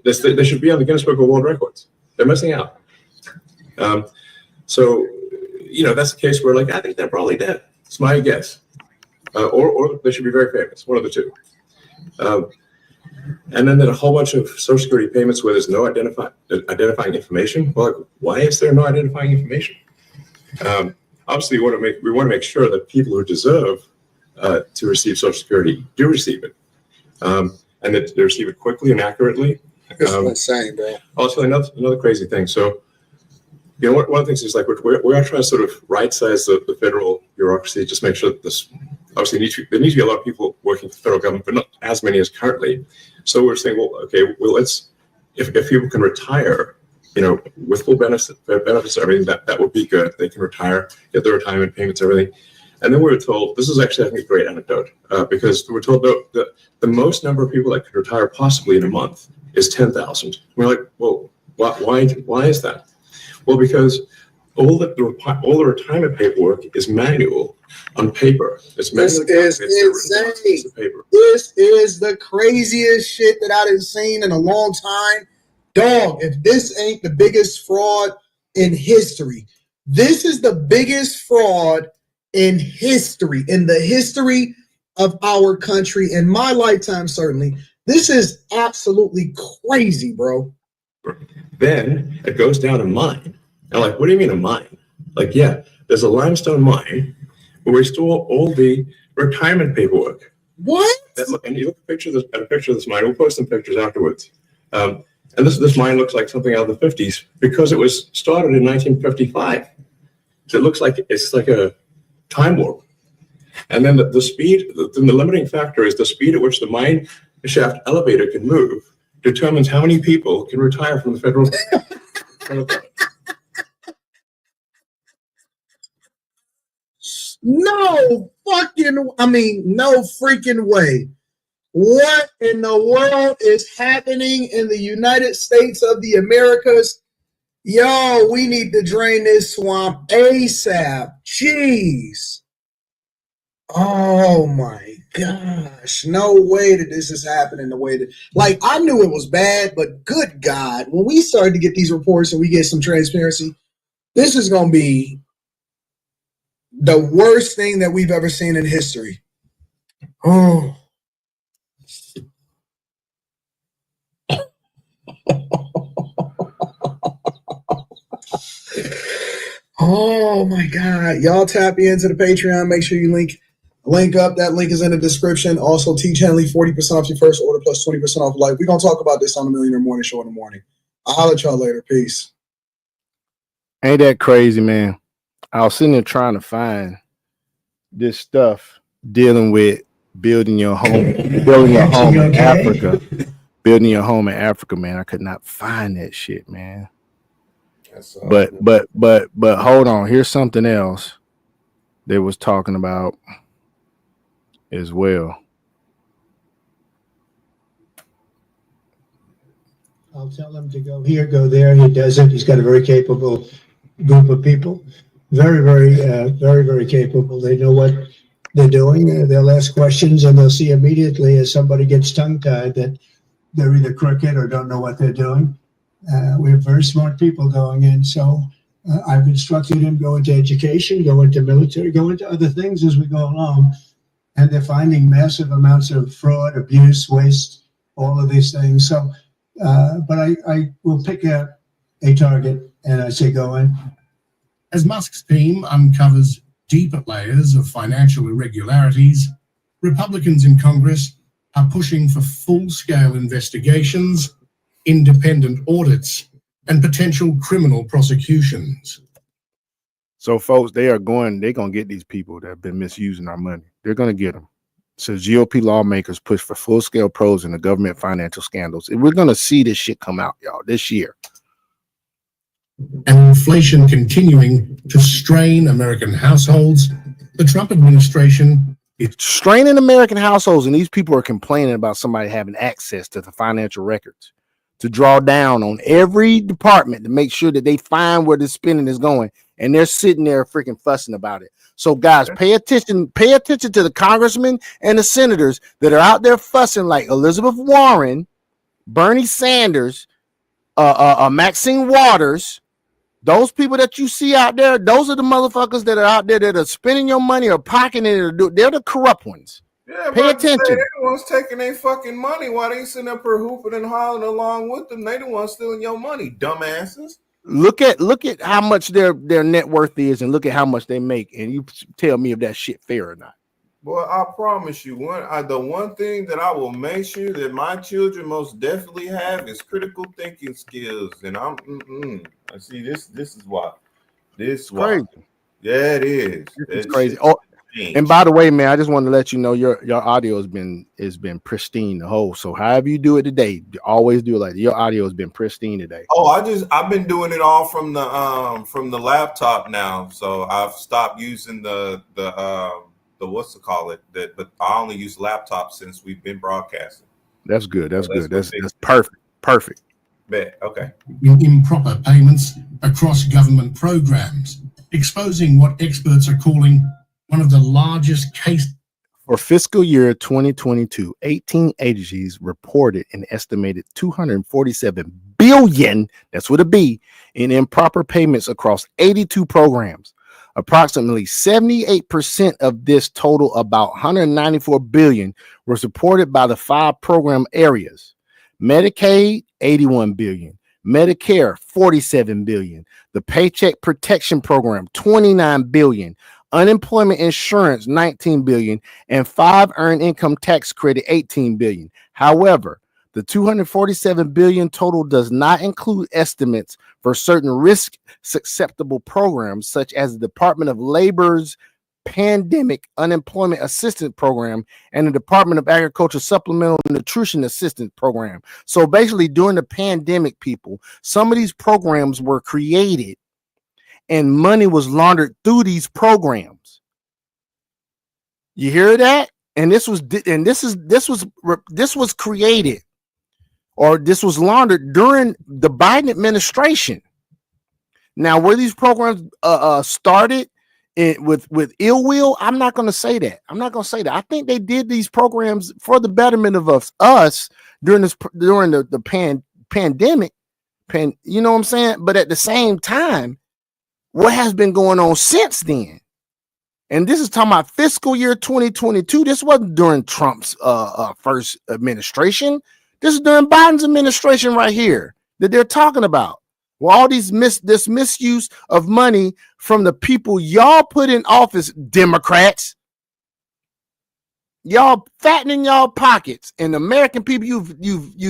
They should be on the Guinness Book of World Records. They're missing out. So, that's the case where, like, I think they're probably dead. It's my guess. Or they should be very famous, one of the two. And then there are a whole bunch of Social Security payments where there's no identifying information. Well, why is there no identifying information? Obviously, we want to make sure that people who deserve to receive Social Security do receive it, and that they receive it quickly and accurately. That's insane, bro. Also, another crazy thing. So, one of the things is like we are trying to sort of right-size the federal bureaucracy, just make sure that this. Obviously, there needs to be a lot of people working for the federal government, but not as many as currently. So we're saying, let's if people can retire, with full benefits, everything that would be good. They can retire, get their retirement payments, everything. And then we were told, this is actually, I think, a great anecdote, because we were told that the most number of people that could retire possibly in a month is 10,000. We're like, well, why is that? Well, because all the retirement paperwork is manual on paper. It's manual. This is insane. This is the craziest shit that I done seen in a long time. Dog, if this ain't the biggest fraud in history, this is the biggest fraud in history, in the history of our country, in my lifetime, certainly. This is absolutely crazy, bro. Then it goes down a mine. I'm like, what do you mean a mine? Like, yeah, there's a limestone mine where we store all the retirement paperwork. What? And you look at a picture of this mine. We'll post some pictures afterwards. And this mine looks like something out of the 50s because it was started in 1955. So it looks like it's like a time warp. And then the speed, the limiting factor is the speed at which the mine shaft elevator can move determines how many people can retire from the federal. No freaking way. What in the world is happening in the United States of the Americas? Yo, we need to drain this swamp ASAP. Jeez. Oh my gosh. No way that this is happening the way that, like, I knew it was bad, but good God, when we started to get these reports and we get some transparency, this is going to be the worst thing that we've ever seen in history. Oh. Oh my God. Y'all tap into the Patreon. Make sure you link up. That link is in the description. Also, Teach Henley, 40% off your first order plus 20% off life. We're going to talk about this on the Millionaire Morning Show in the morning. I'll holler at y'all later. Peace. Ain't that crazy, man? I was sitting there trying to find this stuff dealing with building your home in Africa. Building your home in Africa, man. I could not find that shit, man. But hold on. Here's something else they was talking about as well. I'll tell him to go here, go there. He doesn't. He's got a very capable group of people. Very, very capable. They know what they're doing. They'll ask questions and they'll see immediately as somebody gets tongue-tied that they're either crooked or don't know what they're doing. We have very smart people going in. So I've instructed them go into education, go into military, go into other things as we go along. And they're finding massive amounts of fraud, abuse, waste, all of these things. So, but I will pick a target and I say go in. As Musk's team uncovers deeper layers of financial irregularities, Republicans in Congress are pushing for full-scale investigations, independent audits, and potential criminal prosecutions. So, folks, they're going to get these people that have been misusing our money. They're going to get them. So GOP lawmakers push for full-scale probes in the government financial scandals. And we're going to see this shit come out, y'all, this year. And inflation continuing to strain American households, the Trump administration is straining American households, and these people are complaining about somebody having access to the financial records to draw down on every department to make sure that they find where the spending is going, and they're sitting there freaking fussing about it. So, guys, pay attention to the congressmen and the senators that are out there fussing like Elizabeth Warren, Bernie Sanders, Maxine Waters. Those people that you see out there, those are the motherfuckers that are out there that are spending your money or pocketing it. They're the corrupt ones. Yeah, pay attention. They the ones taking their fucking money while they sitting up here hooping and hollering along with them. They the ones stealing your money, dumbasses. Look at how much their net worth is, and look at how much they make, and you tell me if that shit fair or not. Boy, I promise you, the one thing that I will make sure that my children most definitely have is critical thinking skills. And I see this is why. This crazy. Yeah, it is. It's crazy. Oh, and by the way, man, I just wanted to let you know your audio has been pristine the whole. So however you do it today, always do it like that. Your audio has been pristine today. Oh, I've been doing it all from the laptop now. So I've stopped using the what's to call it, but I only use laptops since we've been broadcasting. That's good. That's good. That's perfect. Bet. Okay. Improper payments across government programs, exposing what experts are calling one of the largest cases. For fiscal year 2022, 18 agencies reported an estimated $247 billion, that's with a B, in improper payments across 82 programs. Approximately 78% of this total, about $194 billion, were supported by the 5 program areas. Medicaid, $81 billion. Medicare, $47 billion. The Paycheck Protection Program, $29 billion. Unemployment insurance, $19 billion. And 5 earned income tax credit, $18 billion. However, the $247 billion total does not include estimates for certain risk susceptible programs, such as the Department of Labor's Pandemic Unemployment Assistance Program and the Department of Agriculture Supplemental Nutrition Assistance Program. So basically, during the pandemic, people, some of these programs were created and money was laundered through these programs. You hear that? And this was created, or this was laundered during the Biden administration. Now, were these programs started with ill will? I'm not going to say that. I think they did these programs for the betterment of us during the pandemic. You know what I'm saying? But at the same time, what has been going on since then? And this is talking about fiscal year 2022. This wasn't during Trump's first administration. This is during Biden's administration right here that they're talking about. Well, all this misuse of money from the people y'all put in office, Democrats. Y'all fattening y'all pockets, and the American people, you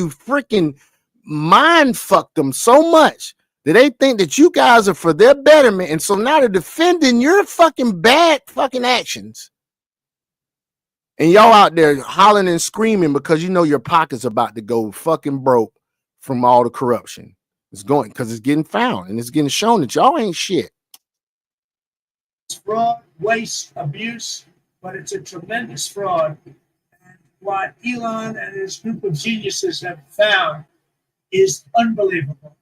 freaking mind fucked them so much that they think that you guys are for their betterment, and so now they're defending your fucking bad fucking actions. And y'all out there hollering and screaming because you know your pocket's about to go fucking broke from all the corruption. It's going because it's getting found and it's getting shown that y'all ain't shit. It's fraud, waste, abuse, but it's a tremendous fraud. And what Elon and his group of geniuses have found is unbelievable.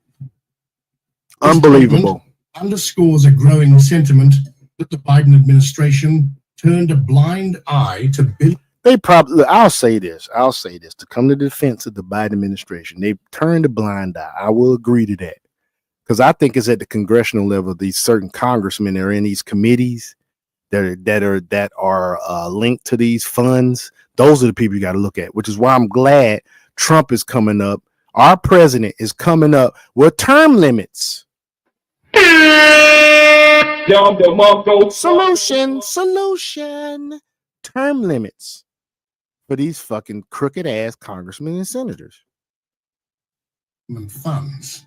Unbelievable. Underscores a growing sentiment that the Biden administration turned a blind eye to They probably, I'll say this to come to the defense of the Biden administration. They've turned a blind eye. I will agree to that. Because I think it's at the congressional level, these certain congressmen that are in these committees that are linked to these funds. Those are the people you got to look at, which is why I'm glad Trump is coming up. Our president is coming up with term limits. Solution. Term limits for these fucking crooked ass congressmen and senators. Funds.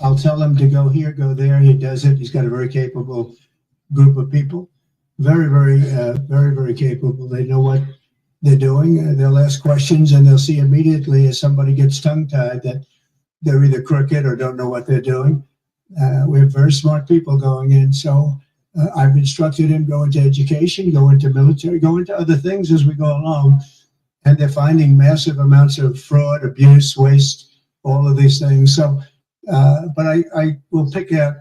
I'll tell him to go here, go there. He does it. He's got a very capable group of people. Very, very capable. They know what they're doing. They'll ask questions and they'll see immediately as somebody gets tongue-tied that they're either crooked or don't know what they're doing. We have very smart people going in. So I've instructed him go into education, go into military, go into other things as we go along. And they're finding massive amounts of fraud, abuse, waste, all of these things. So, but I will pick out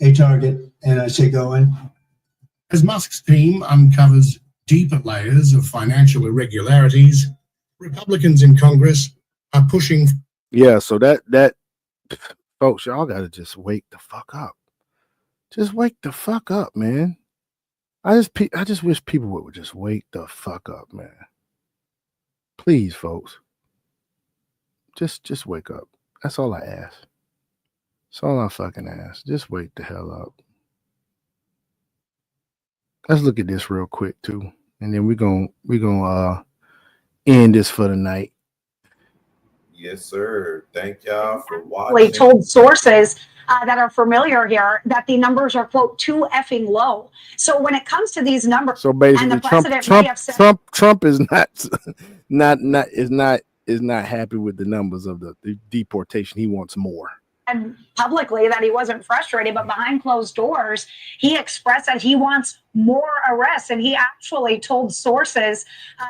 a target and I say go in. As Musk's team uncovers deeper layers of financial irregularities, Republicans in Congress are pushing. Yeah, so that folks, y'all gotta just wake the fuck up. Just wake the fuck up, man. I just wish people would just wake the fuck up, man. Please, folks. Just wake up. That's all I ask. That's all I fucking ask. Just wake the hell up. Let's look at this real quick too, and then we're gonna end this for the night. Yes, sir. Thank y'all for watching. Told sources that are familiar here that the numbers are, quote, too effing low. So when it comes to these numbers, So basically, and the president may have said, Trump is not happy with the numbers of the deportation. He wants more. and publicly that he wasn't frustrated, but behind closed doors, he expressed that he wants more arrests. And he actually told sources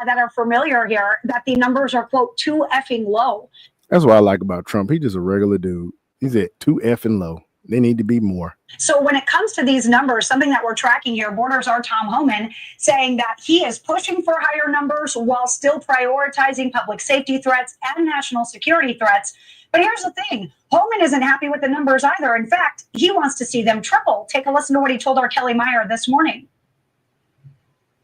that are familiar here that the numbers are, quote, too effing low. That's what I like about Trump. He's just a regular dude. He's at too effing low. They need to be more. So when it comes to these numbers, something that we're tracking here, Borders are Tom Homan saying that he is pushing for higher numbers while still prioritizing public safety threats and national security threats. But here's the thing. Homan isn't happy with the numbers either. In fact, he wants to see them triple. Take a listen to what he told our Kelly Meyer this morning.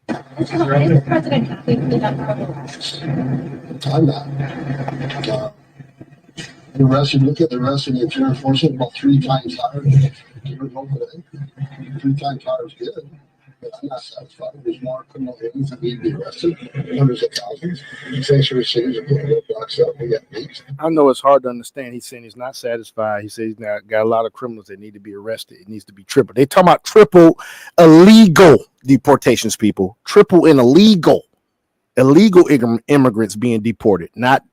Is the president happy with the number of arrests? I'm not. The arrest, you look at the arrest and if you're enforcing about 3 times higher than you would hope today. 3 times higher is good. But I'm not satisfied. There's more criminal aliens that need to be arrested, hundreds of thousands. Sanctuary cities are putting roadblocks up. We got beats. I know it's hard to understand. He's saying he's not satisfied. He says he's got a lot of criminals that need to be arrested. It needs to be triple. They talking about triple illegal deportations, people. Triple in illegal immigrants being deported. Not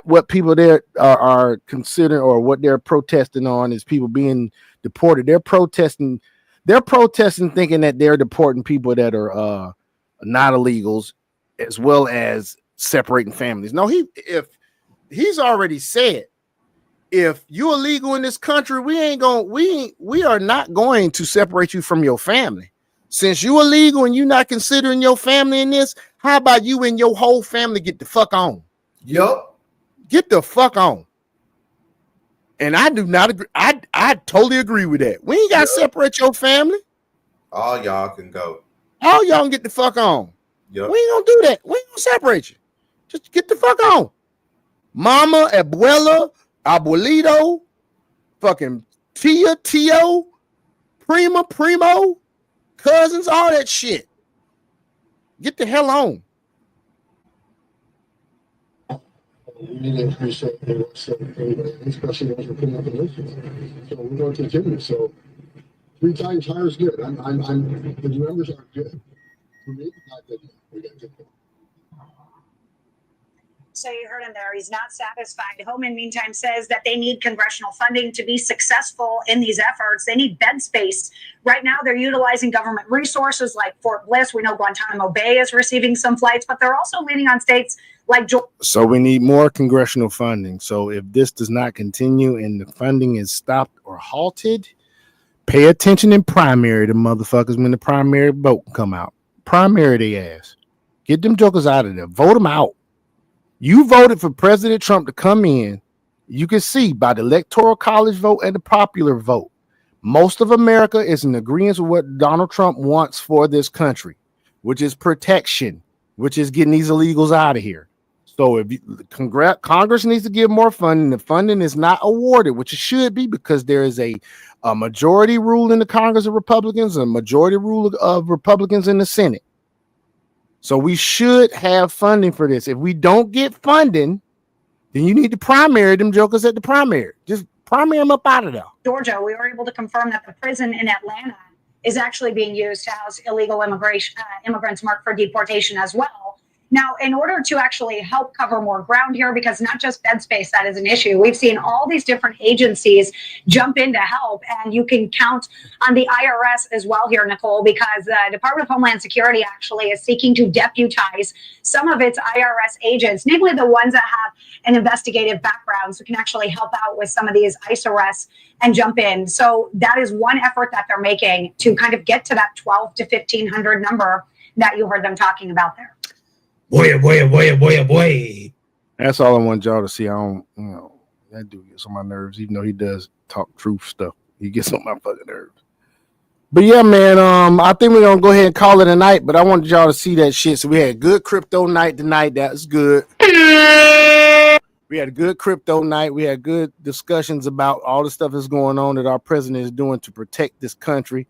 what people there are considering or what they're protesting on is people being deported. They're protesting thinking that they're deporting people that are not illegals, as well as separating families. No, he's already said, if you're illegal in this country, we are not going to separate you from your family. Since you're illegal and you're not considering your family in this, how about you and your whole family get the fuck on? Yup. Get the fuck on. And I do not agree. I totally agree with that. We ain't got to separate your family. All y'all can go. All y'all can get the fuck on. Yep. We ain't gonna do that. We ain't gonna separate you. Just get the fuck on. Mama, abuela, abuelito, fucking tia, tio, primo, cousins, all that shit. Get the hell on. We need to increase the arrests of everybody, especially those who are putting up positions. So we're going to continue. So 3 times higher is good. The numbers are good. For me, not good. We got good. So you heard him there. He's not satisfied. Homan, meantime, says that they need congressional funding to be successful in these efforts. They need bed space. Right now, they're utilizing government resources like Fort Bliss. We know Guantanamo Bay is receiving some flights, but they're also leaning on states like Georgia. So we need more congressional funding. So if this does not continue and the funding is stopped or halted, pay attention in primary to motherfuckers when the primary vote come out. Primary they ass. Get them jokers out of there. Vote them out. You voted for President Trump to come in. You can see by the electoral college vote and the popular vote, most of America is in agreement with what Donald Trump wants for this country, which is protection, which is getting these illegals out of here. So if Congress needs to give more funding, the funding is not awarded, which it should be, because there is a majority rule in the Congress of Republicans, a majority rule of Republicans in the Senate. So we should have funding for this. If we don't get funding, then you need to primary them jokers at the primary. Just primary them up out of there. Georgia, we were able to confirm that the prison in Atlanta is actually being used to house illegal immigrants marked for deportation as well. Now, in order to actually help cover more ground here, because not just bed space that is an issue, we've seen all these different agencies jump in to help, and you can count on the IRS as well here, Nicole, because the Department of Homeland Security actually is seeking to deputize some of its IRS agents, namely the ones that have an investigative background, so can actually help out with some of these ICE arrests and jump in. So that is one effort that they're making to kind of get to that 12 to 1,500 number that you heard them talking about there. Boy. That's all I want y'all to see. I don't, that dude gets on my nerves, even though he does talk truth stuff. He gets on my fucking nerves. But yeah, man, I think we're gonna go ahead and call it a night. But I wanted y'all to see that shit. So we had a good crypto night tonight. That was good. We had a good crypto night. We had good discussions about all the stuff that's going on that our president is doing to protect this country.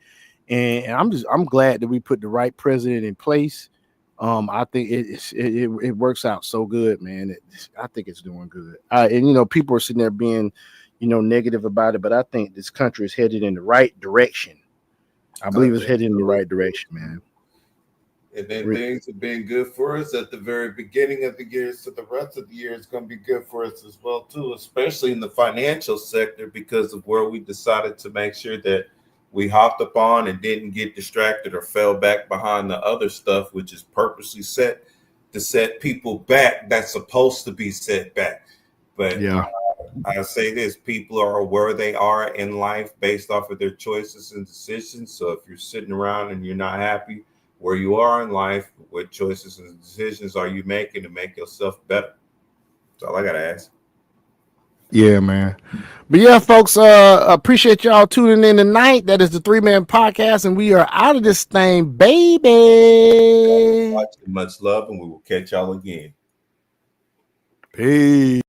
And I'm glad that we put the right president in place. I think it works out so good, man. I think it's doing good. And people are sitting there being, negative about it, but I think this country is headed in the right direction. I believe it's headed in the right direction, man. And then things have been good for us at the very beginning of the year, so the rest of the year is going to be good for us as well, too, especially in the financial sector, because of where we decided to make sure that we hopped up on and didn't get distracted or fell back behind the other stuff, which is purposely set to set people back that's supposed to be set back. But yeah, I say this, people are where they are in life based off of their choices and decisions. So if you're sitting around and you're not happy where you are in life, what choices and decisions are you making to make yourself better? That's all I got to ask. Yeah, man. But yeah, folks, appreciate y'all tuning in tonight. That is the 3-Man Podcast, and we are out of this thing, baby. Much love, and we will catch y'all again. Peace.